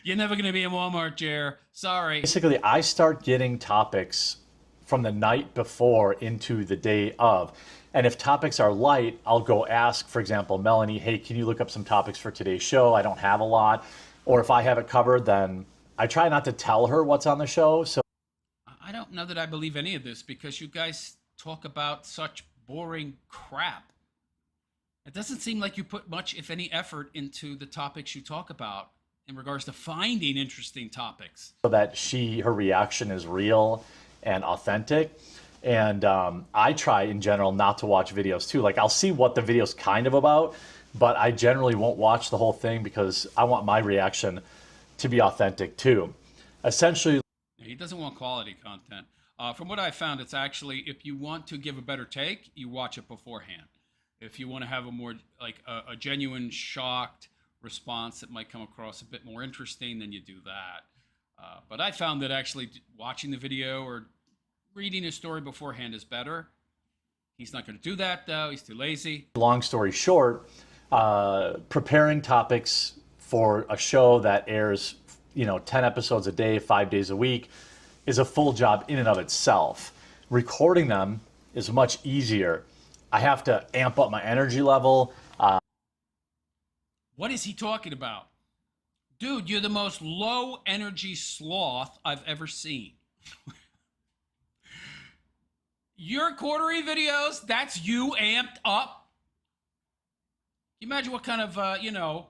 You're never going to be in Walmart, Jer. Sorry. Basically, I start getting topics from the night before into the day of. And if topics are light, I'll go ask, for example, Melanie, hey, can you look up some topics for today's show? I don't have a lot. Or if I have it covered, then I try not to tell her what's on the show. So I don't know that I believe any of this because you guys talk about such boring crap. It doesn't seem like you put much, if any, effort into the topics you talk about in regards to finding interesting topics. So that her reaction is real and authentic. And I try in general not to watch videos too. Like I'll see what the video's kind of about, but I generally won't watch the whole thing because I want my reaction to be authentic too. Essentially, he doesn't want quality content. From what I found, it's actually, if you want to give a better take, you watch it beforehand. If you want to have a more, like a genuine shocked response that might come across a bit more interesting, then you do that. But I found that actually watching the video or reading a story beforehand is better. He's not going to do that, though. He's too lazy. Long story short, preparing topics for a show that airs, 10 episodes a day, 5 days a week, is a full job in and of itself. Recording them is much easier. I have to amp up my energy level. What is he talking about? Dude, you're the most low energy sloth I've ever seen. Your quarterly videos, that's you amped up. Can you imagine what kind of,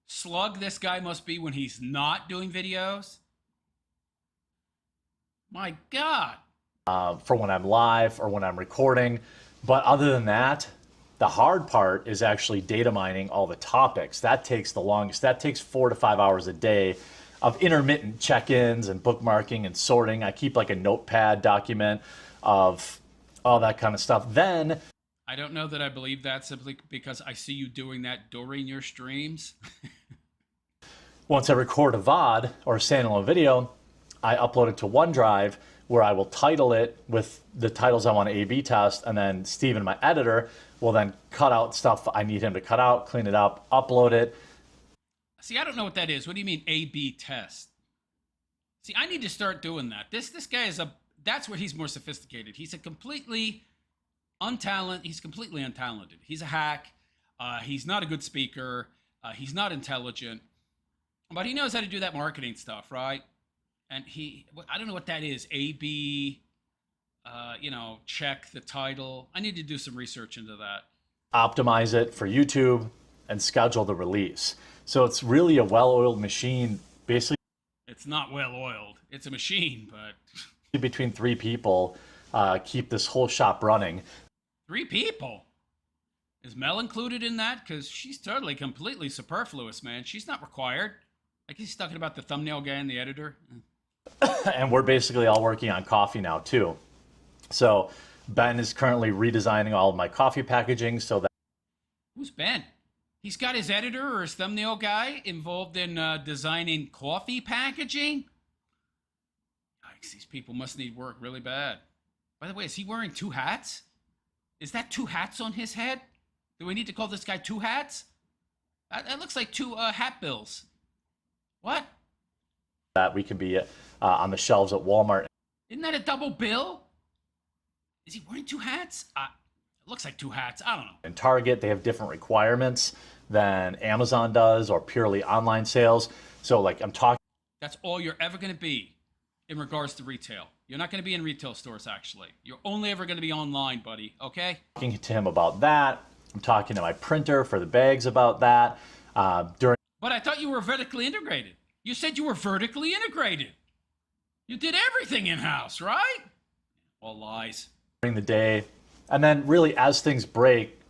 slug this guy must be when he's not doing videos? My God. For when I'm live or when I'm recording. But other than that, the hard part is actually data mining all the topics. That takes the longest. That takes 4 to 5 hours a day of intermittent check-ins and bookmarking and sorting. I keep like a notepad document of all that kind of stuff. Then I don't know that I believe that simply because I see you doing that during your streams. Once I record a VOD or a standalone video, I upload it to OneDrive where I will title it with the titles I want to A/B test, and then Steven, my editor, will then cut out stuff I need him to cut out, clean it up, upload it. See, I don't know what that is. What do you mean A/B test? See, I need to start doing that. This guy that's where he's more sophisticated. He's completely untalented. He's a hack. He's not a good speaker. He's not intelligent, but he knows how to do that marketing stuff, right? And I don't know what that is. A/B, check the title. I need to do some research into that. Optimize it for YouTube and schedule the release. So it's really a well-oiled machine. Basically, it's not well-oiled. It's a machine, but between 3 people, keep this whole shop running. 3 people? Is Mel included in that? Because she's totally, completely superfluous, man. She's not required. Like he's talking about the thumbnail guy and the editor. And we're basically all working on coffee now too. So Ben is currently redesigning all of my coffee packaging so that... Who's Ben? He's got his editor or his thumbnail guy involved in designing coffee packaging? Yikes, these people must need work really bad. By the way, is he wearing 2 hats? Is that 2 hats on his head? Do we need to call this guy 2 hats? That looks like 2 hat bills. What? That we can be on the shelves at Walmart. Isn't that a double bill? Is he wearing 2 hats? It looks like 2 hats. I don't know. In Target, they have different requirements than Amazon does or purely online sales. So like I'm talking... That's all you're ever going to be in regards to retail. You're not going to be in retail stores, actually. You're only ever going to be online, buddy, okay? Talking to him about that. I'm talking to my printer for the bags about that. But I thought you were vertically integrated. You said you were vertically integrated. You did everything in-house, right? All lies. During the day. And then really as things break,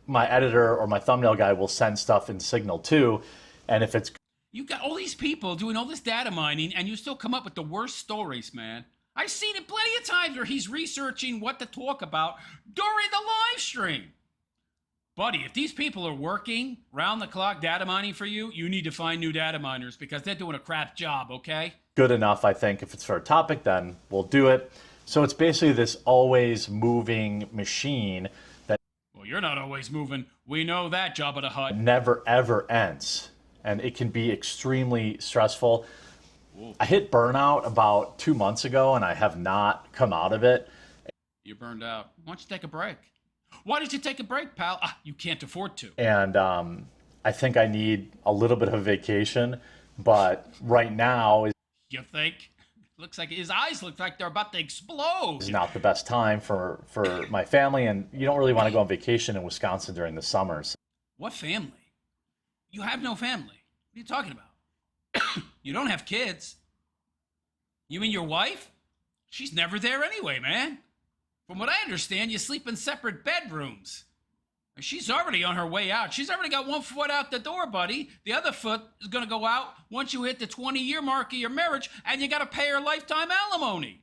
my editor or my thumbnail guy will send stuff in Signal too. And if it's... You've got all these people doing all this data mining and you still come up with the worst stories, man. I've seen it plenty of times where he's researching what to talk about during the live stream. Buddy, if these people are working round the clock data mining for you, you need to find new data miners because they're doing a crap job, okay? Good enough, I think. If it's for a topic, then we'll do it. So it's basically this always moving machine that Well, you're not always moving. We know that, Jabba the Hutt. never ever ends. And it can be extremely stressful. Whoa. I hit burnout about 2 months ago and I have not come out of it. You're burned out. Why don't you take a break? Why did you take a break, pal? You can't afford to. And I think I need a little bit of a vacation. But right now You think? Looks like his eyes look like they're about to explode. is not the best time for my family. And you don't really want to go on vacation in Wisconsin during the summers. What family? You have no family. What are you talking about? You don't have kids. You mean your wife? She's never there anyway, man. From what I understand, you sleep in separate bedrooms. She's already on her way out. She's already got one foot out the door, buddy. The other foot is going to go out once you hit the 20-year mark of your marriage, and you got to pay her lifetime alimony.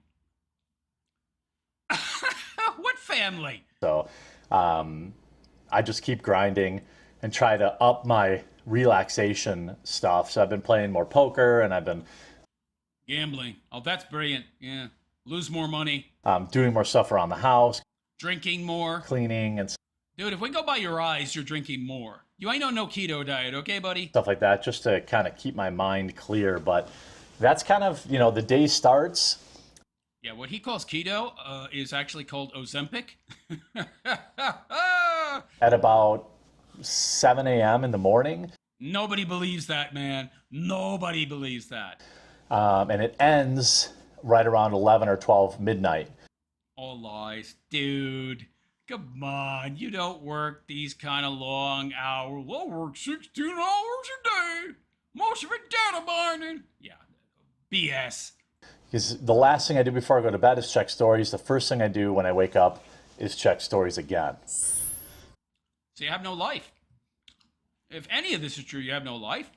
What family? So I just keep grinding and try to up my relaxation stuff. So I've been playing more poker and I've been Gambling. Oh, that's brilliant. Yeah. Lose more money. doing more stuff around the house, Drinking more. cleaning and Dude, if we go by your eyes, you're drinking more. You ain't on no keto diet, okay, buddy? stuff like that, just to kind of keep my mind clear. But that's kind of, the day starts. Yeah, what he calls keto is actually called Ozempic. At about 7 a.m. in the morning. Nobody believes that, man. Nobody believes that. And it ends right around 11 or 12 midnight. All lies. Dude, come on. You don't work these kind of long hours. I work 16 hours a day. Most of it data mining. Yeah, BS. Because the last thing I do before I go to bed is check stories. The first thing I do when I wake up is check stories again. So you have no life. If any of this is true, you have no life.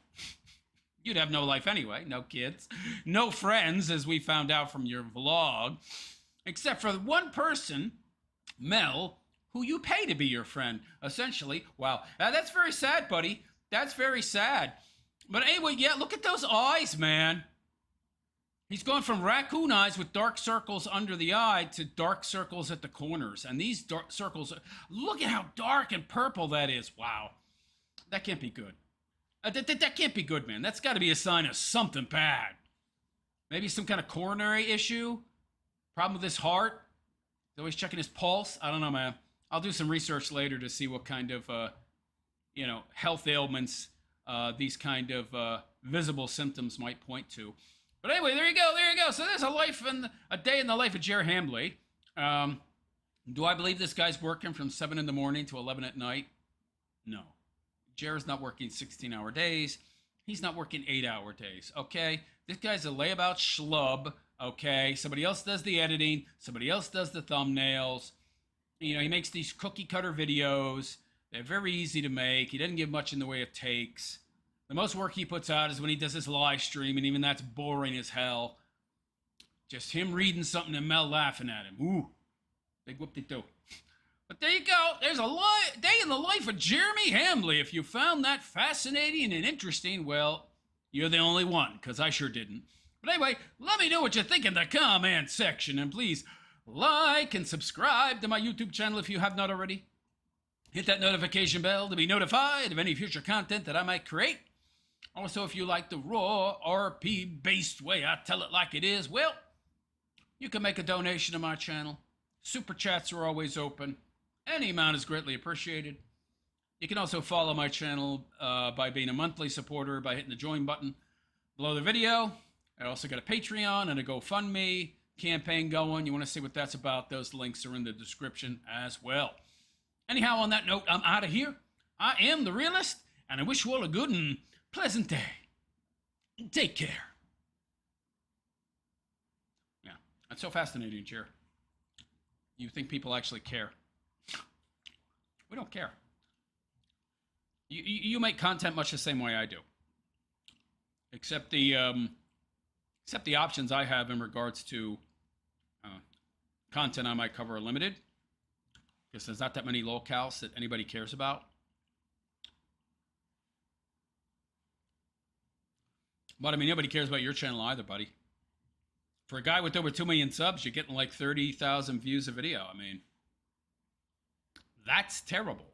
You'd have no life anyway. No kids. No friends, as we found out from your vlog. Except for one person, Mel, who you pay to be your friend, essentially. Wow. That's very sad, buddy. That's very sad. But anyway, yeah, look at those eyes, man. He's gone from raccoon eyes with dark circles under the eye to dark circles at the corners. And these dark circles, look at how dark and purple that is. Wow. That can't be good. That can't be good, man. That's got to be a sign of something bad. Maybe some kind of coronary issue? Problem with his heart? He's always checking his pulse? I don't know, man. I'll do some research later to see what kind of, health ailments these kind of visible symptoms might point to. But anyway, there you go. So there's a day in the life of Jer Hambley. Do I believe this guy's working from 7 in the morning to 11 at night? No. Jer's not working 16-hour days. He's not working 8-hour days, okay? This guy's a layabout schlub, okay? Somebody else does the editing. Somebody else does the thumbnails. He makes these cookie-cutter videos. They're very easy to make. He doesn't give much in the way of takes. The most work he puts out is when he does his live stream, and even that's boring as hell. Just him reading something and Mel laughing at him. Ooh, big whoop-de-doo. But there you go. There's a day in the life of Jeremy Hambley. If you found that fascinating and interesting, well, you're the only one, because I sure didn't. But anyway, let me know what you think in the comment section. And please like and subscribe to my YouTube channel if you have not already. Hit that notification bell to be notified of any future content that I might create. Also, if you like the raw RP-based way I tell it like it is, well, you can make a donation to my channel. Super chats are always open. Any amount is greatly appreciated. You can also follow my channel by being a monthly supporter by hitting the join button below the video. I also got a Patreon and a GoFundMe campaign going. You want to see what that's about, those links are in the description as well. Anyhow, on that note, I'm out of here. I am the realist, and I wish you all a good and pleasant day. Take care. Yeah, that's so fascinating, Jer. You think people actually care? We don't care. You make content much the same way I do, except the options I have in regards to content I might cover are limited. Because there's not that many locales that anybody cares about. But I mean, nobody cares about your channel either, buddy. For a guy with over 2 million subs, you're getting like 30,000 views a video. I mean, that's terrible.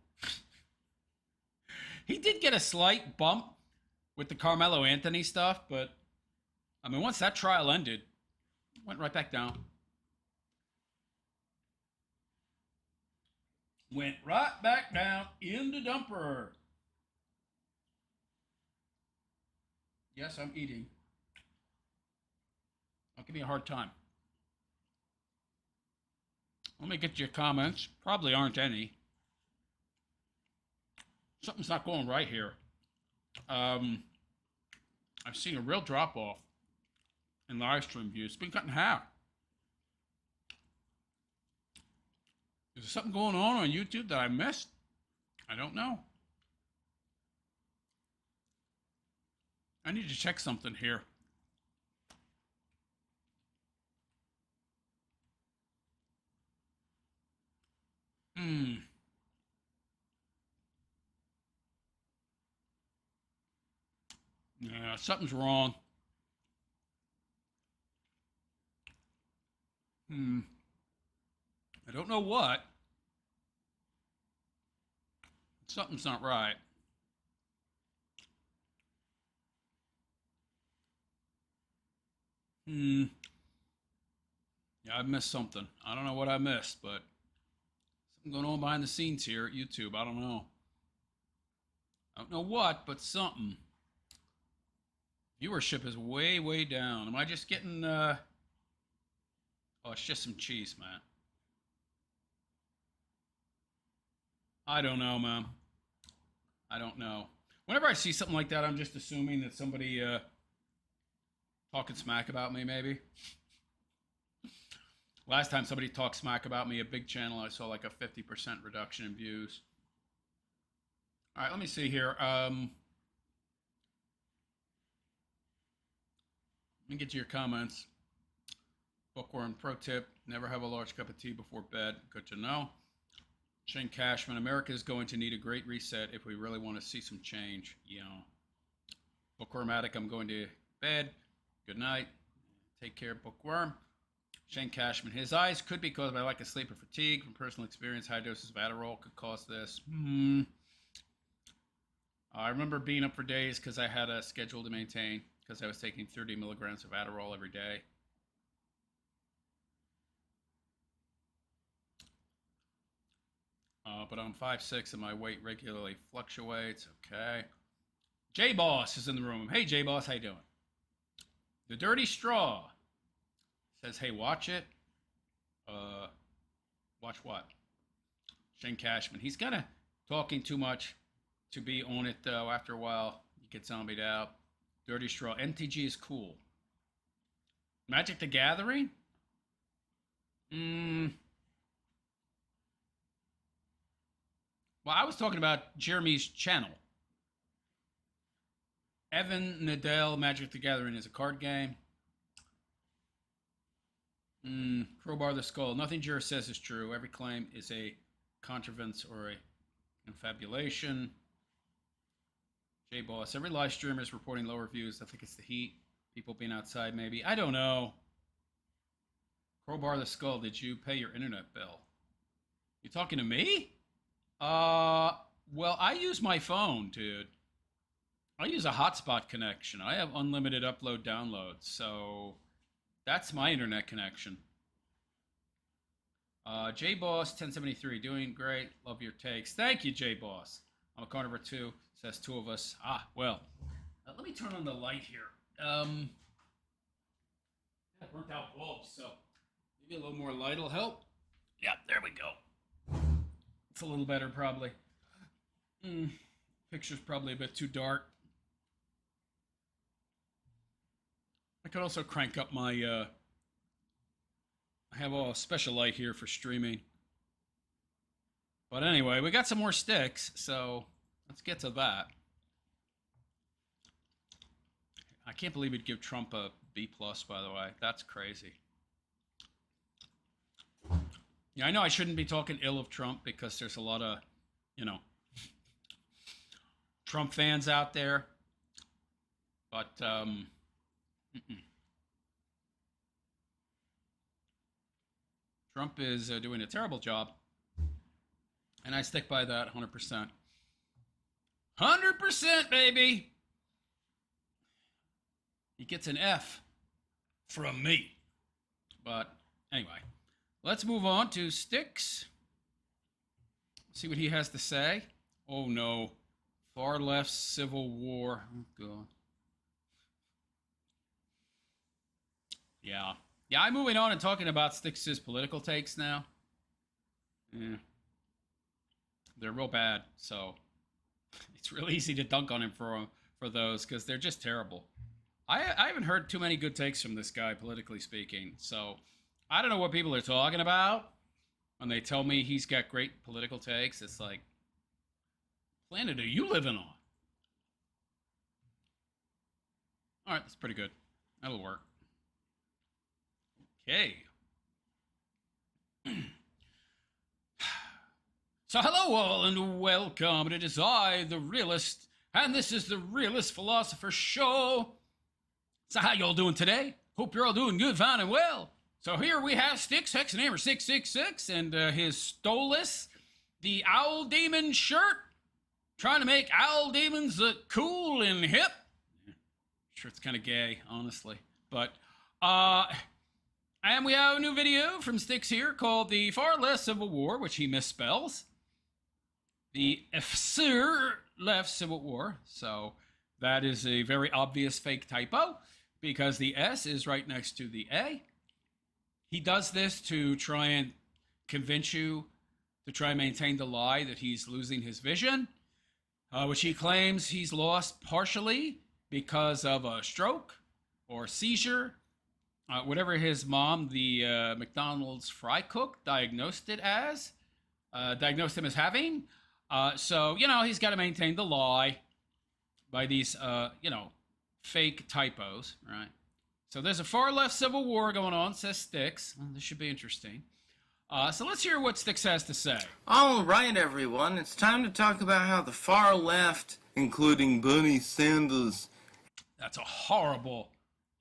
He did get a slight bump with the Carmelo Anthony stuff, but I mean, once that trial ended, went right back down. Went right back down in the dumper. Yes, I'm eating. Don't give me a hard time. Let me get your comments. Probably aren't any. Something's not going right here. I've seen a real drop-off in live stream views. It's been cut in half. Is there something going on YouTube that I missed? I don't know. I need to check something here. Yeah, something's wrong. I don't know what. Something's not right. Yeah, I missed something. I don't know what I missed, but something going on behind the scenes here at YouTube. I don't know. I don't know what, but something. Viewership is way, way down. Am I just getting, oh, it's just some cheese, man. I don't know, man. I don't know. Whenever I see something like that, I'm just assuming that somebody, talking smack about me, maybe. Last time somebody talked smack about me, a big channel, I saw like a 50% reduction in views. All right, let me see here. Let me get to your comments. Bookworm pro tip, never have a large cup of tea before bed. Good to know. Shane Cashman, America is going to need a great reset if we really want to see some change. You know. Bookwormatic, I'm going to bed. Good night. Take care, Bookworm. Shane Cashman, his eyes could be caused by lack of sleep or fatigue. From personal experience, high doses of Adderall could cause this. I remember being up for days because I had a schedule to maintain because I was taking 30 milligrams of Adderall every day. But I'm 5'6" and my weight regularly fluctuates. Okay. J-Boss is in the room. Hey, J-Boss, how you doing? The Dirty Straw says, hey, watch it. Watch what? Shane Cashman. He's kind of talking too much to be on it, though. After a while, you get zombied out. Dirty Straw. MTG is cool. Magic the Gathering? Well, I was talking about Jeremy's channel. Evan Nadell, Magic the Gathering is a card game. Crowbar the Skull. Nothing Jer says is true. Every claim is a contrivance or a confabulation. J-Boss. Every live streamer is reporting lower views. I think it's the heat. People being outside, maybe. I don't know. Crowbar the Skull. Did you pay your internet bill? You talking to me? Well, I use my phone, dude. I use a hotspot connection. I have unlimited upload downloads, so that's my internet connection. J-Boss 1073, doing great. Love your takes. Thank you, J-Boss. I'm a carnivore too. Says two of us. Well, let me turn on the light here. I burnt out bulbs, so maybe a little more light will help. Yeah, there we go. It's a little better, probably. Picture's probably a bit too dark. I could also crank up my, I have a special light here for streaming. But anyway, we got some more Styx, so let's get to that. I can't believe we'd give Trump a B+, by the way. That's crazy. Yeah, I know I shouldn't be talking ill of Trump because there's a lot of, you know, Trump fans out there. But, Trump is doing a terrible job. And I stick by that 100%. 100%, baby! He gets an F from me. But anyway, let's move on to Styx. See what he has to say. Oh no. Far left civil war. Oh god. Yeah. Yeah, I'm moving on and talking about Styx's political takes now. Yeah. They're real bad, so it's real easy to dunk on him for those because they're just terrible. I haven't heard too many good takes from this guy, politically speaking, so I don't know what people are talking about when they tell me he's got great political takes. It's like, planet are you living on? All right, that's pretty good. That'll work. Okay. So hello all and welcome. It is I, the Realist, and this is the Realist Philosopher Show. So how y'all doing today? Hope you're all doing good, fine, and well. So here we have Styx, Hexenhammer 666, and his Stolas, the Owl Demon shirt, trying to make Owl Demons look cool and hip. Sure, it's kind of gay, honestly. But, and we have a new video from Styx here called The Far Left Civil War, which he misspells. The Far Left Civil War. So that is a very obvious fake typo because the S is right next to the A. He does this to try and convince you to try and maintain the lie that he's losing his vision, which he claims he's lost partially because of a stroke or seizure, whatever his mom, the McDonald's fry cook, diagnosed him as having. So, you know, he's got to maintain the lie by these, you know, fake typos, right? So there's a far left civil war going on, says Styx. Well, this should be interesting. So let's hear what Styx has to say. All right, everyone. It's time to talk about how the far left, including Bernie Sanders... That's a horrible,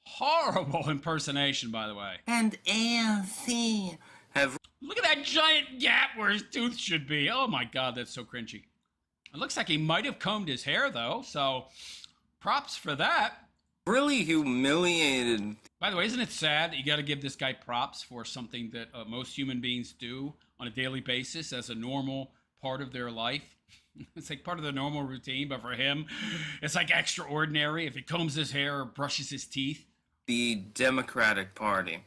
horrible impersonation, by the way. ...and AOC have... Look at that giant gap where his tooth should be. Oh my god, that's so cringy. It looks like he might have combed his hair, though, so props for that. ...really humiliated. By the way, isn't it sad that you got to give this guy props for something that most human beings do on a daily basis as a normal part of their life? It's like part of the normal routine, but for him, it's like extraordinary if he combs his hair or brushes his teeth. The Democratic Party.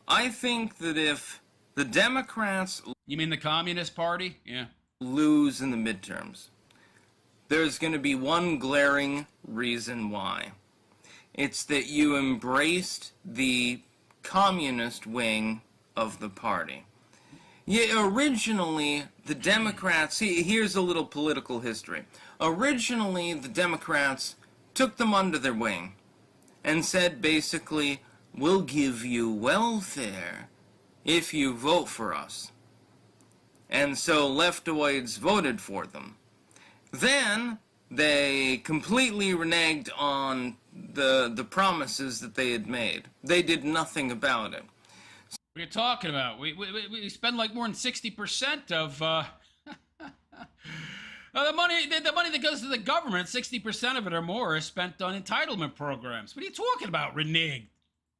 I think that if the Democrats... You mean the Communist Party? Yeah. ...lose in the midterms, there's going to be one glaring reason why. It's that you embraced the communist wing of the party. Yeah, originally, the Democrats... See, here's a little political history. Originally, the Democrats took them under their wing and said, basically, we'll give you welfare if you vote for us. And so leftoids voted for them. Then they completely reneged on the promises that they had made. They did nothing about it. What are you talking about? We spend like more than 60% of the money that goes to the government. 60% of it or more is spent on entitlement programs. What are you talking about? Reneged.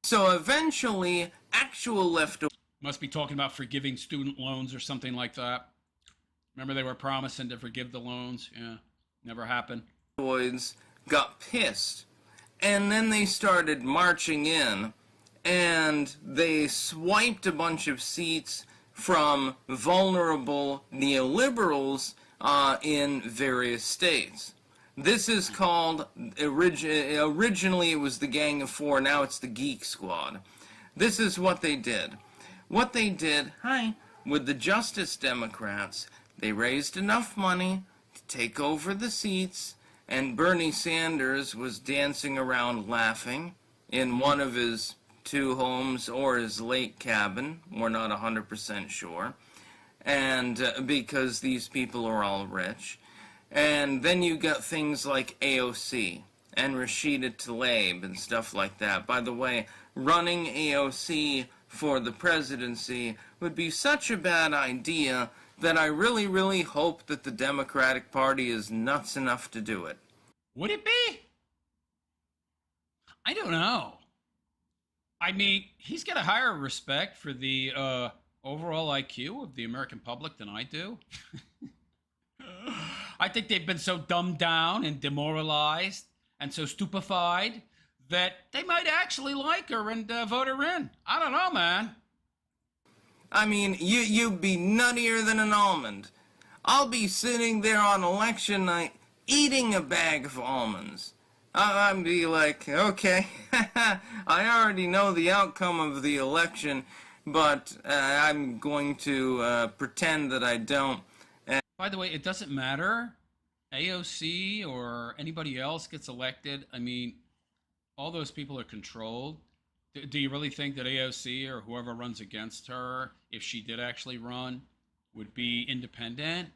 So eventually, actual leftoids must be talking about forgiving student loans or something like that. Remember they were promising to forgive the loans? Yeah, never happened. Got pissed, and then they started marching in. And they swiped a bunch of seats from vulnerable neoliberals in various states. This is called, originally it was the Gang of Four, now it's the Geek Squad. This is what they did. What they did, with the Justice Democrats, they raised enough money to take over the seats, and Bernie Sanders was dancing around laughing in one of his two homes or his lake cabin. We're not 100% sure. And because these people are all rich. And then you got things like AOC and Rashida Tlaib and stuff like that. By the way, running AOC for the presidency would be such a bad idea that I really, really hope that the Democratic Party is nuts enough to do it. Would it be? I don't know. I mean, he's got a higher respect for the overall IQ of the American public than I do. I think they've been so dumbed down and demoralized and so stupefied that they might actually like her and vote her in. I don't know, man. I mean, you'd be nuttier than an almond. I'll be sitting there on election night eating a bag of almonds. I'd be like, okay, I already know the outcome of the election, but I'm going to pretend that I don't. By the way, it doesn't matter. AOC or anybody else gets elected. I mean, all those people are controlled. Do you really think that AOC or whoever runs against her, if she did actually run, would be independent?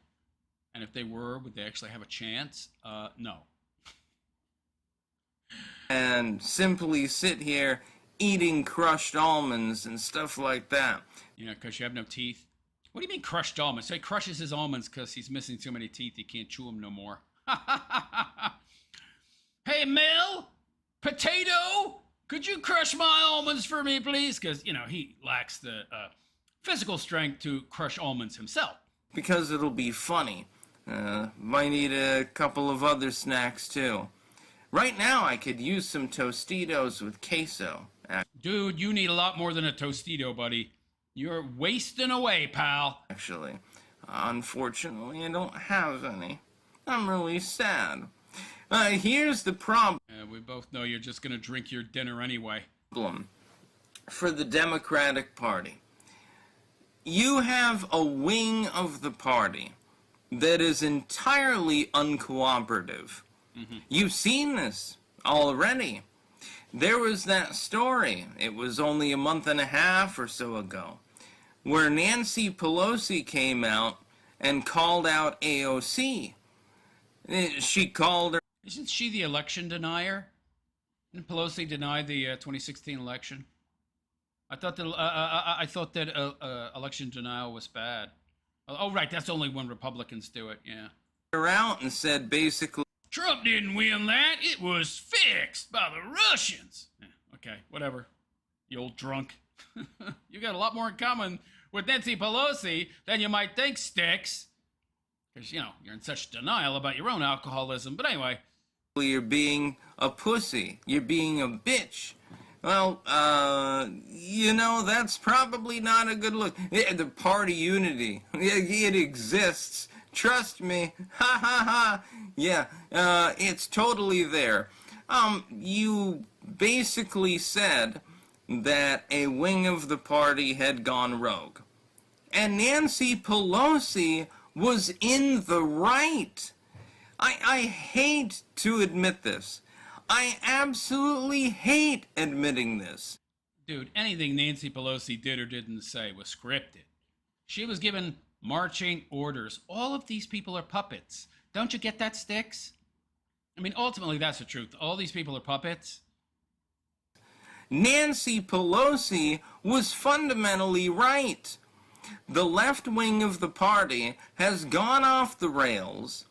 And if they were, would they actually have a chance? No. And simply sit here eating crushed almonds and stuff like that. You know, because you have no teeth. What do you mean crushed almonds? So he crushes his almonds because he's missing too many teeth. He can't chew them no more. Hey, Mel, Potato, could you crush my almonds for me, please? Because, you know, he lacks the physical strength to crush almonds himself. Because it'll be funny. Might eat a couple of other snacks, too. Right now, I could use some Tostitos with queso. Dude, you need a lot more than a Tostito, buddy. You're wasting away, pal. Actually, unfortunately, I don't have any. I'm really sad. Here's the problem. We both know you're just gonna drink your dinner anyway. For the Democratic Party. You have a wing of the party that is entirely uncooperative. Mm-hmm. You've seen this already. There was that story, it was only a month and a half or so ago, where Nancy Pelosi came out and called out AOC. She called her... Isn't she the election denier? Didn't Pelosi deny the 2016 election? I thought that election denial was bad. Oh, right, that's only when Republicans do it, yeah. Her out and said basically... Trump didn't win that. It was fixed by the Russians. Yeah, okay, whatever. You old drunk. You got a lot more in common with Nancy Pelosi than you might think, Styx. Because, you know, you're in such denial about your own alcoholism. But anyway. You're being a pussy. You're being a bitch. Well, you know, that's probably not a good look. The party unity, it exists. Trust me. Ha ha ha. Yeah, it's totally there. You basically said that a wing of the party had gone rogue. And Nancy Pelosi was in the right. I hate to admit this. I absolutely hate admitting this. Dude, anything Nancy Pelosi did or didn't say was scripted. She was given marching orders. All of these people are puppets. Don't you get that, Styx? I mean, ultimately, that's the truth. All these people are puppets. Nancy Pelosi was fundamentally right. The left wing of the party has gone off the rails,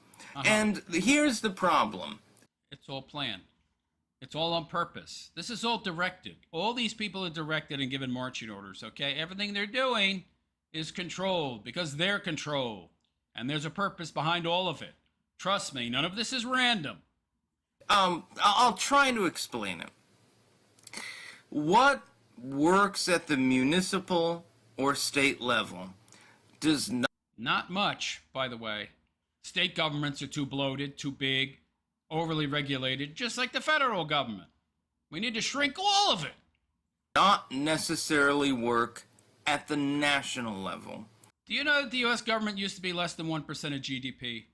and here's the problem. It's all planned. It's all on purpose. This is all directed. All these people are directed and given marching orders, okay? Everything they're doing is controlled because they're controlled. And there's a purpose behind all of it. Trust me, none of this is random. I'll try to explain it. What works at the municipal or state level does not... Not much, by the way. State governments are too bloated, too big, overly regulated, just like the federal government. We need to shrink all of it. Not necessarily work at the national level. Do you know that the U.S. government used to be less than 1% of GDP?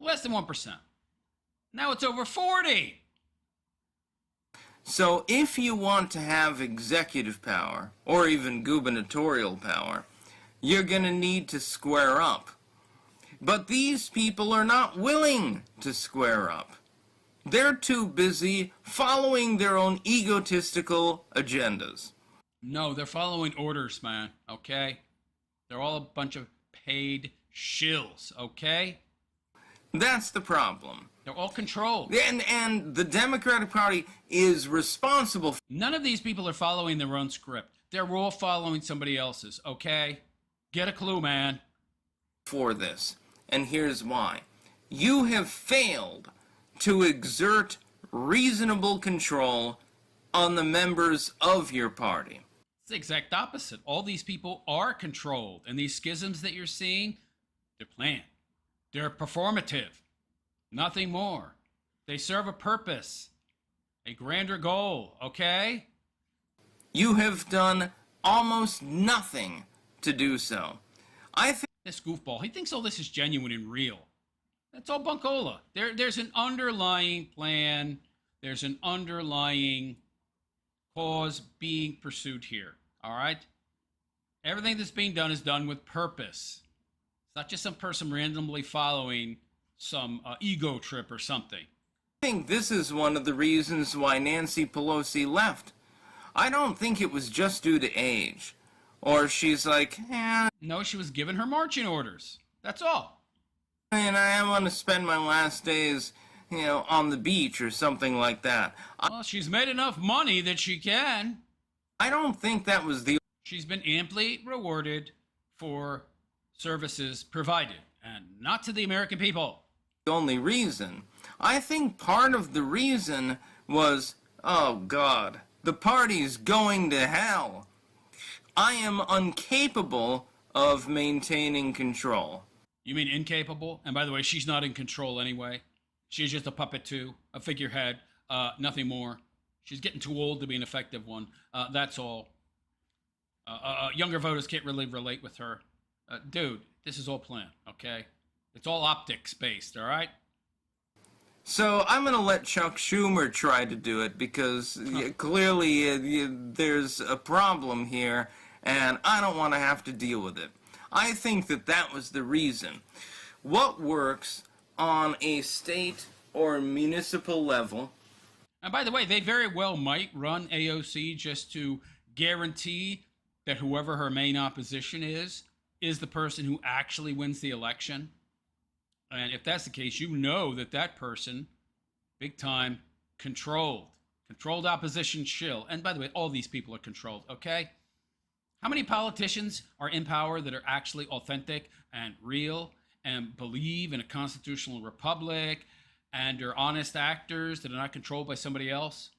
Less than 1%. Now it's over 40. So if you want to have executive power, or even gubernatorial power, you're going to need to square up. But these people are not willing to square up. They're too busy following their own egotistical agendas. No, they're following orders, man, okay? They're all a bunch of paid shills, okay? That's the problem. They're all controlled. And the Democratic Party is responsible. None of these people are following their own script. They're all following somebody else's, okay? Get a clue, man. For this. And here's why. You have failed to exert reasonable control on the members of your party. It's the exact opposite. All these people are controlled. And these schisms that you're seeing, they're planned. They're performative. Nothing more. They serve a purpose, a grander goal, okay? You have done almost nothing to do so. I think This goofball, he thinks all this is genuine and real. That's all buncola. There's an underlying plan. There's an underlying cause being pursued here, all right? Everything that's being done is done with purpose. It's not just some person randomly following some ego trip or something. this is one of the reasons why Nancy Pelosi left. I don't think it was just due to age. Or she's like, No, she was given her marching orders. That's all. and I want to spend my last days, on the beach or something like that. Well, she's made enough money that she can. I don't think that was the She's been amply rewarded for services provided, and not to the American people. only reason. I think part of the reason was, oh God, the party's going to hell. I am incapable of maintaining control. You mean incapable? And by the way, she's not in control anyway. She's just a puppet too, a figurehead, nothing more. She's getting too old to be an effective one. That's all. Younger voters can't really relate with her. Dude, this is all planned, okay? It's all optics based, all right? So I'm going to let Chuck Schumer try to do it because clearly there's a problem here and I don't want to have to deal with it. I think that was the reason. What works on a state or municipal level? And by the way, they very well might run AOC just to guarantee that whoever her main opposition is the person who actually wins the election. And if that's the case, you know that person, big time, controlled opposition shill. And by the way, all these people are controlled, okay? How many politicians are in power that are actually authentic and real and believe in a constitutional republic and are honest actors that are not controlled by somebody else?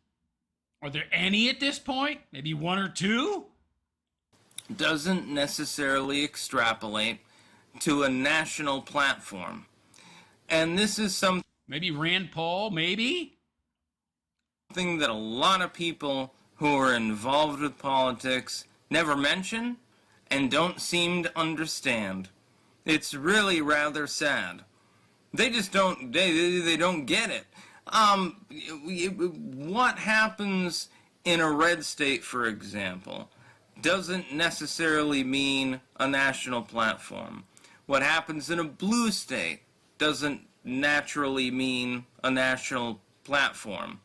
Are there any at this point? Maybe one or two? Doesn't necessarily extrapolate to a national platform. And this is something Maybe Rand Paul, maybe? that a lot of people who are involved with politics never mention and don't seem to understand. It's really rather sad. They just don't, they don't get it. What happens in a red state, for example, doesn't necessarily mean a national platform. What happens in a blue state doesn't naturally mean a national platform.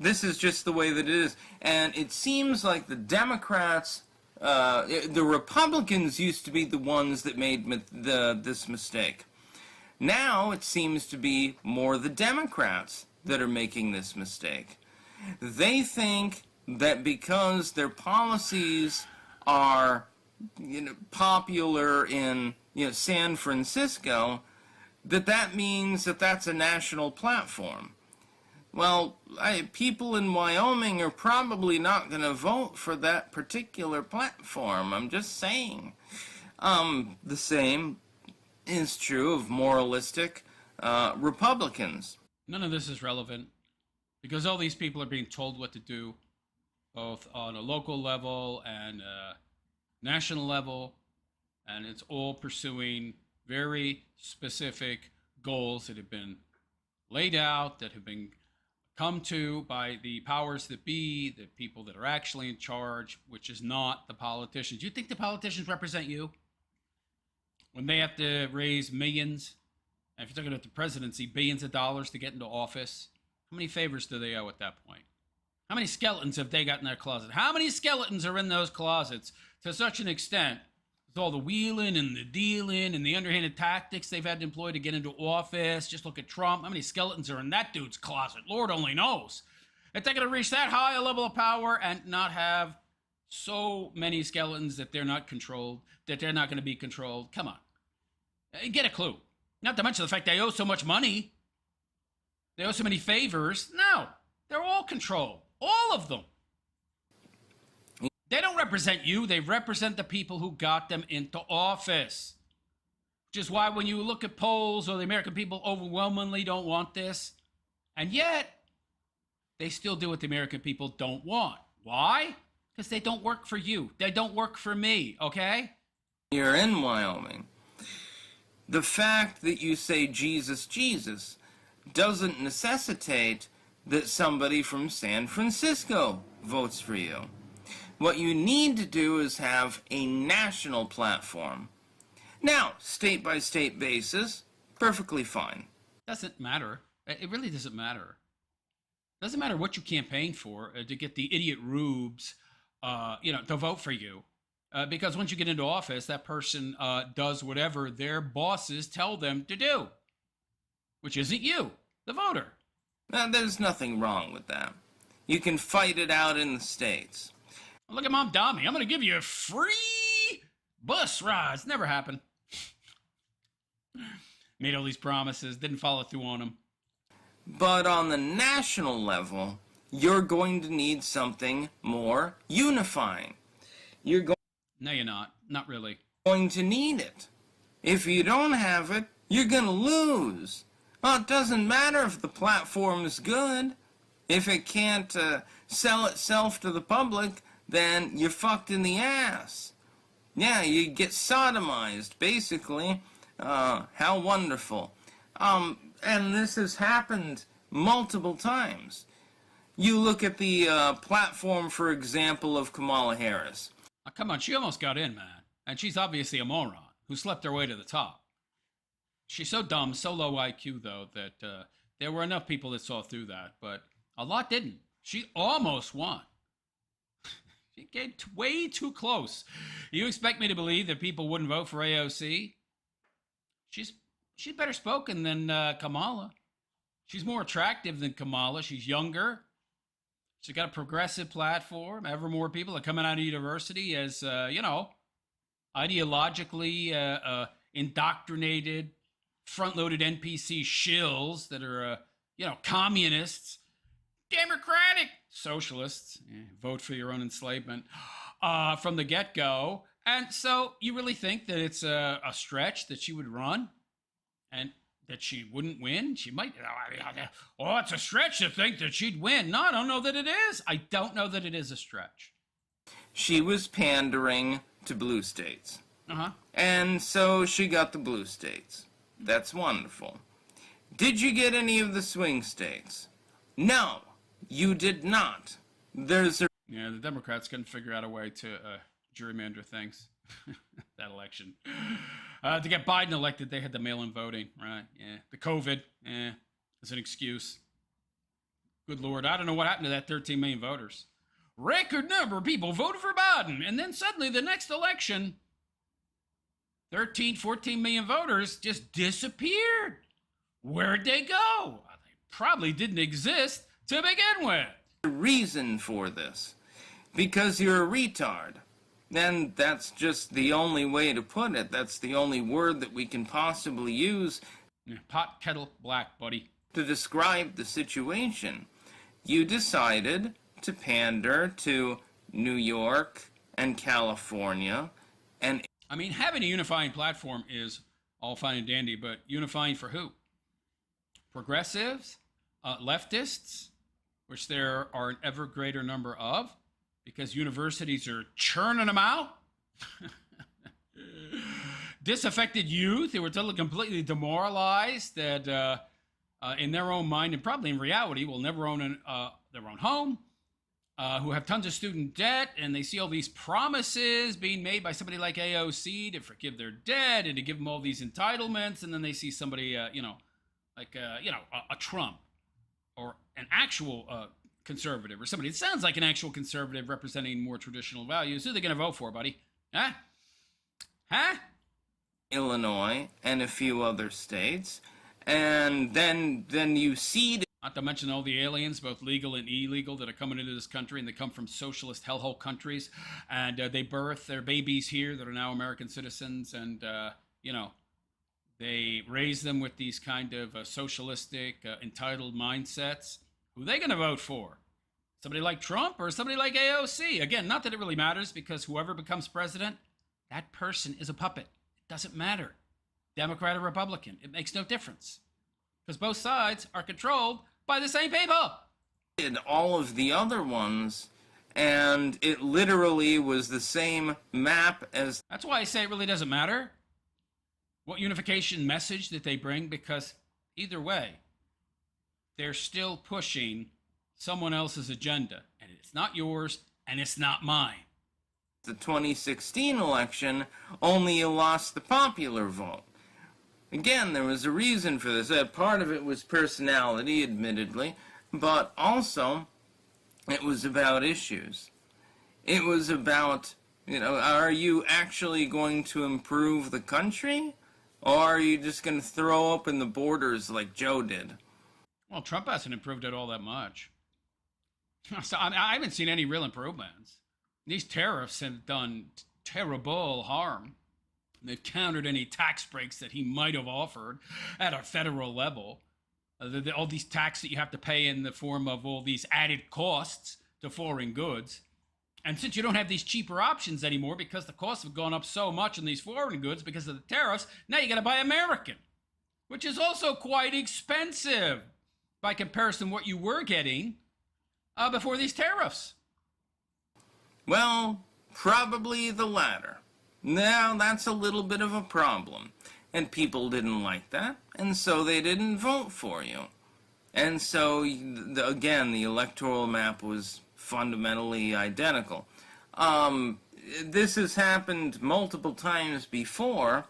This is just the way that it is. And it seems like the Democrats, the Republicans used to be the ones that made this mistake. Now it seems to be more the Democrats that are making this mistake. They think that because their policies are popular in San Francisco, that means that's a national platform. Well, people in Wyoming are probably not going to vote for that particular platform. I'm just saying. The same is true of moralistic Republicans. None of this is relevant because all these people are being told what to do, both on a local level and a national level, and it's all pursuing very specific goals that have been laid out, that have been come to by the powers that be, the people that are actually in charge, which is not the politicians. You think the politicians represent you? When they have to raise millions, and if you're talking about the presidency, billions of dollars to get into office, how many favors do they owe at that point? How many skeletons have they got in their closet? How many skeletons are in those closets to such an extent with all the wheeling and the dealing and the underhanded tactics they've had to employ to get into office? Just look at Trump. How many skeletons are in that dude's closet? Lord only knows. If they're going to reach that high a level of power and not have so many skeletons that they're not controlled, that they're not going to be controlled, come on. Get a clue. Not to mention the fact they owe so much money. They owe so many favors. No, they're all controlled. All of them. They don't represent you. They represent the people who got them into office. Which is why when you look at polls, or the American people overwhelmingly don't want this, and yet they still do what the American people don't want. Why? Because they don't work for you. They don't work for me, okay? You're in Wyoming. The fact that you say Jesus, Jesus doesn't necessitate that somebody from San Francisco votes for you. What you need to do is have a national platform. Now, state by state basis, perfectly fine. Doesn't matter. It really doesn't matter. Doesn't matter what you campaign for to get the idiot rubes, to vote for you. Because once you get into office, that person does whatever their bosses tell them to do, which isn't you, the voter. Now, there's nothing wrong with that. You can fight it out in the States. Look at Mom Dommy. I'm going to give you a free bus rides. Never happened. Made all these promises, didn't follow through on them. But on the national level, you're going to need something more unifying. No, you're not. Not really. Going to need it. If you don't have it, you're going to lose. Well, it doesn't matter if the platform is good. If it can't sell itself to the public, then you're fucked in the ass. Yeah, you get sodomized, basically. How wonderful. And this has happened multiple times. You look at the platform, for example, of Kamala Harris. Oh, come on, she almost got in, man. And she's obviously a moron who slept her way to the top. She's so dumb, so low IQ, though, that there were enough people that saw through that, but a lot didn't. She almost won. She came way too close. You expect me to believe that people wouldn't vote for AOC? She's better spoken than Kamala. She's more attractive than Kamala. She's younger. She's got a progressive platform. Ever more people are coming out of university as, ideologically indoctrinated, front-loaded NPC shills that are, communists, democratic socialists, vote for your own enslavement from the get-go. And so you really think that it's a stretch that she would run and that she wouldn't win? She might. Oh, it's a stretch to think that she'd win. No, I don't know that it is. I don't know that it is a stretch. She was pandering to blue states. Uh-huh. And so she got the blue states. That's wonderful. Did you get any of the swing states? No, you did not. The Democrats couldn't figure out a way to gerrymander things. That election. To get Biden elected, they had the mail-in voting, right? Yeah. The COVID, as an excuse. Good Lord, I don't know what happened to that 13 million voters. Record number of people voted for Biden, and then suddenly the next election, 13, 14 million voters just disappeared. Where'd they go? They probably didn't exist to begin with. Reason for this. Because you're a retard. And that's just the only way to put it. That's the only word that we can possibly use. Pot, kettle, black, buddy. To describe the situation. You decided to pander to New York and California and... I mean, having a unifying platform is all fine and dandy, but unifying for who? Progressives? Leftists? Which there are an ever greater number of, because universities are churning them out. Disaffected youth who were totally completely demoralized, that in their own mind and probably in reality will never own their own home, who have tons of student debt, and they see all these promises being made by somebody like AOC to forgive their debt and to give them all these entitlements, and then they see somebody, a Trump or an actual conservative or somebody that sounds like an actual conservative representing more traditional values. Who are they going to vote for, buddy? Huh? Illinois and a few other states, and then you see. Not to mention all the aliens, both legal and illegal, that are coming into this country, and they come from socialist hellhole countries, and they birth their babies here that are now American citizens, and they raise them with these kind of socialistic, entitled mindsets. Who are they going to vote for? Somebody like Trump or somebody like AOC? Again, not that it really matters, because whoever becomes president, that person is a puppet. It doesn't matter. Democrat or Republican, it makes no difference. Because both sides are controlled by the same people. Did all of the other ones, and it literally was the same map as. That's why I say it really doesn't matter what unification message that they bring, because either way, they're still pushing someone else's agenda, and it's not yours, and it's not mine. The 2016 election, only you lost the popular vote. Again, there was a reason for this. Part of it was personality, admittedly, but also it was about issues. It was about, are you actually going to improve the country, or are you just going to throw open the borders like Joe did? Well, Trump hasn't improved it all that much. So, I haven't seen any real improvements. These tariffs have done terrible harm. They've countered any tax breaks that he might have offered at a federal level. All these taxes that you have to pay in the form of all these added costs to foreign goods. And since you don't have these cheaper options anymore because the costs have gone up so much on these foreign goods because of the tariffs, now you got to buy American, which is also quite expensive by comparison to what you were getting before these tariffs. Well, probably the latter. Now, that's a little bit of a problem. And people didn't like that, and so they didn't vote for you. And so, again, the electoral map was fundamentally identical. This has happened multiple times before,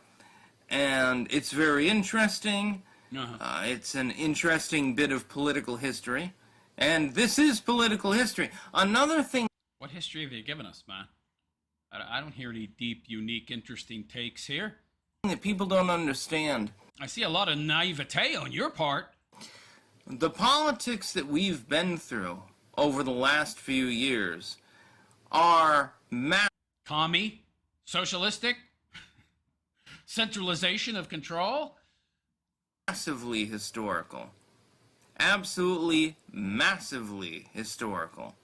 and it's very interesting. It's an interesting bit of political history. And this is political history. Another thing... What history have you given us, man? I don't hear any deep, unique, interesting takes here. That people don't understand. I see a lot of naivete on your part. The politics that we've been through over the last few years are commie, socialistic, centralization of control. Massively historical. Absolutely massively historical.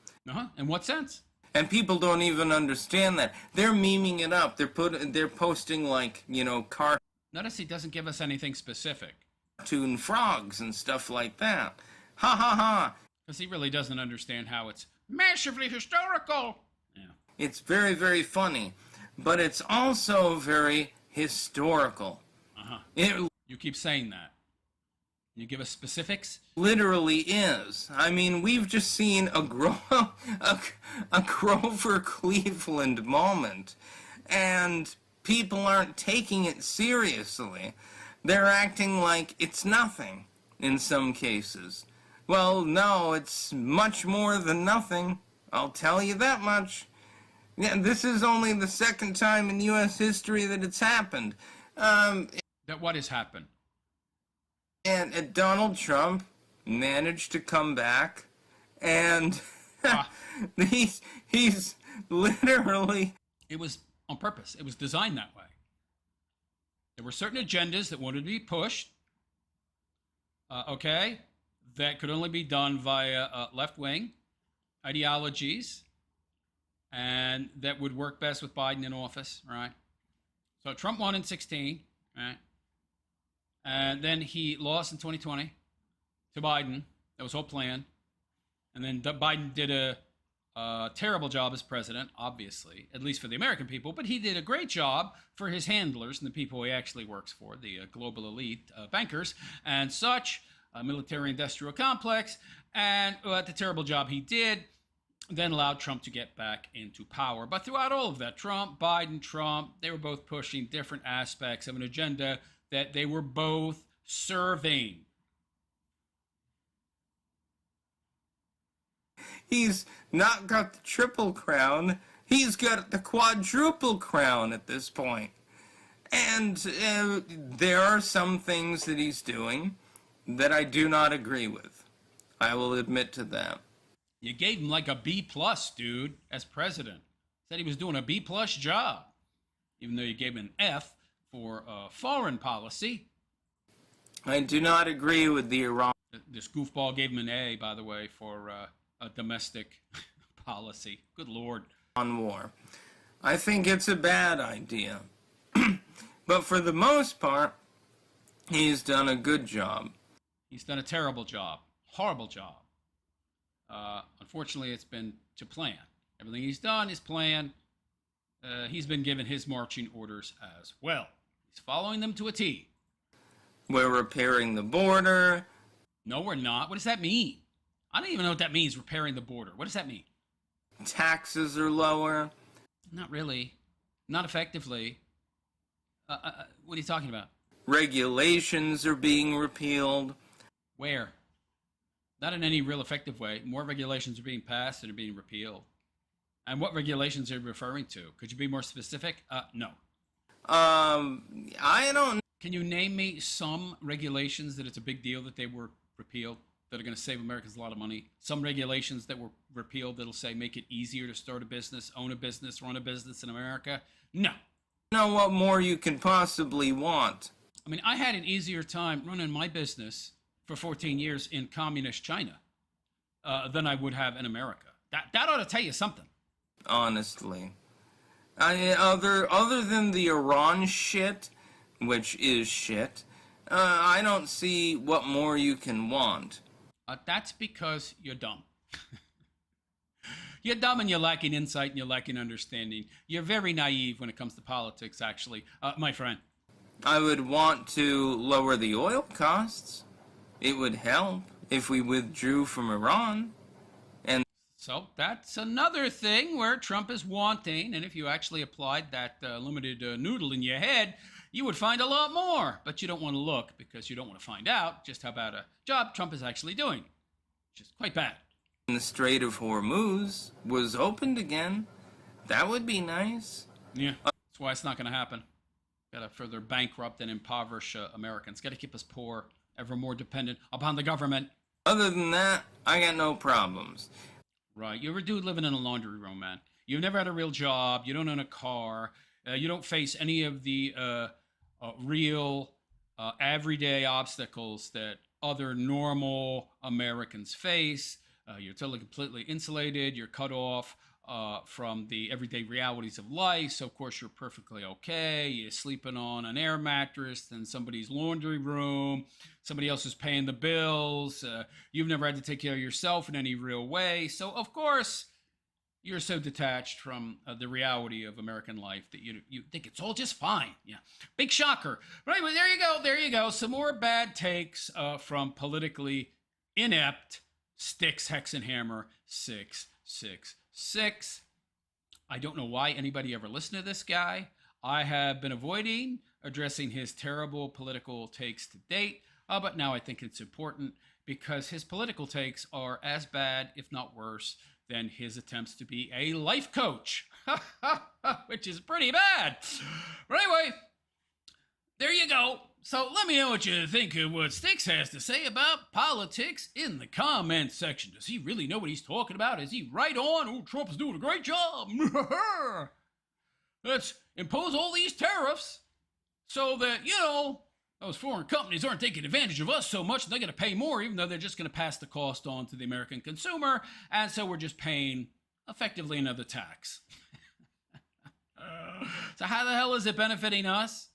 In what sense? And people don't even understand that. They're memeing it up. They're posting like, Notice he doesn't give us anything specific. Cartoon frogs and stuff like that. Ha ha ha. Because he really doesn't understand how it's massively historical. Yeah. It's very, very funny. But it's also very historical. You keep saying that. Can you give us specifics? Literally is. I mean, we've just seen a Grover Cleveland moment, and people aren't taking it seriously. They're acting like it's nothing in some cases. Well, no, it's much more than nothing. I'll tell you that much. Yeah, this is only the second time in U.S. history that it's happened. That what has happened? And Donald Trump managed to come back, and he's literally... It was on purpose. It was designed that way. There were certain agendas that wanted to be pushed, that could only be done via left-wing ideologies, and that would work best with Biden in office, right? So Trump won in 2016, right? And then he lost in 2020 to Biden. That was all planned. And then Biden did a terrible job as president, obviously, at least for the American people. But he did a great job for his handlers and the people he actually works for, the global elite bankers and such. military-industrial complex, and the terrible job he did then allowed Trump to get back into power. But throughout all of that, Trump, they were both pushing different aspects of an agenda that they were both serving. He's not got the triple crown. He's got the quadruple crown at this point. And there are some things that he's doing that I do not agree with. I will admit to that. You gave him like a B+, dude, as president. Said he was doing a B+ job, even though you gave him an F for foreign policy. I do not agree with the Iran. This goofball gave him an A, by the way, for a domestic policy. Good Lord. War. I think it's a bad idea. But for the most part, he's done a good job. He's done a terrible job. Horrible job. Unfortunately, it's been to plan. Everything he's done is planned. He's been given his marching orders as well. He's following them to a T. We're repairing the border. No, we're not. What does that mean? I don't even know what that means, repairing the border. What does that mean? Taxes are lower. Not really. Not effectively. What are you talking about? Regulations are being repealed. Where? Not in any real effective way. More regulations are being passed and are being repealed. And what regulations are you referring to? Could you be more specific? No. I don't. Can you name me some regulations that it's a big deal that they were repealed, that are going to save Americans a lot of money? Some regulations that were repealed that'll say make it easier to start a business, own a business, run a business in America? No. Know what more you can possibly want. I mean, I had an easier time running my business for 14 years in communist China than I would have in America. That ought to tell you something. Honestly. Other than the Iran shit, which is shit, I don't see what more you can want. That's because you're dumb. You're dumb and you're lacking insight and you're lacking understanding. You're very naive when it comes to politics, actually, my friend. I would want to lower the oil costs. It would help if we withdrew from Iran. And so that's another thing where Trump is wanting, and if you actually applied that limited noodle in your head, you would find a lot more. But you don't want to look because you don't want to find out just how bad a job Trump is actually doing, which is quite bad. The Strait of Hormuz was opened again. That would be nice. Yeah, that's why it's not going to happen. Got to further bankrupt and impoverish Americans. Got to keep us poor, ever more dependent upon the government. Other than that, I got no problems. Right. You're a dude living in a laundry room, man. You've never had a real job. You don't own a car. You don't face any of the real everyday obstacles that other normal Americans face. You're totally completely insulated. You're cut off from the everyday realities of life. So, of course, you're perfectly okay. You're sleeping on an air mattress in somebody's laundry room. Somebody else is paying the bills. You've never had to take care of yourself in any real way. So, of course, you're so detached from the reality of American life that you think it's all just fine. Yeah. Big shocker. But anyway, there you go. Some more bad takes from politically inept Styx Hexenhammer 666. I don't know why anybody ever listened to this guy. I have been avoiding addressing his terrible political takes to date, but now I think it's important because his political takes are as bad, if not worse, than his attempts to be a life coach, which is pretty bad. But anyway, there you go. So let me know what you think of what Styx has to say about politics in the comment section. Does he really know what he's talking about? Is he right on? Oh, Trump is doing a great job. Let's impose all these tariffs so that, those foreign companies aren't taking advantage of us so much, they're going to pay more, even though they're just going to pass the cost on to the American consumer. And so we're just paying effectively another tax. So how the hell is it benefiting us?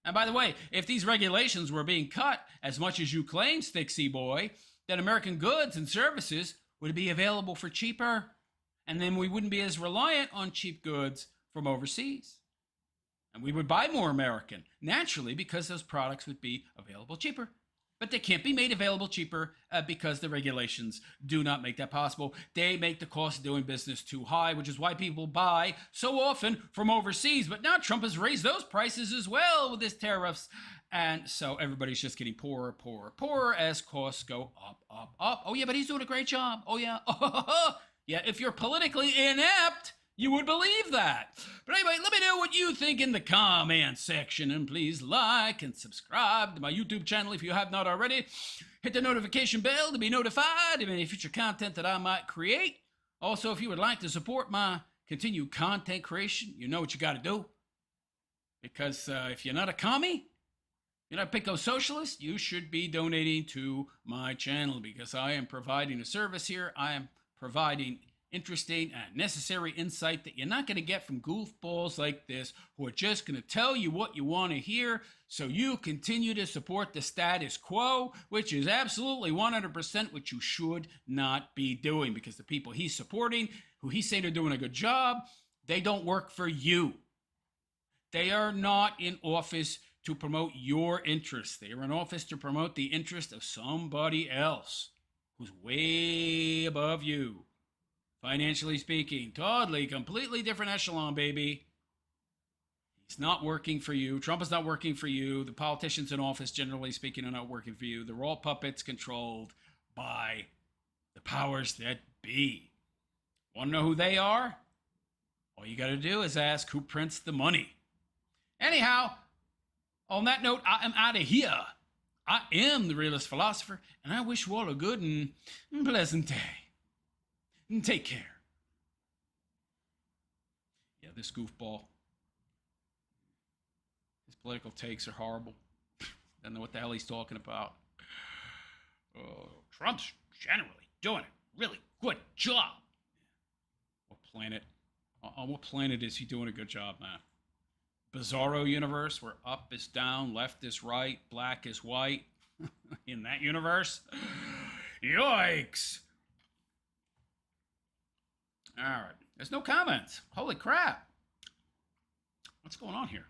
And by the way, if these regulations were being cut as much as you claim, Styxy boy, then American goods and services would be available for cheaper. And then we wouldn't be as reliant on cheap goods from overseas. And we would buy more American, naturally, because those products would be available cheaper. but they can't be made available cheaper because the regulations do not make that possible. They make the cost of doing business too high, which is why people buy so often from overseas. But now Trump has raised those prices as well with his tariffs. And so everybody's just getting poorer, poorer, poorer as costs go up, up, up. Oh, yeah, but he's doing a great job. Oh, yeah. Yeah, if you're politically inept, you would believe that. But anyway, let me know what you think in the comment section. And please like and subscribe to my YouTube channel if you have not already. Hit the notification bell to be notified of any future content that I might create. Also, if you would like to support my continued content creation, you know what you got to do. Because if you're not a commie, you're not a Pico socialist, you should be donating to my channel because I am providing a service here. I am providing interesting and necessary insight that you're not going to get from goofballs like this who are just going to tell you what you want to hear so you continue to support the status quo, which is absolutely 100% what you should not be doing because the people he's supporting, who he's saying are doing a good job, they don't work for you. They are not in office to promote your interests. They are in office to promote the interest of somebody else who's way above you. Financially speaking, totally, completely different echelon, baby. He's not working for you. Trump is not working for you. The politicians in office, generally speaking, are not working for you. They're all puppets controlled by the powers that be. Want to know who they are? All you got to do is ask who prints the money. Anyhow, on that note, I am out of here. I am the realist philosopher, and I wish you all a good and pleasant day. And take care. Yeah, this goofball. His political takes are horrible. Doesn't know what the hell he's talking about. Trump's generally doing a really good job. What planet? On what planet is he doing a good job, man? Bizarro universe where up is down, left is right, black is white. In that universe? Yikes! All right. There's no comments. Holy crap. What's going on here?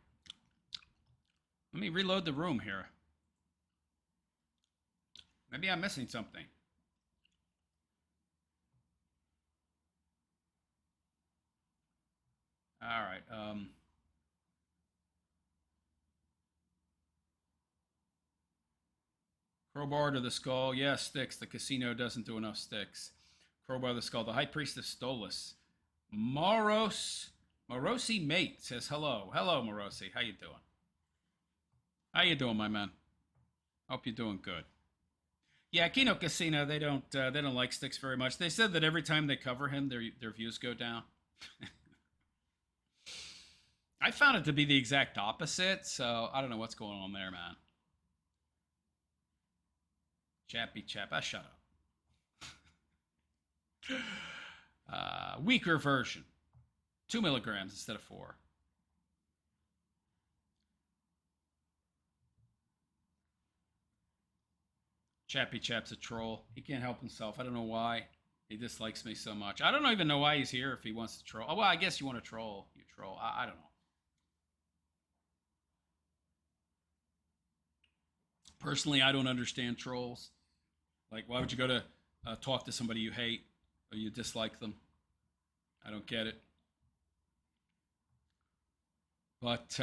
Let me reload the room here. Maybe I'm missing something. All right. Crowbar to the skull. Yes, Styx. The casino doesn't do enough Styx. Crowbar to the skull. The High Priest of Stolas. Morosi Mate says hello. Hello, Morosi. How you doing? How you doing, my man? Hope you're doing good. Yeah, Kino Casino, they don't like Styx very much. They said that every time they cover him, their views go down. I found it to be the exact opposite, so I don't know what's going on there, man. Chappy chap. Shut up. Weaker version. 2 milligrams instead of 4. Chappy Chap's a troll. He can't help himself. I don't know why he dislikes me so much. I don't even know why he's here if he wants to troll. Oh, well, I guess you want to troll. You troll. I don't know. Personally, I don't understand trolls. Like, why would you go to talk to somebody you hate or you dislike them? I don't get it. But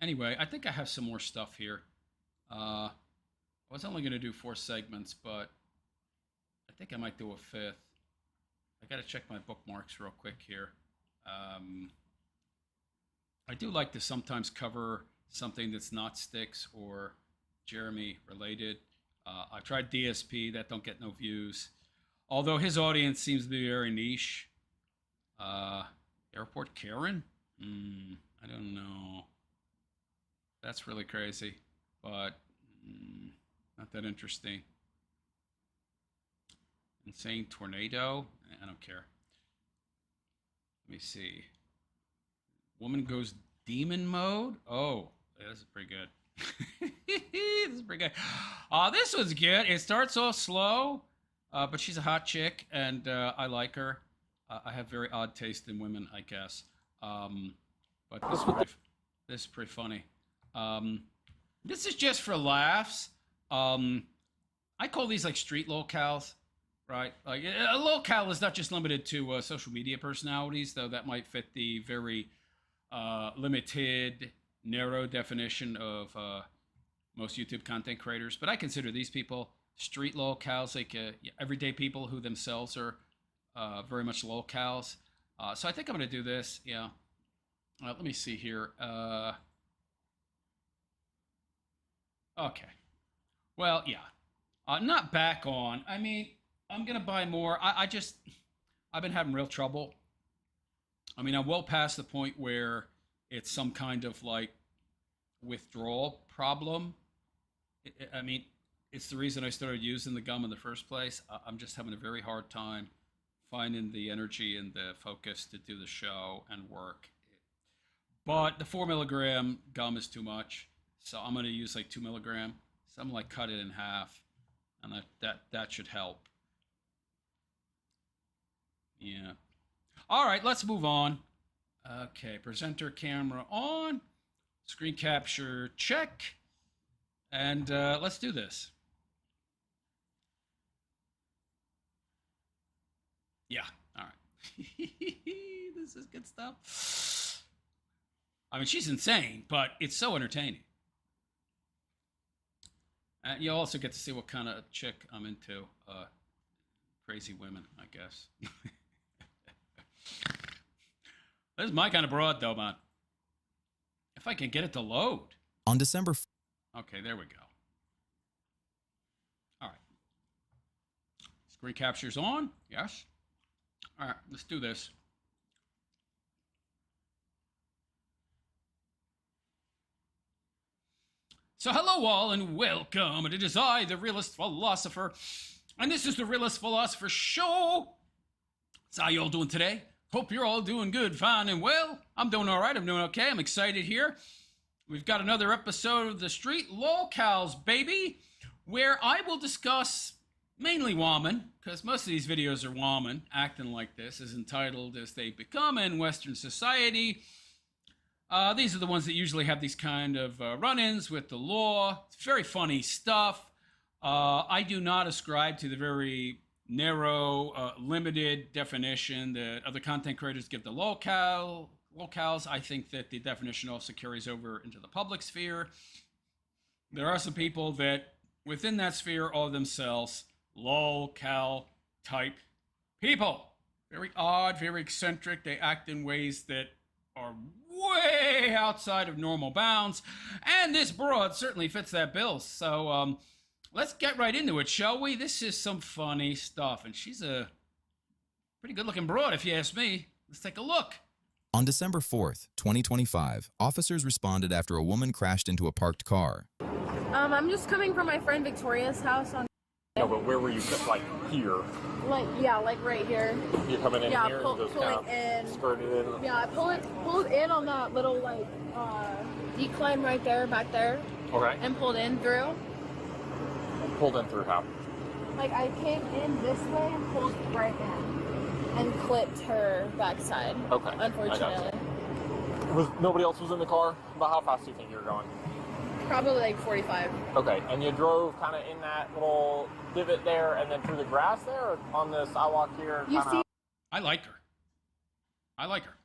anyway, I think I have some more stuff here. I was only going to do 4 segments, but I think I might do a 5th. I got to check my bookmarks real quick here. I do like to sometimes cover something that's not Styx or Jeremy related. I've tried DSP, that don't get no views. Although his audience seems to be very niche. Airport Karen? I don't know. That's really crazy, but not that interesting. Insane Tornado? I don't care. Let me see. Woman goes demon mode? Oh, yeah, this is pretty good. This is pretty good. This was good. It starts off slow, but she's a hot chick, and I like her. I have very odd taste in women, I guess. But this is pretty funny. This is just for laughs. I call these like street locales, right? Like a locale is not just limited to social media personalities, though that might fit the very limited, narrow definition of most YouTube content creators. But I consider these people street locales, like everyday people who themselves are very much locales. So I think I'm going to do this. Yeah. Let me see here. Okay. Well, yeah. Not back on. I mean, I'm going to buy more. I've been having real trouble. I mean, I'm well past the point where it's some kind of like withdrawal problem. I mean, it's the reason I started using the gum in the first place. I'm just having a very hard time finding the energy and the focus to do the show and work. But the 4 milligram gum is too much, so I'm going to use like 2 milligram. So I'm like cut it in half, and that should help. Yeah. All right, let's move on. Okay, presenter camera on, screen capture check, and let's do this. Yeah, all right. This is good stuff. I mean, she's insane, but it's so entertaining. And you also get to see what kind of chick I'm into. Crazy women, I guess. This is my kind of broad, though, man. If I can get it to load. On December... Okay, there we go. All right. Screen capture's on. Yes. All right, let's do this. So hello all and welcome. It is I, the Realist Philosopher, and this is the Realist Philosopher Show. So how you all doing today? Hope you're all doing good, fine, and well. I'm doing all right. I'm doing okay. I'm excited here. We've got another episode of the Street Locales, baby, where I will discuss mainly women, because most of these videos are women acting like this, as entitled as they become in Western society. These are the ones that usually have these kind of run-ins with the law. It's very funny stuff. I do not ascribe to the very narrow, limited definition that other content creators give the locales. I think that the definition also carries over into the public sphere. There are some people that, within that sphere, are themselves locale type people. Very odd, very eccentric. They act in ways that are way outside of normal bounds, and this broad certainly fits that bill. So let's get right into it, shall we? This is some funny stuff, and she's a pretty good-looking broad, if you ask me. Let's take a look. On December 4th, 2025, officers responded after a woman crashed into a parked car. I'm just coming from my friend Victoria's house on... No, but where were you, like, here? Like, yeah, like right here. You're coming in yeah, here and just kind of skirted in? Yeah, I pulled in on that little, like, decline right there, back there. Okay. And pulled in through. Pulled in through how? Like, I came in this way and pulled right in. And clipped her backside. Okay. Unfortunately. Nobody else was in the car? About how fast do you think you were going? Probably like 45. Okay, and you drove kind of in that little divot there and then through the grass there, or on the sidewalk here? You see I like her. I like her.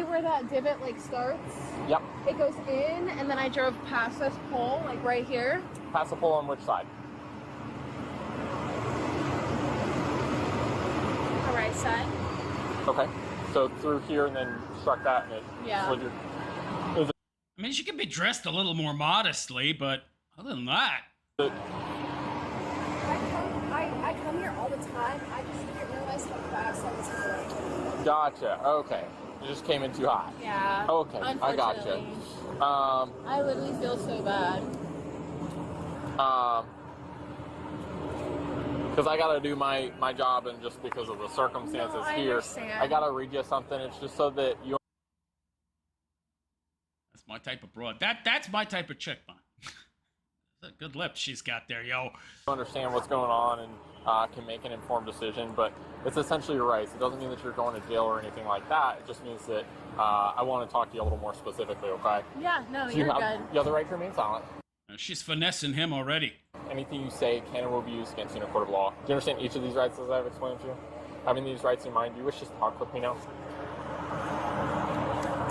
where that divot like starts? Yep. It goes in, and then I drove past this pole, like right here. Past the pole on which side? The right side. Okay, so through here and then struck that and it slid your... I mean, she could be dressed a little more modestly, but other than that... I come here all the time. I just didn't realize how fast I was going. Gotcha, okay. You just came in too hot. Yeah. Okay, I gotcha. I literally feel so bad. Because I gotta do my job, and just because of the circumstances here, understand. I gotta read you something. It's just so that you... That's my type of broad. That's my type of chick, man. That's a good lip she's got there, yo. understand what's going on and can make an informed decision, but it's essentially your rights. It doesn't mean that you're going to jail or anything like that. It just means that I want to talk to you a little more specifically, okay? Yeah, no, So you're you good. have the right to remain silent. She's finessing him already. Anything you say can and will be used against you in a court of law. Do you understand each of these rights as I've explained to you? Having these rights in mind, do you wish to talk with me now?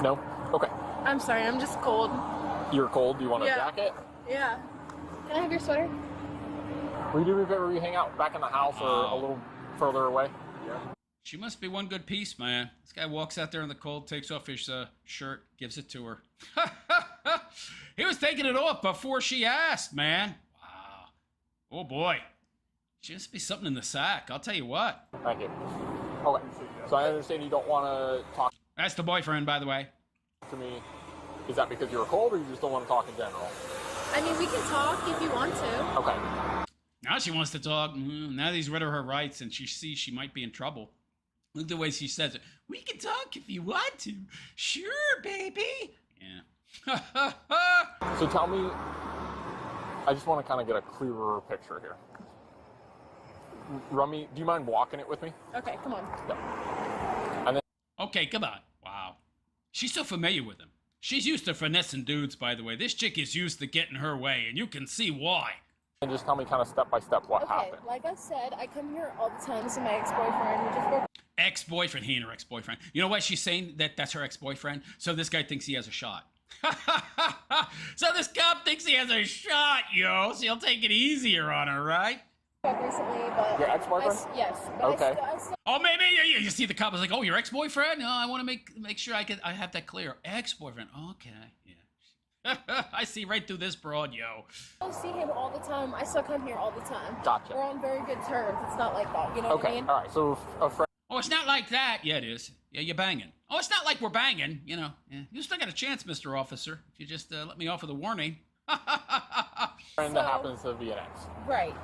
No? Okay. I'm sorry, I'm just cold. You're cold? Do you want a jacket? Yeah. Can I have your sweater? Will you do me a favor? Will you hang out back in the house or a little further away? Yeah. She must be one good piece, man. This guy walks out there in the cold, takes off his shirt, gives it to her. He was taking it off before she asked, man. Wow. Oh, boy. She must be something in the sack. I'll tell you what. Thank you. Okay. So I understand you don't want to talk That's the boyfriend, by the way. to me. Is that because you're cold or you just don't want to talk in general? I mean, we can talk if you want to. Okay. Now she wants to talk. Now that he's rid of her rights and she sees she might be in trouble. Look at the way she says it. We can talk if you want to. Sure, baby. Yeah. So tell me, I just want to kind of get a clearer picture here. Rummy, do you mind walking it with me? Okay, come on. Yeah. And then Okay, come on. Wow. She's so familiar with him. She's used to finessing dudes, by the way. This chick is used to getting her way, and you can see why. just tell me kind of step by step what Okay, happened. like I said, I come here all the time. This is my ex-boyfriend. We just broke. Ex-boyfriend, he and her ex-boyfriend. You know why she's saying that that's her ex-boyfriend? So this guy thinks he has a shot. So this cop thinks he has a shot, yo. So he'll take it easier on her, right? up recently, but Your ex-boyfriend? Yes. But Okay. I still Oh, maybe you see the cop is like, oh, your ex-boyfriend? No, I want to make sure I have that clear. Ex-boyfriend. Okay, yeah. I see right through this broad, yo. see him all the time. I still come here all the time. Gotcha. We're on very good terms. It's not like that. You know what I Okay, mean? all right. So a friend Oh, it's not like that. Yeah, it is. Yeah, you're banging. Oh, it's not like we're banging. You know, yeah. You still got a chance, Mr. Officer, if you just let me off with a warning. that happens to be an ex. Right.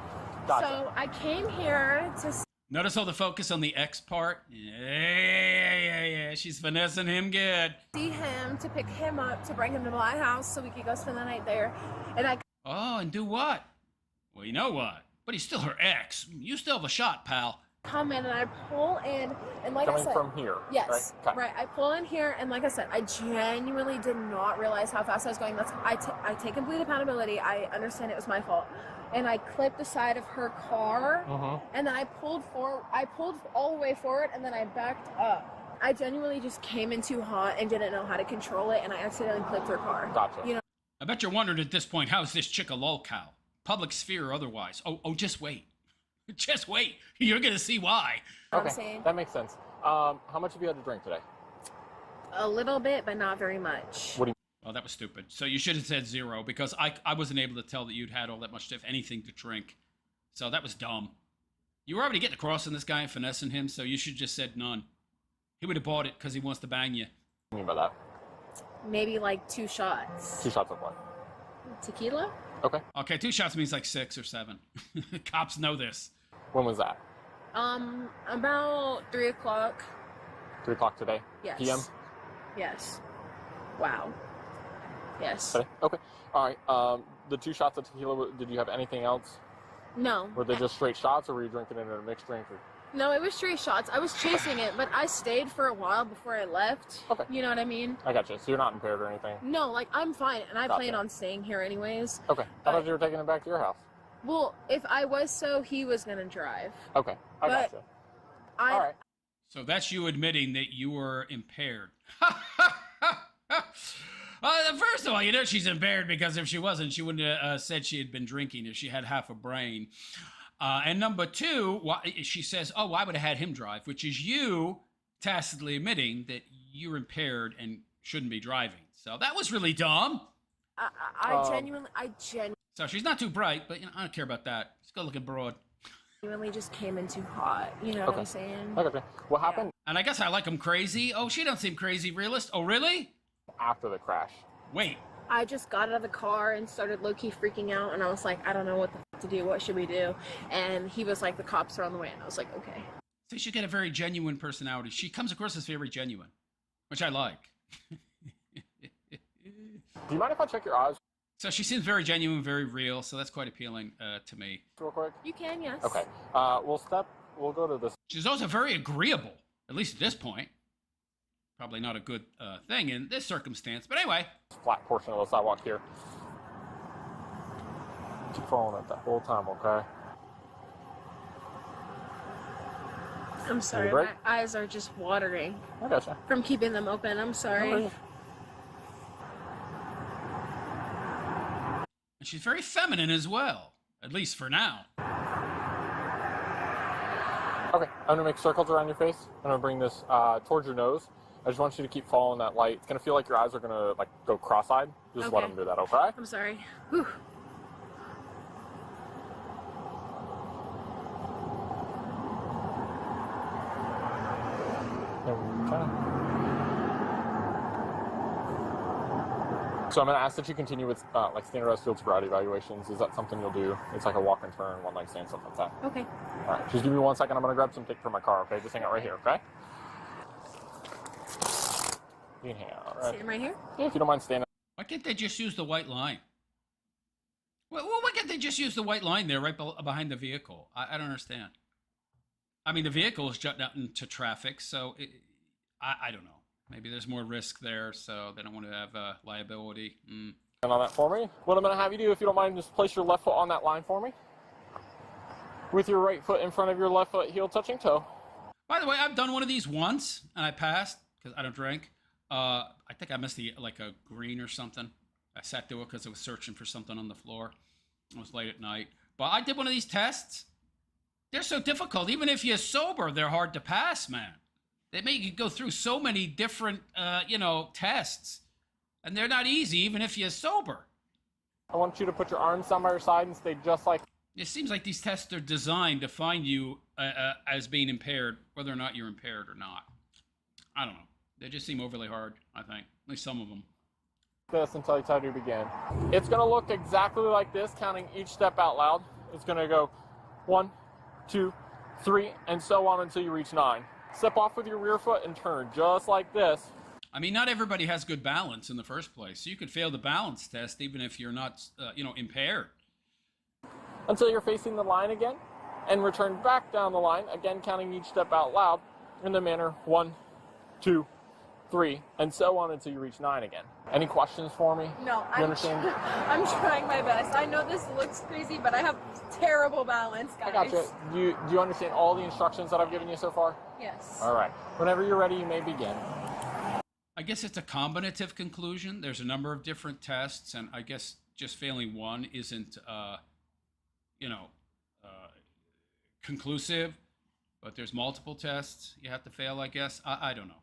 Gotcha. So I came here to Notice all the focus on the X part? Yeah. She's finessing him good. see him, to pick him up, to bring him to my house so we could go spend the night there. And I Oh, and do what? Well, you know what? But he's still her ex. You still have a shot, pal. come in and I pull in, and like Coming I said, from here. yes, Right? Okay. right. I pull in here, and like I said, I genuinely did not realize how fast I was going. I take complete accountability. I understand it was my fault, and I clipped the side of her car, and then I pulled all the way forward, and then I backed up. I genuinely just came in too hot and didn't know how to control it, and I accidentally clipped her car. Gotcha. You know. I bet you're wondering at this point, how's this chick a lolcow? Public sphere or otherwise. Oh, just wait. Just wait. You're going to see why. I'm Okay, saying? that makes sense. How much have you had to drink today? A little bit, but not very much. What do you Well, that was stupid. So you should have said 0 because I wasn't able to tell that you'd had all that much, if anything, to drink. So that was dumb. You were already getting across on this guy and finessing him, so you should have just said none. He would have bought it because he wants to bang you. mean by that? Maybe like 2 shots. 2 shots of what? Tequila? Okay. Okay, 2 shots means like 6 or 7. Cops know this. When was that? About 3 o'clock. 3 o'clock today? Yes. PM? Yes. Wow. Yes. Today? Okay. All right. The 2 shots of tequila, did you have anything else? No. Were they just straight shots or were you drinking it in a mixed drink? Or... No, it was 3 shots. I was chasing it, but I stayed for a while before I left. Okay. You know what I mean? I got you. So you're not impaired or anything? No, like, I'm fine, and I Gotcha. plan on staying here anyways. Okay. I thought you were taking it back to your house. Well, if I was so, he was gonna drive. Okay. I got But- you. I All right. So that's you admitting that you were impaired. First of all, you know she's impaired because if she wasn't, she wouldn't have said she had been drinking if she had half a brain. And number 2, she says, oh, I would have had him drive, which is you tacitly admitting that you're impaired and shouldn't be driving. So that was really dumb. I genuinely So she's not too bright, but you know I don't care about that. She's good looking broad. just came in too hot. You know what I'm saying? I got you. What happened And I guess I like them crazy. Oh, she don't seem crazy realist. Oh, really? after the crash? Wait. I just got out of the car and started low-key freaking out, and I was like, I don't know what the f to do. What should we do? And he was like, the cops are on the way, and I was like, okay. So she's got a very genuine personality. She comes across as very genuine, which I like. Do you mind if I check your eyes So she seems very genuine, very real. So that's quite appealing to me. real quick? You can, yes. Okay. We'll go to this. She's also very agreeable, at least at this point. Probably not a good thing in this circumstance, but anyway. Flat portion of the sidewalk here. Keep following it the whole time, okay? I'm sorry, my eyes are just watering. I gotcha. From keeping them open, I'm sorry. No, And she's very feminine as well, at least for now. okay, I'm gonna make circles around your face. I'm gonna bring this towards your nose. I just want you to keep following that light. It's gonna feel like your eyes are gonna like go cross-eyed. Just let them do that, okay? I'm sorry. Whew. Okay. So I'm going to ask that you continue with like standardized field sobriety evaluations. Is that something you'll do? It's like a walk and turn, one leg stand, something like that. Okay. All right, just give me 1 second. I'm going to grab some tape from my car, okay? Just hang out right here, okay? You can hang out, all right? Stand right here? Yeah, if you don't mind standing. Why can't they just use the white line? Well, why can't they just use the white line there right behind the vehicle? I don't understand. I mean, the vehicle is jutting out into traffic, so I don't know. Maybe there's more risk there, so they don't want to have liability. And on that for me. What I'm going to have you do, if you don't mind, just place your left foot on that line for me. With your right foot in front of your left foot, heel touching toe. By the way, I've done one of these once, and I passed, because I don't drink. I think I missed like a green or something. I sat there because I was searching for something on the floor. It was late at night. But I did one of these tests. They're so difficult. Even if you're sober, they're hard to pass, man. They make you go through so many different, tests. And they're not easy, even if you're sober. I want you to put your arms down by your side and stay just like... It seems like these tests are designed to find you as being impaired, whether or not you're impaired or not. I don't know. They just seem overly hard, I think. At least some of them. this until I tell you to begin. It's going to look exactly like this, counting each step out loud. It's going to go 1, 2, 3, and so on until you reach 9. Step off with your rear foot and turn just like this. I mean, not everybody has good balance in the first place. So you could fail the balance test even if you're not, impaired. Until you're facing the line again, and return back down the line, again counting each step out loud in the manner 1, 2, 3, and so on until you reach 9 again. Any questions for me? No, You understand? I'm trying my best. I know this looks crazy, but I have terrible balance, guys. I got you. Do you understand all the instructions that I've given you so far? Yes. All right. Whenever you're ready, you may begin. I guess it's a combinative conclusion. There's a number of different tests, and I guess just failing one isn't, conclusive. But there's multiple tests you have to fail, I guess. I don't know.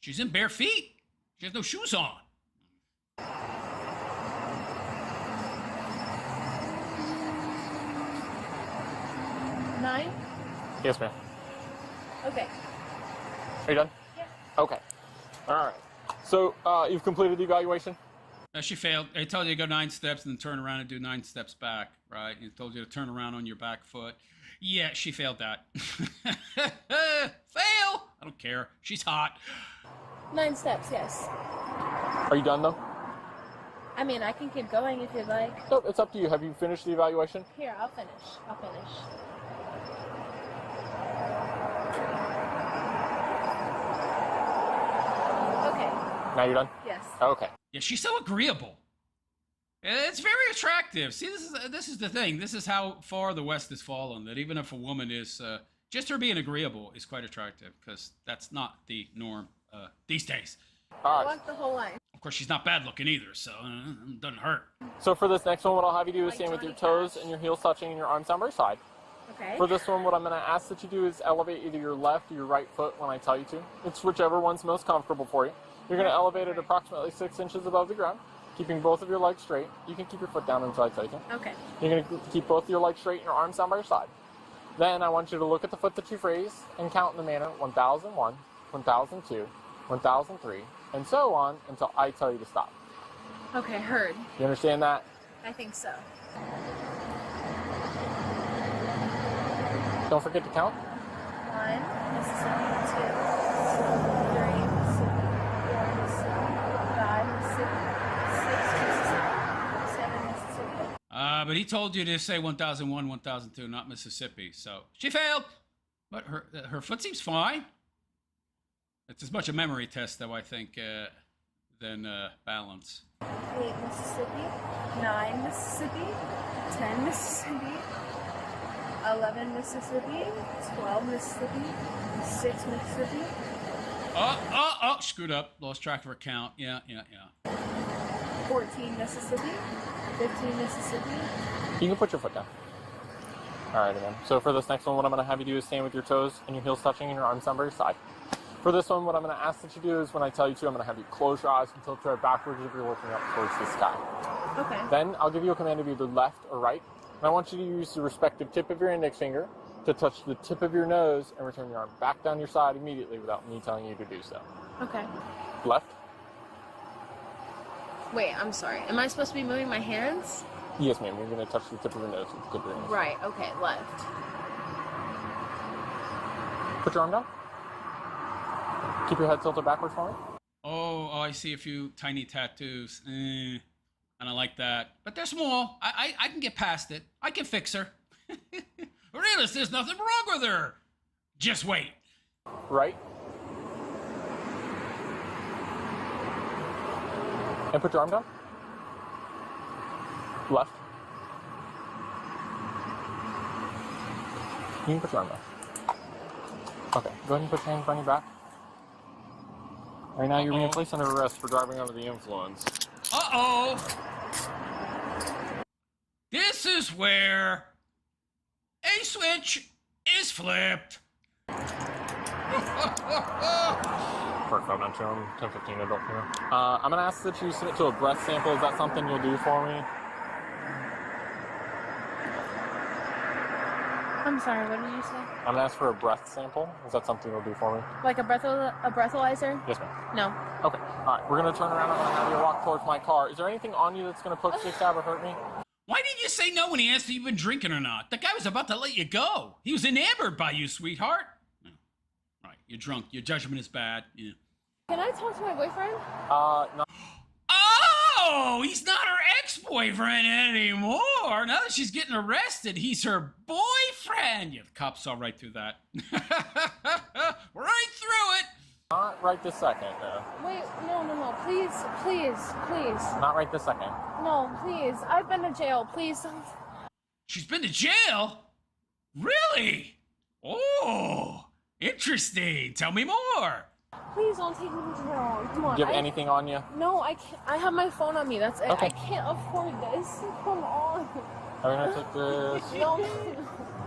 She's in bare feet. She has no shoes on. Nine? Yes, ma'am. Okay. Are you done? Yeah. Okay. All right. So you've completed the evaluation? She failed. I told you to go 9 steps and then turn around and do 9 steps back, right? And told you to turn around on your back foot. Yeah, she failed that. Fail! I don't care. She's hot. 9 steps, yes. Are you done, though? I mean, I can keep going if you'd like. Nope, it's up to you. Have you finished the evaluation? Here, I'll finish. Okay. Now you're done? Yes. Okay. Yeah, she's so agreeable. It's very attractive. See, this is the thing. This is how far the West has fallen. That even if a woman is just her being agreeable is quite attractive, because that's not the norm these days. All I right. want the whole line. Of course, she's not bad looking either, so it doesn't hurt. So for this next one, what I'll have you do is Like stand with your Johnny toes Cash. and your heels touching and your arms down by your side. Okay. For this one, what I'm going to ask that you do is elevate either your left or your right foot when I tell you to. It's whichever one's most comfortable for you. You're going to elevate it approximately 6 inches above the ground, keeping both of your legs straight. You can keep your foot down until I tell you to. Okay. You're going to keep both your legs straight and your arms down by your side. Then I want you to look at the foot that you've raised and count in the manner 1001, 1002, 1003, and so on until I tell you to stop. Okay, heard. You understand that? I think so. Don't forget to count. 1, Mississippi, 2, Mississippi, 3, Mississippi, 4, Mississippi, 5, Mississippi, 6, Mississippi, 7, Mississippi. But he told you to say 1001, 1002, not Mississippi. So she failed. But her foot seems fine. It's as much a memory test, though, I think, than balance. 8 Mississippi, 9 Mississippi, 10 Mississippi, 11 Mississippi, 12 Mississippi, 6 Mississippi. Oh, screwed up. Lost track of her count. Yeah. 14 Mississippi, 15 Mississippi. You can put your foot down. All right, then. So for this next one, what I'm going to have you do is stand with your toes and your heels touching and your arms down by your side. For this one, what I'm going to ask that you do is when I tell you to, I'm going to have you close your eyes and tilt your head backwards if you're looking up towards the sky. Okay. Then I'll give you a command of either left or right. And I want you to use the respective tip of your index finger to touch the tip of your nose and return your arm back down your side immediately without me telling you to do so. Okay. Left. Wait, I'm sorry. Am I supposed to be moving my hands? Yes, ma'am. You're going to touch the tip of your nose with the tip of your nose. Right, okay, left. Put your arm down. Keep your head tilted backwards for me. Oh, I see a few tiny tattoos. And I like that. But they're small. I can get past it. I can fix her. Realist, there's nothing wrong with her. Just wait. Right. And put your arm down. Left. You can put your arm down. Okay, go ahead and put your hands behind your back. Right now, you're being placed under arrest for driving under the influence. Uh-oh. This is where a switch is flipped. Park 592, 1015 adult here. I'm going to ask that you submit to a breath sample. Is that something you'll do for me? I'm sorry, what did you say? I'm going to ask for a breath sample. Is that something you'll do for me? Like a breathalyzer? Yes, ma'am. No. Okay. All right. We're going to turn around. I'm going to have you walk towards my car. Is there anything on you that's going to poke, stick, stab, or hurt me? Why didn't you say no when he asked if you've been drinking or not? The guy was about to let you go. He was enamored by you, sweetheart. No. Right, you're drunk. Your judgment is bad. Yeah. Can I talk to my boyfriend? No. Oh, he's not her ex-boyfriend anymore. Now that she's getting arrested, he's her boyfriend. Yeah, the cops saw right through that. Right through it. Not right this second, no. Wait, no, please. Not right this second. No, please. I've been to jail. Please don't. She's been to jail? Really? Oh, interesting. Tell me more. Please don't take me to jail. Come on. Do you have anything on you? No, I can't. I have my phone on me. That's it. Okay. I can't afford this. Come on. I'm going to take this. No,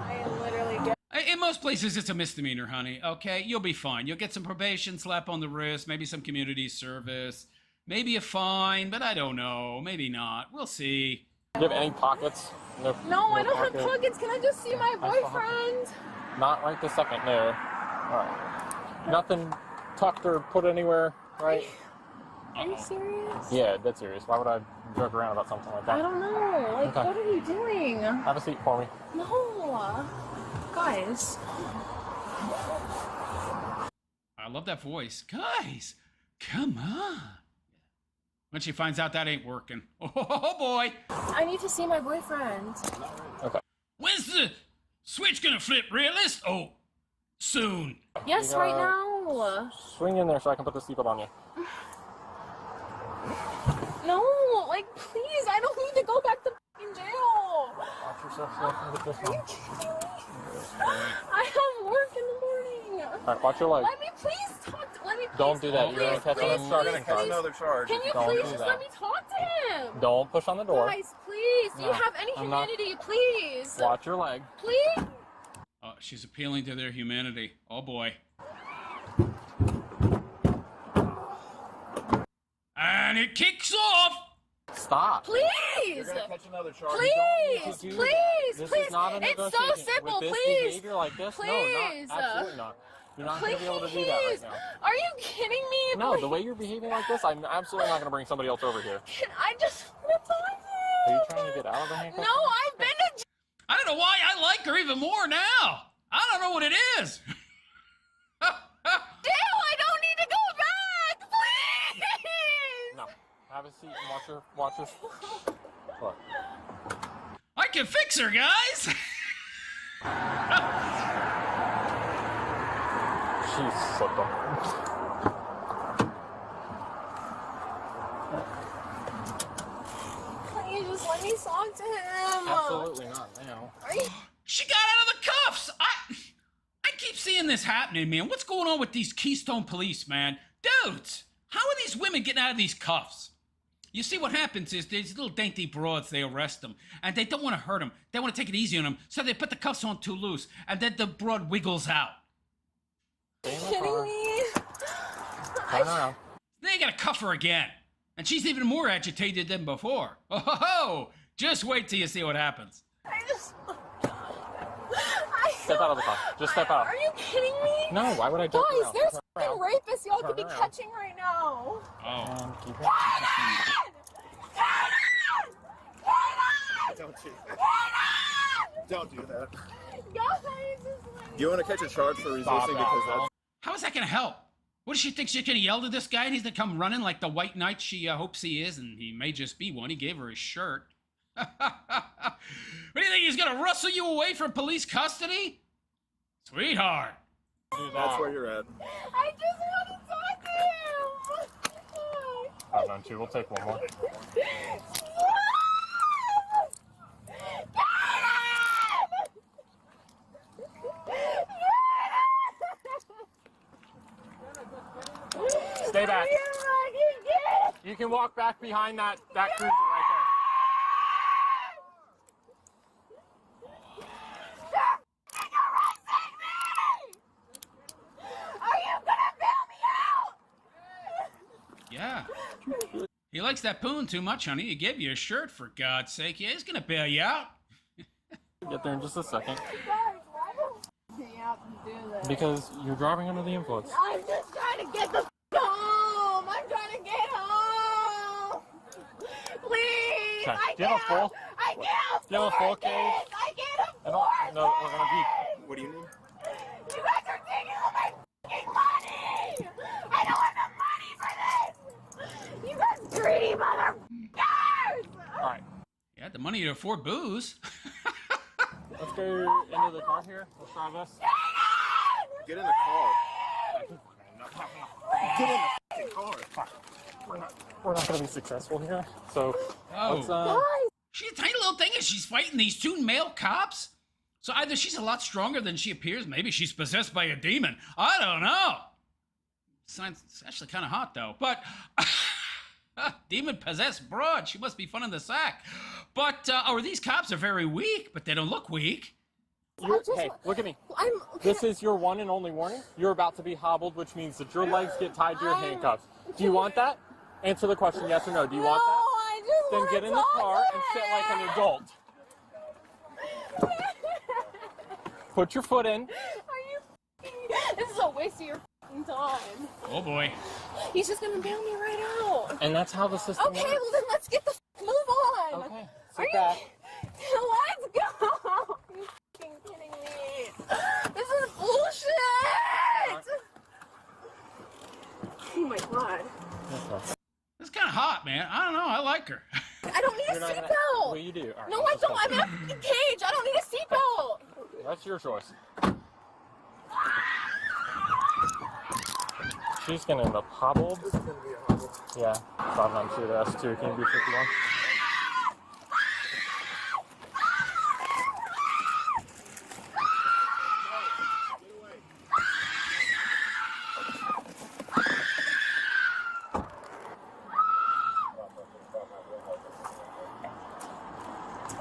I literally get. In most places, it's a misdemeanor, honey, okay? You'll be fine. You'll get some probation, slap on the wrist, maybe some community service, maybe a fine, but I don't know. Maybe not. We'll see. Do you have any pockets? No, I don't have pockets. Can I just see my boyfriend? Not right this second, no. All right. Nothing tucked or put anywhere, right? Are you serious? Yeah, that's serious. Why would I joke around about something like that? I don't know. Like, Okay. What are you doing? Have a seat for me. No. Guys. I love that voice. Guys, come on. When she finds out that ain't working. Oh, boy. I need to see my boyfriend. Okay. When's the switch gonna flip, realist? Oh, soon. Yes, You right gotta now. Swing in there so I can put the seatbelt on you. No, like, please. I don't need to go back to fucking jail. Watch yourself so I can get this Are you one. kidding me? I have work in the morning. All right, watch your leg. Let me please talk. Let me please. Don't do that. Please, You're going to catch please, another please, charge. please. another charge. Can you Don't please do just that. let me talk to him? Don't push on the door. Guys, please. Do you No, have any I'm not. humanity? Please. Watch your leg. Please. Oh, she's appealing to their humanity. Oh, boy. And it kicks off. Stop. Please. You're gonna catch another charge. Please, do please, This please. is not a It's so negotiation. simple, With this please. behavior like this, Please. no, absolutely not. You're not going to be able to do that right Please. now. Are you kidding me? No, the Please. way you're behaving like this, I'm absolutely not going to bring somebody else over here. Can I just want to talk to Are him? you trying to get out of the handcuffs? No, I've been to I don't know why I like her even more now. I don't know what it is. jail. I don't need to go back. Please. No. Have a seat and watch your. Look. I can fix her, guys. She slipped on. Can you just let me talk to him? Absolutely not now. Are you? She got out of the cuffs! I keep seeing this happening, man. What's going on with these Keystone police, man? Dudes, how are these women getting out of these cuffs? You see, what happens is these little dainty broads, they arrest them, and they don't want to hurt them. They want to take it easy on them, so they put the cuffs on too loose, and then the broad wiggles out. Are you kidding me? Turn around. They gotta cuff her again, and she's even more agitated than before. Oh, ho, ho. Just wait till you see what happens. Step out of the car. Just step out. Are you kidding me? No, why would I jump Guys, around? there's Turn fucking around. rapists y'all could be Turn around. catching right now. Oh. Keep it. Don't do that. Don't do that. Guys, Do you want to catch a charge for resisting? Because that's How is that gonna help? What does she think? She's gonna yell to this guy and he's gonna come running like the white knight she hopes he is, and he may just be one. He gave her his shirt. What do you think? He's gonna rustle you away from police custody? Sweetheart. that's where you're at. I just want to talk to him. Hold on, two. We'll take one more. Stay back. You can walk back behind that cruiser right there. Are you gonna bail me out? Yeah. He likes that poon too much, honey. He gave you a shirt, for God's sake. Yeah, he's gonna bail you out. Get there in just a second. Guys, why don't you have to do this? Because you're driving under the influence. I'm just trying to get the home. I'm trying to get home. Please. Okay. I Do you have a full? I can't afford Do you have a full this. case? I can't afford No, we're gonna be. What do you need? You guys are taking all my fucking money. I don't have the money for this. You guys greedy motherfuckers. All right. Yeah, the money to afford booze. Let's go into the car here. Let's try this. Get in the car. Get in the car. We're not gonna be successful here. So Oh. let's She's a tiny little thing, and she's fighting these two male cops. So either she's a lot stronger than she appears, maybe she's possessed by a demon. I don't know. It's actually kind of hot, though. But demon-possessed broad. She must be fun in the sack. But, these cops are very weak, but they don't look weak. Hey, look at me. This is your one and only warning. You're about to be hobbled, which means that your legs get tied to your handcuffs. Do you want that? Answer the question, yes or no. Do you want that? I just Then wanna get in the talk car to and sit like an him. adult. Put your foot in. Are you This is a waste of your fucking time. Oh, boy. He's just gonna bail me right out. And that's how the system Okay, works. well then let's get the move on. Okay, Are sit you? back. Let's go. Are you fucking kidding me? This is bullshit. Oh my god. It's kind of hot, man. I don't know. I like her. I don't need a You're not gonna- seatbelt. Well, you do. All right, No, I let's don't. go. I'm in a fucking cage. I don't need a seatbelt. That's your choice. She's gonna end up hobbled. Yeah, 592 to S2. Can you be 51?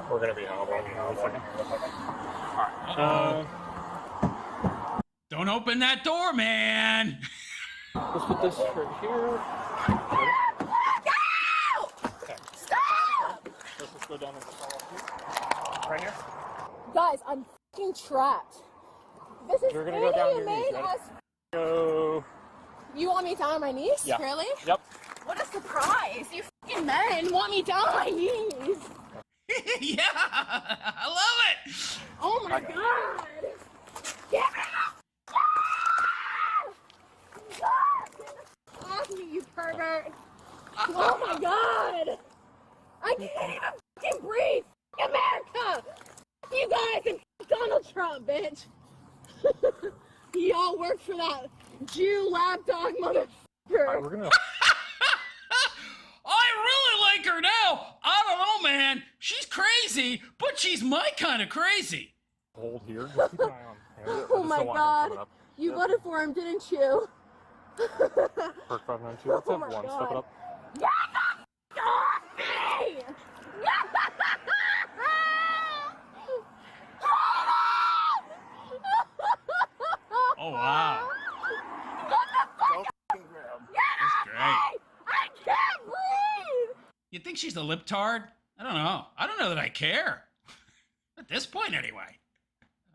We're gonna be hobbled in a second. Alright. Don't open that door, man. Let's put this right here. Okay. Stop! Let's just go down in the hall. Right here. Guys, I'm fucking trapped. This is You're gonna go down on your knees, inhumane ready? as. Go. You want me down on my knees? Yeah. Really? Yep. What a surprise! You fucking men want me down on my knees. Yeah, I love it. Oh my god! Get me off me, you pervert! Oh my god! I can't even fucking breathe! America! You guys and Donald Trump, bitch! Y'all work for that Jew lapdog motherfucker. Alright, we're gonna. I really like her now. I don't know, man. She's crazy, but she's my kind of crazy. Hold here. Just keep an eye on him. Oh my God. You voted for him, didn't you? Perk 592. Let's have one. Step it up. Get the off me! Oh, wow. Don't f***ing grab. That's great. I can't breathe! You think she's a libtard? I don't know. I don't know that I care. At this point, anyway.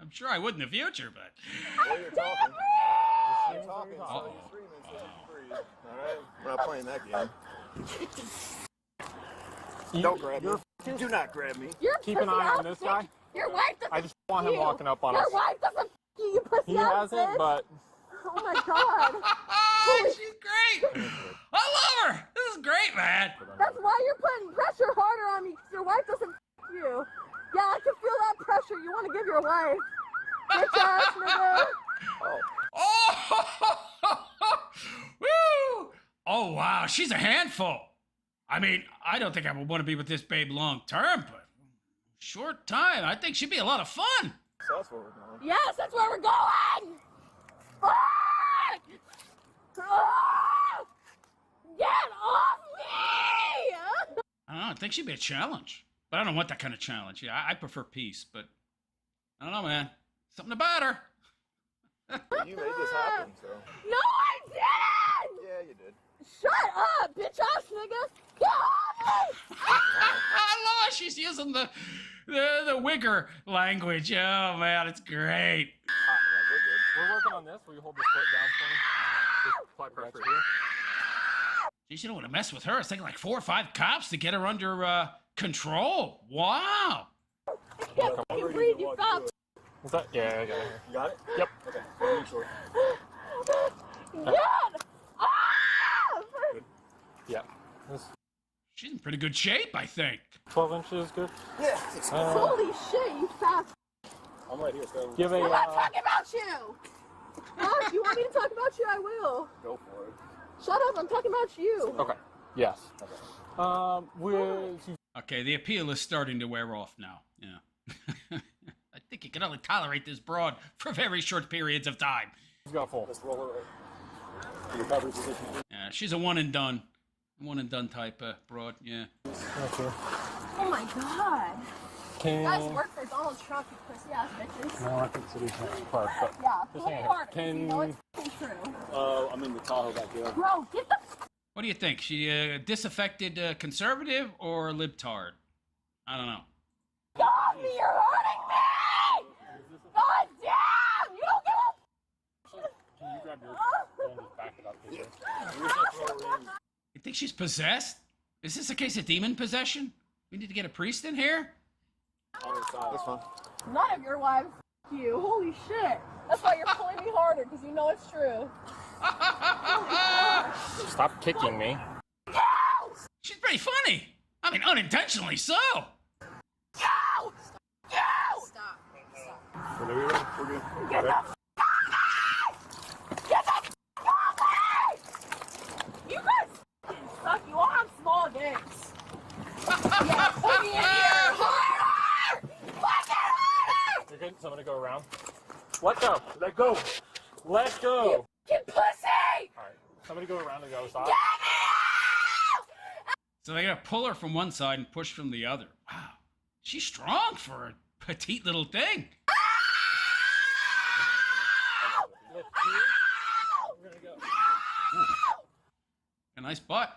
I'm sure I would in the future, but... Well, you're talking. You're talking, so you screaming so you can breathe. Alright? We're not playing that game. Don't grab me. Do not grab me. Keep an eye on this guy. Your wife doesn't I just want him walking up on us. Your wife doesn't you pussy He hasn't, but Oh my God. She's great. I love her. This is great, man. That's why you're putting pressure harder on me, because your wife doesn't you. Yeah, I can feel that pressure. You want to give your wife. Bitch ass nigga. Oh, woo! Oh, wow. She's a handful. I mean, I don't think I would want to be with this babe long term, but short time. I think she'd be a lot of fun. So that's where we're going. Yes, that's where we're going. Fuck! Ah! Get off me! I don't know. I think she'd be a challenge. But I don't want that kind of challenge. Yeah, I prefer peace, but I don't know, man. Something about her. You made this happen, so. No, I didn't! Yeah, you did. Shut up, bitch ass nigga! Get off me! I love how she's using the wigger language. Oh, man, it's great. we're working on this. Will you hold this foot down for me? Just apply pressure here. Geez, you don't want to mess with her. It's taking like 4 or 5 cops to get her under control. Wow. I can't fucking breathe, you foul. Is that? Yeah, I got it here. You got it? Yep. Okay. Very short. Get off! Yeah. This She's in pretty good shape, I think. 12 inches, good. Yeah. Holy shit, you fat. I'm right here, so Give a. I'm not talking about you! Well, if you want me to talk about you, I will. go for it. Shut up, I'm talking about you. Okay. Yes. With Okay, the appeal is starting to wear off now. Yeah. I think you can only tolerate this broad for very short periods of time. he's got full. Let's roll her in recovery position. Yeah, she's a one and done type broad. Yeah. Okay. Oh my god. You guys Can. work for Donald Trump, you pussy ass bitches. No, I think City's next park, but Yeah, just pull hang apart, on. 'cause you know Can. it's fucking true. I'm in the Tahoe back here. Bro, get the What do you think? She a disaffected conservative or libtard? I don't know. off me, you're hurting me! God damn! You don't give a Can you grab your phone and just back it up here? You think she's possessed? Is this a case of demon possession? We need to get a priest in here? That's fine. None of your wives you. Holy shit. That's why you're pulling me harder, because you know it's true. Stop kicking me. She's pretty funny. I mean, unintentionally so. Go! Go! Stop. We're good. Get the f Get the f off me! You guys suck. You all have small dicks. Yeah, put me in here harder! Fucking harder! You're good? So I'm gonna go around. Let go. Let go. Let go. You pussy! Alright. Somebody go around and go stop. So they gotta pull her from one side and push from the other. Wow. She's strong for a petite little thing. We're gonna go. A nice butt.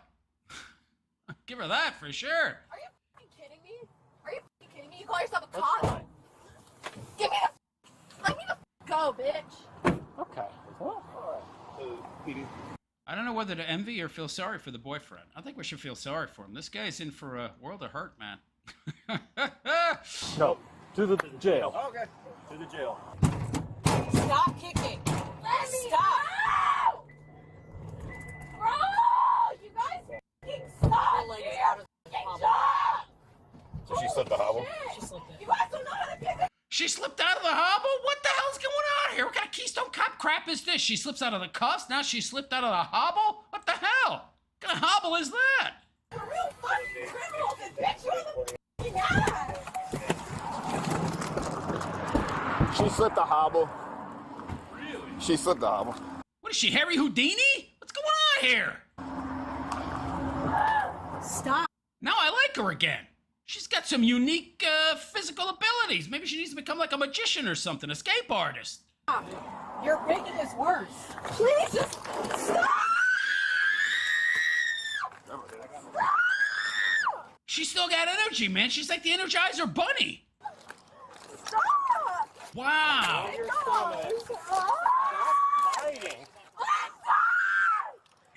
Give her that for sure. Are you fucking kidding me? Are you fucking kidding me? You call yourself a cop? Give me the let me the go, bitch. Okay. Well, I don't know whether to envy or feel sorry for the boyfriend. I think we should feel sorry for him. This guy's in for a world of hurt, man. no. To the jail. Okay. To the jail. Stop kicking. Let me stop. Bro, you guys fucking stop. So she slipped the hobble? You guys don't know how to kick it. She slipped out of the hobble? What the hell's going on here? What kind of Keystone Cop crap is this? She slips out of the cuffs, now she slipped out of the hobble? What the hell? What kind of hobble is that? You're real fucking criminal and bitch you in the f***ing ass! She slipped a hobble. Really? She slipped a hobble. What is she, Harry Houdini? What's going on here? Stop. Now I like her again. She's got some unique physical abilities. Maybe she needs to become like a magician or something, a escape artist. Stop. You're making this worse. Please just stop! She's still got energy, man. She's like the Energizer Bunny. Stop! Wow.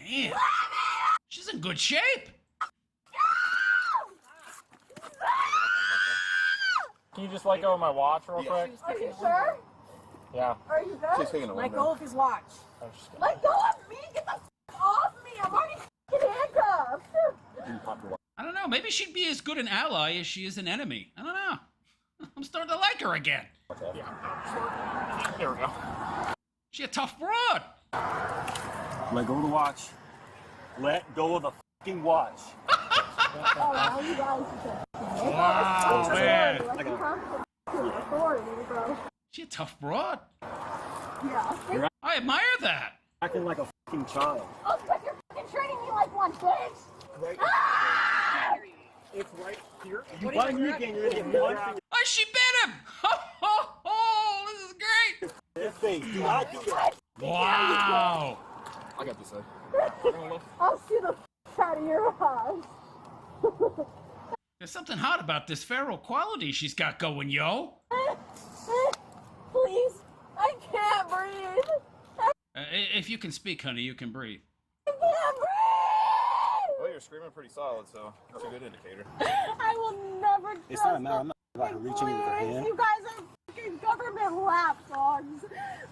Man, she's in good shape. Can you just let go of my watch real quick? Are you sure? Yeah. Are you good? She's taking a Let window. go of his watch. I'm just kidding. Let go of me! Get the f off me! I'm already f***ing handcuffed! I don't know. Maybe she'd be as good an ally as she is an enemy. I don't know. I'm starting to like her again. There we go. She a tough broad. Let go of the watch. Let go of the fucking watch. Oh, now you guys Wow, man. like you have some authority, bro. She a tough broad. Yeah. I admire that. Acting like a fucking child. Oh, but you're f***ing treating me like one, bitch! Right. Ah! It's right here. You bite me again, you're gonna get one finger. Oh, she bit him. Ho, ho, ho. This is great. This face. Do not do that. Wow. I got this side. I'll see the f*** out of your eyes. There's something hot about this feral quality she's got going, yo. Please, I can't breathe. If you can speak, honey, you can breathe. I can't breathe! Well, you're screaming pretty solid, so that's a good indicator. I will never It's not a matter. I'm not about her reaching in with her hand. You guys are fucking government lapdogs,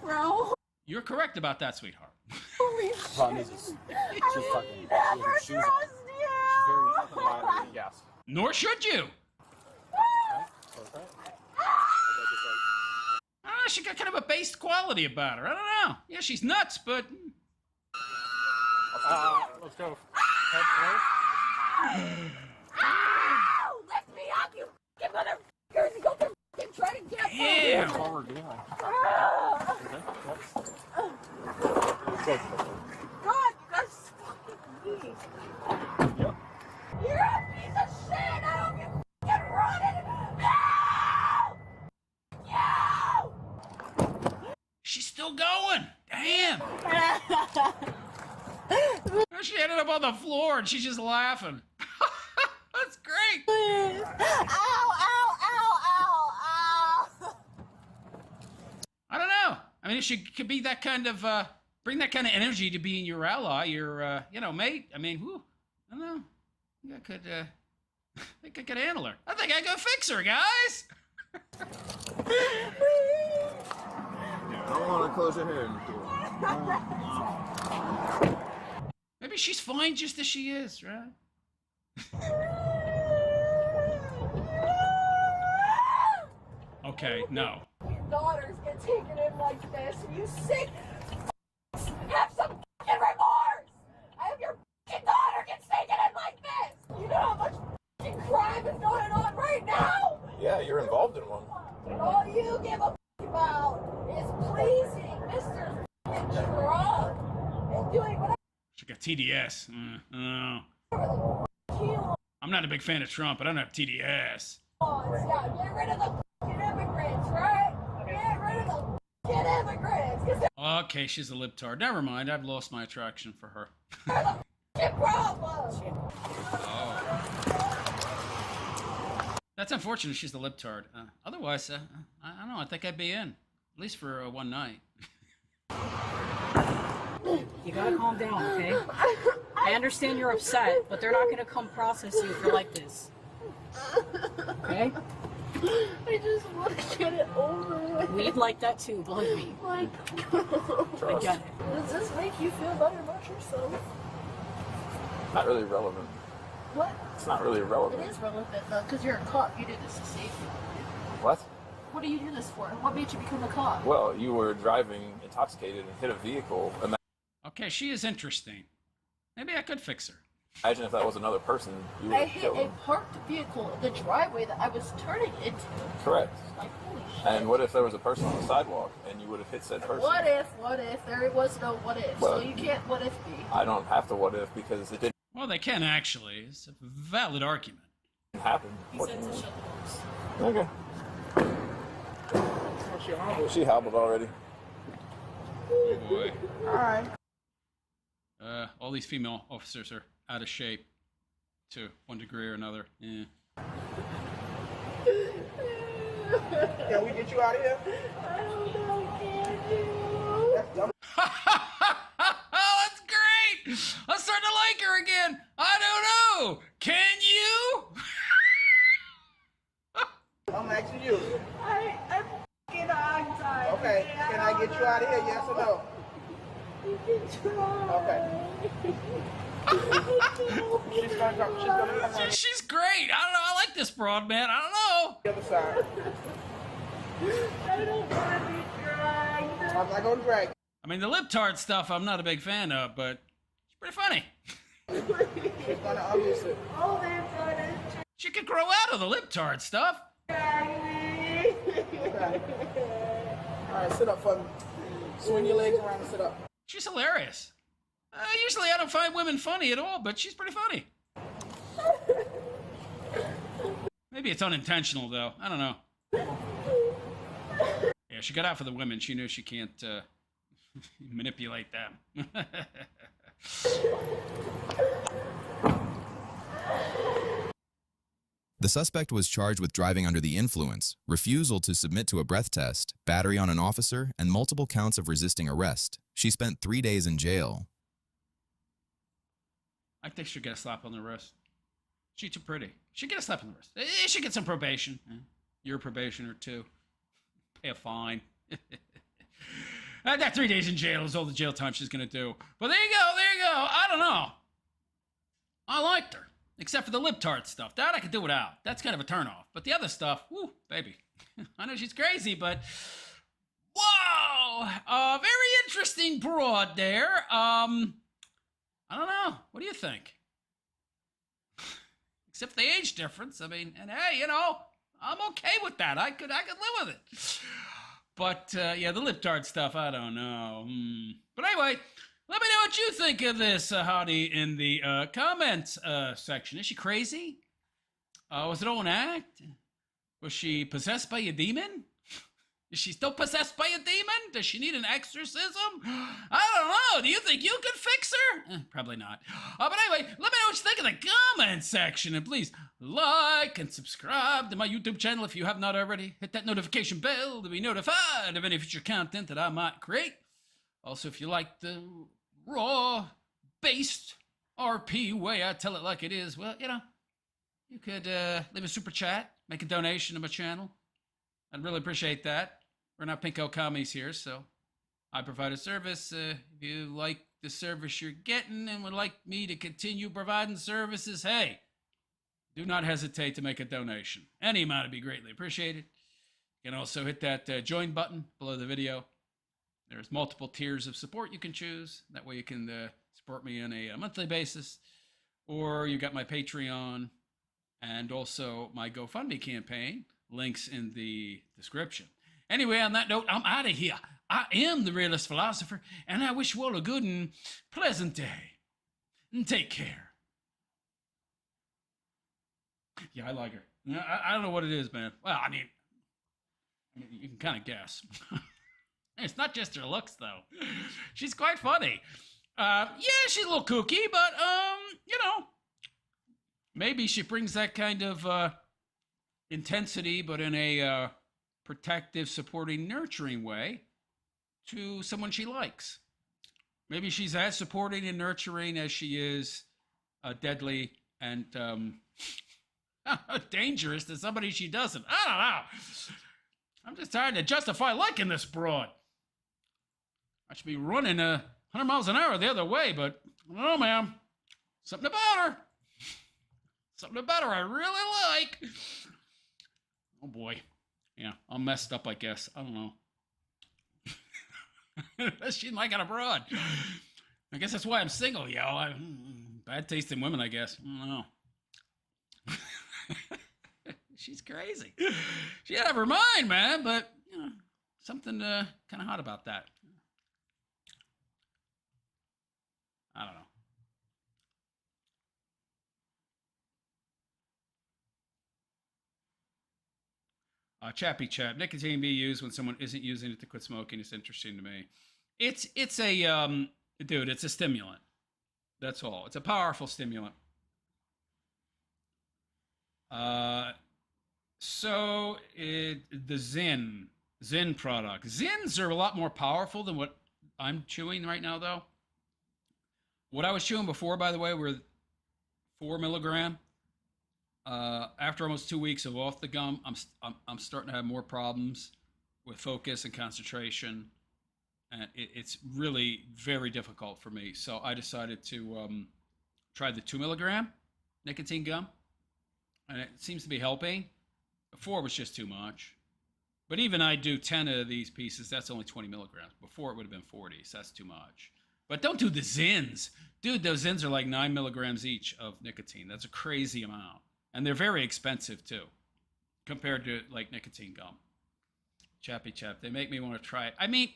bro. You're correct about that, sweetheart. Holy The problem is, shit. she's I fucking. will never She's very trust you. Yes. Nor should you. I don't know, she got kind of a based quality about her. I don't know. Yeah, she's nuts, but... Let's go. Head first. Ow! Lift me up, you fucking motherfuckers! Go fucking try to get me! Damn. That's what we're doing. Ah! Good. God, you guys fucking weak. Yep. You're a piece of shit! I hope you fucking run it! No! No! She's still going. Damn. She ended up on the floor and she's just laughing. That's great. Ow, ow, ow, ow, ow! I don't know. I mean, if she could be that kind of, bring that kind of energy to being your ally, your, mate. I mean, whew, I don't know. I think I could handle her. I think I could fix her, guys. Don't want to close your hair. Maybe she's fine just as she is, right? Okay, no. Your daughters get taken in like this. You sick? Have some fucking remorse! I have your fucking daughter gets taken in like this! You know how much fucking crime is going on right now? Yeah, you're involved in one. All you give a fuck about is pleasing Mr. fucking Trump and doing whatever She got TDS. No. the fuck he I'm not a big fan of Trump, but I don't have TDS. wants. Yeah, get rid of the fucking immigrants, right? Get rid of the fucking immigrants, because Okay, she's a libtard. Never mind, I've lost my attraction for her. they're the fucking problem! That's unfortunate she's the libtard. Otherwise, I don't know, I think I'd be in. At least for one night. You gotta calm down, okay? I understand you're upset, but they're not gonna come process you if you're like this. Okay? I just want to get it over with. We'd like that too, believe me. Like, I get it. does this make you feel better about yourself? Not really relevant. What? It's not really It relevant. is relevant though, because you're a cop. You did this to save me. What? What do you do this for? What made you become a cop? Well, you were driving intoxicated and hit a vehicle. Okay, she is interesting. Maybe I could fix her. Imagine if that was another person, you would I have hit killed a them. parked vehicle, the driveway that I was turning into. Correct. Like, holy shit. And what if there was a person on the sidewalk and you would have hit said person? What if? There was no what if. Well, so you can't what if me. I don't have to what if because it didn't Well, they can actually. It's a valid argument. happen. He said to shut the doors. Okay. She hobbled already. Oh boy. Alright. All these female officers are out of shape to one degree or another. Yeah. Can we get you out of here? I don't know, can you? That's dumb. Oh, that's great! I'm starting to like her again. I don't know. Can you? I'm asking you. I'm f***ing hog-tied. Okay, can I get you out of here, yes or no? You can try. Okay. She's gonna come around She's great. I don't know. I like this broad, man. I don't know. the other side. I don't want to be dragged. I'm not gonna drag I mean, the lip-tart stuff I'm not a big fan of, but it's pretty funny. you. She's gonna unloose it. Oh, they're gonna She could grow out of the lip-tart stuff. drag me. Alright, sit up for me. Swing your legs around and sit up. She's hilarious. Usually I don't find women funny at all, but she's pretty funny. Maybe it's unintentional, though. I don't know. Yeah, she got out for the women. She knew she can't manipulate them. The suspect was charged with driving under the influence, refusal to submit to a breath test, battery on an officer, and multiple counts of resisting arrest. She spent 3 days in jail. I think she'll get a slap on the wrist. She's too pretty. She'll get a slap on the wrist. She get some probation. Year probation or two. Pay a fine. That 3 days in jail is all the jail time she's going to do. But there you go. I don't know. I liked her. Except for the lip tart stuff. That I could do without. That's kind of a turnoff. But the other stuff, whoo, baby. I know she's crazy, but... Whoa! Very interesting broad there. I don't know. What do you think? Except the age difference. I mean, and hey, you know, I'm okay with that. I could live with it. But, yeah, the lip tart stuff, I don't know. But anyway... Let me know what you think of this, hottie, in the comments section. Is she crazy? Was it all an act? Was she possessed by a demon? Is she still possessed by a demon? Does she need an exorcism? I don't know. Do you think you could fix her? Probably not. But anyway, let me know what you think in the comment section. And please like and subscribe to my YouTube channel if you have not already. Hit that notification bell to be notified of any future content that I might create. Also, if you like the raw-based RP way I tell it like it is, well, you know, you could leave a super chat, make a donation to my channel. I'd really appreciate that. We're not Pinko Commies here, so I provide a service. If you like the service you're getting and would like me to continue providing services, hey, do not hesitate to make a donation. Any amount would be greatly appreciated. You can also hit that join button below the video. There's multiple tiers of support you can choose. That way you can support me on a monthly basis. Or you got my Patreon and also my GoFundMe campaign. Links in the description. Anyway, on that note, I'm out of here. I am the Realist Philosopher, and I wish you all a good and pleasant day. And take care. Yeah, I like her. I don't know what it is, man. Well, I mean you can kind of guess. It's not just her looks, though. She's quite funny. Yeah, she's a little kooky, but, you know, maybe she brings that kind of intensity, but in a protective, supporting, nurturing way to someone she likes. Maybe she's as supporting and nurturing as she is deadly and dangerous to somebody she doesn't. I don't know. I'm just trying to justify liking this broad. I should be running 100 miles an hour the other way, but I don't know, man. Something about her. Something about her I really like. Oh, boy. Yeah, I'm messed up, I guess. I don't know. She's like an abroad. I guess that's why I'm single, yo. Bad taste in women, I guess. I don't know. She's crazy. She had her mind, man, but you know, something kind of hot about that. I don't know. Chappy Chap. Nicotine be used when someone isn't using it to quit smoking. It's interesting to me. It's a dude. It's a stimulant. That's all. It's a powerful stimulant. So the Zyn product. Zyns are a lot more powerful than what I'm chewing right now, though. What I was chewing before, by the way, were 4 milligram. After almost 2 weeks of off the gum, I'm starting to have more problems with focus and concentration, and it's really very difficult for me. So I decided to try the 2 milligram nicotine gum, and it seems to be helping. 4 was just too much, but even I do 10 of these pieces. That's only 20 milligrams. Before it would have been 40, so that's too much. But don't do the Zyns, dude. Those Zyns are like 9 milligrams each of nicotine. That's a crazy amount. And they're very expensive, too, compared to, like, nicotine gum. Chappy Chap. They make me want to try it. I mean,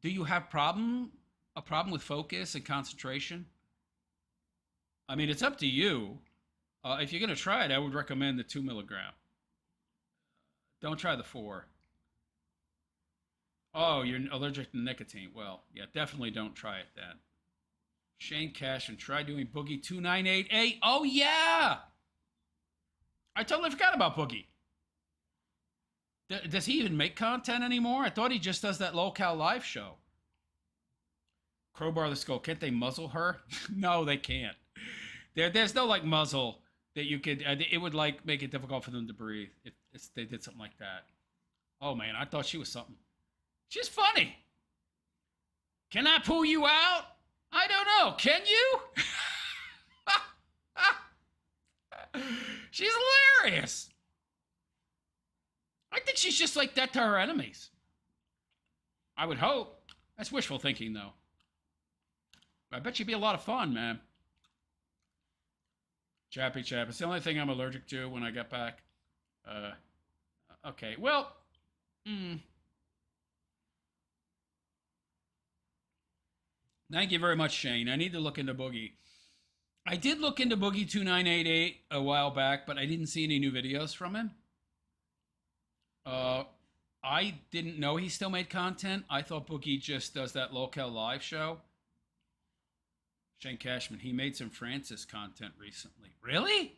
do you have a problem with focus and concentration? I mean, it's up to you. If you're going to try it, I would recommend the 2 milligram. Don't try the 4. Oh, you're allergic to nicotine. Well, yeah, definitely don't try it then. Shane Cashman, try doing Boogie 2988. Oh, yeah! I totally forgot about Boogie. Does he even make content anymore? I thought he just does that low-cal live show. Crowbar the Skull, can't they muzzle her? No, they can't. There's no, like, muzzle that you could... it would, like, make it difficult for them to breathe if they did something like that. Oh, man, I thought she was something. She's funny. Can I pull you out? I don't know. Can you? She's hilarious. I think she's just like that to her enemies. I would hope. That's wishful thinking, though. I bet you'd be a lot of fun, man. Chappy Chap. It's the only thing I'm allergic to when I get back. Okay, well... Thank you very much, Shane. I need to look into Boogie. I did look into Boogie 2988 a while back, but I didn't see any new videos from him. I didn't know he still made content. I thought Boogie just does that local live show. Shane Cashman, he made some Francis content recently. Really?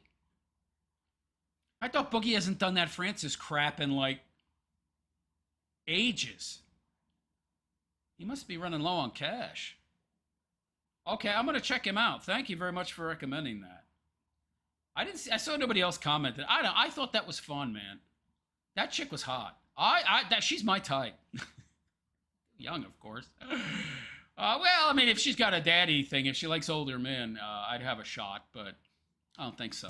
I thought Boogie hasn't done that Francis crap in, like, ages. He must be running low on cash. Okay, I'm going to check him out. Thank you very much for recommending that. I saw nobody else commented. I thought that was fun, man. That chick was hot. She's my type. Young, of course. Well, I mean, if she's got a daddy thing, if she likes older men, I'd have a shot, but I don't think so.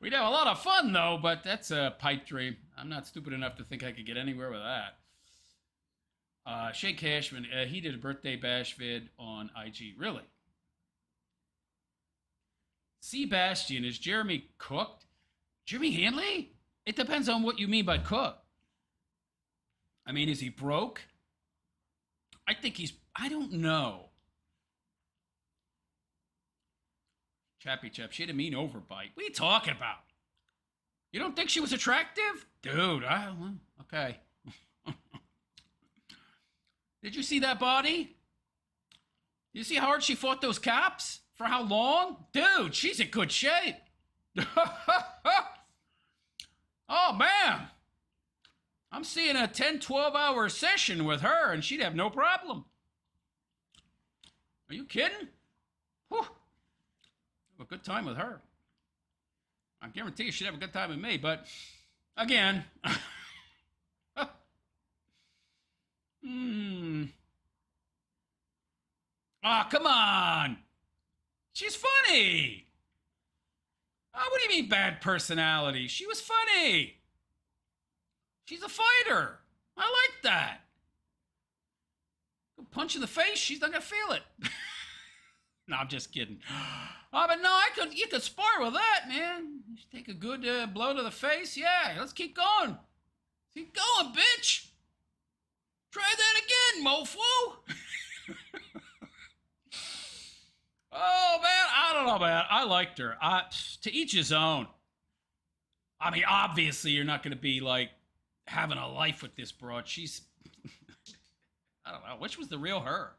We'd have a lot of fun, though, but that's a pipe dream. I'm not stupid enough to think I could get anywhere with that. Shane Cashman, he did a birthday bash vid on IG. Really? Sebastian, is Jeremy cooked? Jeremy Hanley? It depends on what you mean by cook. I mean, is he broke? I think he's... I don't know. Chappy Chap, she had a mean overbite. What are you talking about? You don't think she was attractive? Dude, okay. Did you see that body? You see how hard she fought those cops? For how long? Dude, she's in good shape. Oh, man. I'm seeing a 10, 12-hour session with her, and she'd have no problem. Are you kidding? Whew. Have a good time with her. I guarantee you she'd have a good time with me, but again... Ah, come on. She's funny. Oh, what do you mean bad personality? She was funny. She's a fighter. I like that. A punch in the face, she's not gonna feel it. No, I'm just kidding. Oh, but no, you could spar with that, man. You take a good blow to the face. Yeah, let's keep going. Keep going, bitch. Try that again, mofo. Oh, man, I don't know, man. I liked her. To each his own. I mean, obviously, you're not going to be, like, having a life with this broad. She's... I don't know. Which was the real her?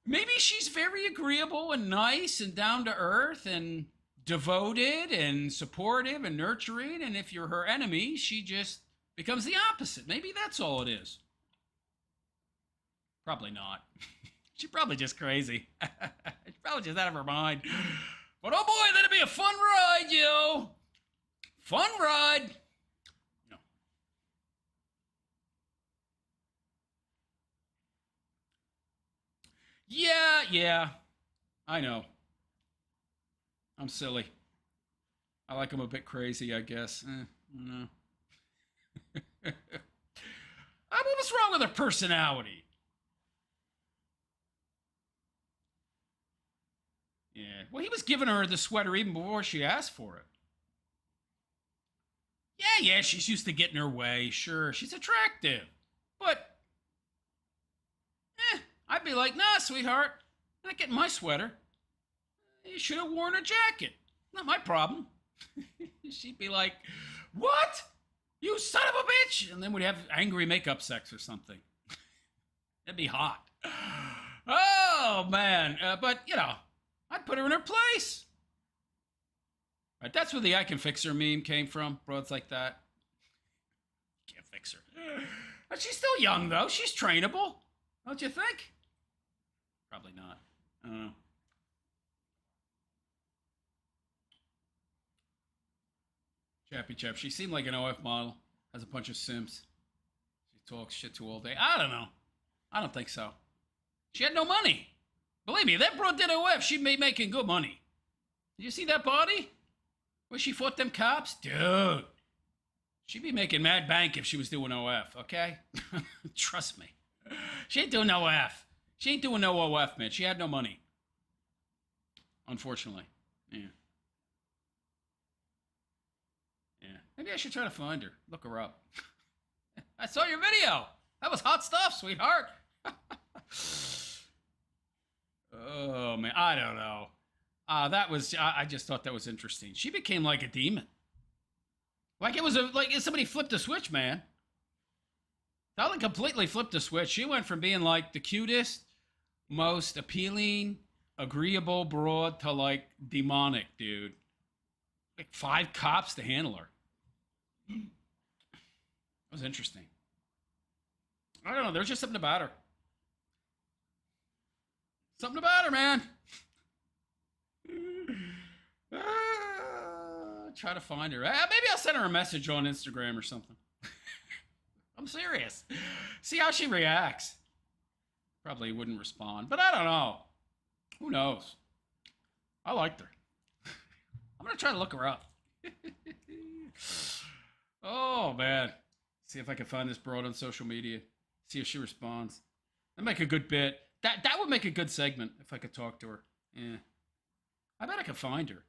Maybe she's very agreeable and nice and down to earth and devoted and supportive and nurturing. And if you're her enemy, she just becomes the opposite. Maybe that's all it is. Probably not. She's probably just crazy. She's probably just out of her mind. But oh boy, that'd be a fun ride, yo. Fun ride. No. Yeah. I know. I'm silly. I like them a bit crazy, I guess. No. What was wrong with her personality? Yeah. Well, he was giving her the sweater even before she asked for it. Yeah, she's used to getting her way. Sure, she's attractive. But, I'd be like, nah, sweetheart. I'm not getting my sweater. You should have worn a jacket. Not my problem. She'd be like, what? You son of a bitch! And then we'd have angry makeup sex or something. That'd be hot. Oh, man. But, I'd put her in her place. Right, that's where the I can fix her meme came from. Broads like that. Can't fix her. But she's still young, though. She's trainable. Don't you think? Probably not. I don't know. Chappy Chap. She seemed like an OF model. Has a bunch of simps. She talks shit to all day. I don't know. I don't think so. She had no money. Believe me, that broad did OF. She'd be making good money. Did you see that body? Where she fought them cops? Dude. She'd be making mad bank if she was doing OF, okay? Trust me. She ain't doing no OF. She ain't doing no OF, man. She had no money. Unfortunately. Yeah. Maybe I should try to find her. Look her up. I saw your video. That was hot stuff, sweetheart. Oh, man. I don't know. I just thought that was interesting. She became like a demon. Like if somebody flipped a switch, man. Dolly completely flipped the switch. She went from being like the cutest, most appealing, agreeable broad to like demonic, dude. Like 5 cops to handle her. That was interesting. I don't know. There was just something about her. Something about her, man. Try to find her. Maybe I'll send her a message on Instagram or something. I'm serious. See how she reacts. Probably wouldn't respond, but I don't know. Who knows? I liked her. I'm going to try to look her up. Oh, man. See if I can find this broad on social media. See if she responds. That'd make a good bit. That would make a good segment if I could talk to her. Yeah. I bet I could find her.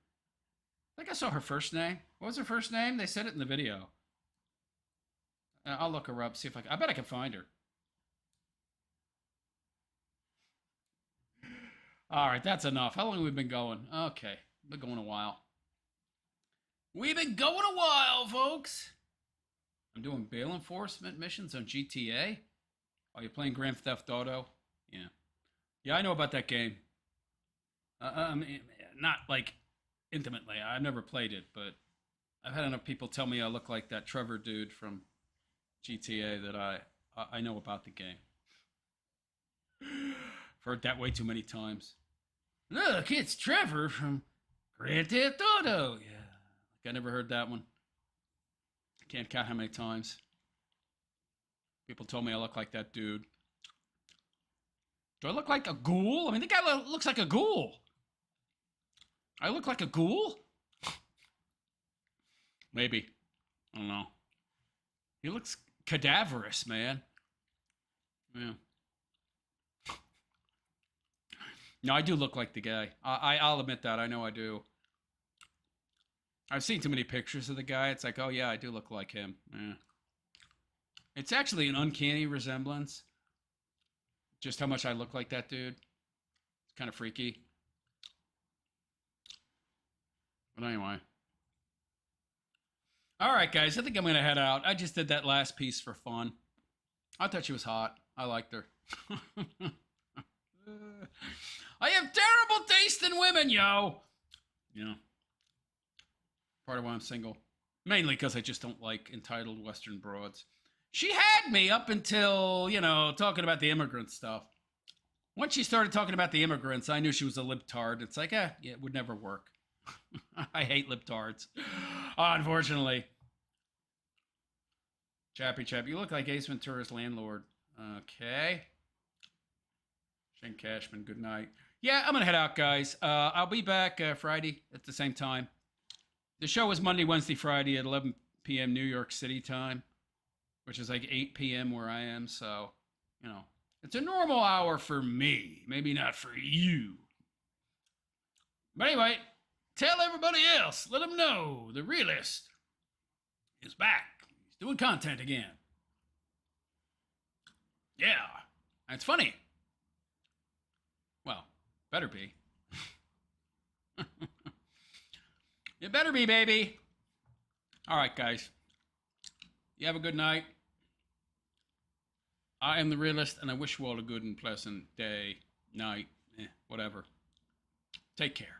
I think I saw her first name. What was her first name? They said it in the video. I'll look her up, see if I bet I can find her. All right, that's enough. How long have we been going? Okay, we've been going a while. We've been going a while, folks. I'm doing bail enforcement missions on GTA. Oh, you're playing Grand Theft Auto? Yeah. Yeah, I know about that game. Not like intimately. I've never played it, but I've had enough people tell me I look like that Trevor dude from GTA that I know about the game. I've heard that way too many times. Look, it's Trevor from Grand Theft Auto. Yeah, like I never heard that one. I can't count how many times. People told me I look like that dude. Do I look like a ghoul? I mean, the guy looks like a ghoul. I look like a ghoul? Maybe. I don't know. He looks cadaverous, man. Yeah. No, I do look like the guy. I'll admit that. I know I do. I've seen too many pictures of the guy. It's like, oh yeah, I do look like him. Yeah. It's actually an uncanny resemblance. Just how much I look like that dude. It's kind of freaky. But anyway. All right, guys. I think I'm going to head out. I just did that last piece for fun. I thought she was hot. I liked her. I have terrible taste in women, yo. You know. Part of why I'm single. Mainly because I just don't like entitled Western broads. She had me up until, you know, talking about the immigrant stuff. Once she started talking about the immigrants, I knew she was a libtard. It's like, yeah, it would never work. I hate libtards. Unfortunately. Chappy, you look like Ace Ventura's landlord. Okay. Shane Cashman, good night. Yeah, I'm going to head out, guys. I'll be back Friday at the same time. The show is Monday, Wednesday, Friday at 11 p.m. New York City time, which is like 8 p.m. where I am. So, you know, it's a normal hour for me. Maybe not for you. But anyway, tell everybody else. Let them know the realist is back. He's doing content again. Yeah, it's funny. Well, better be. It better be, baby. All right, guys. You have a good night. I am the realist, and I wish you all a good and pleasant day, night, whatever. Take care.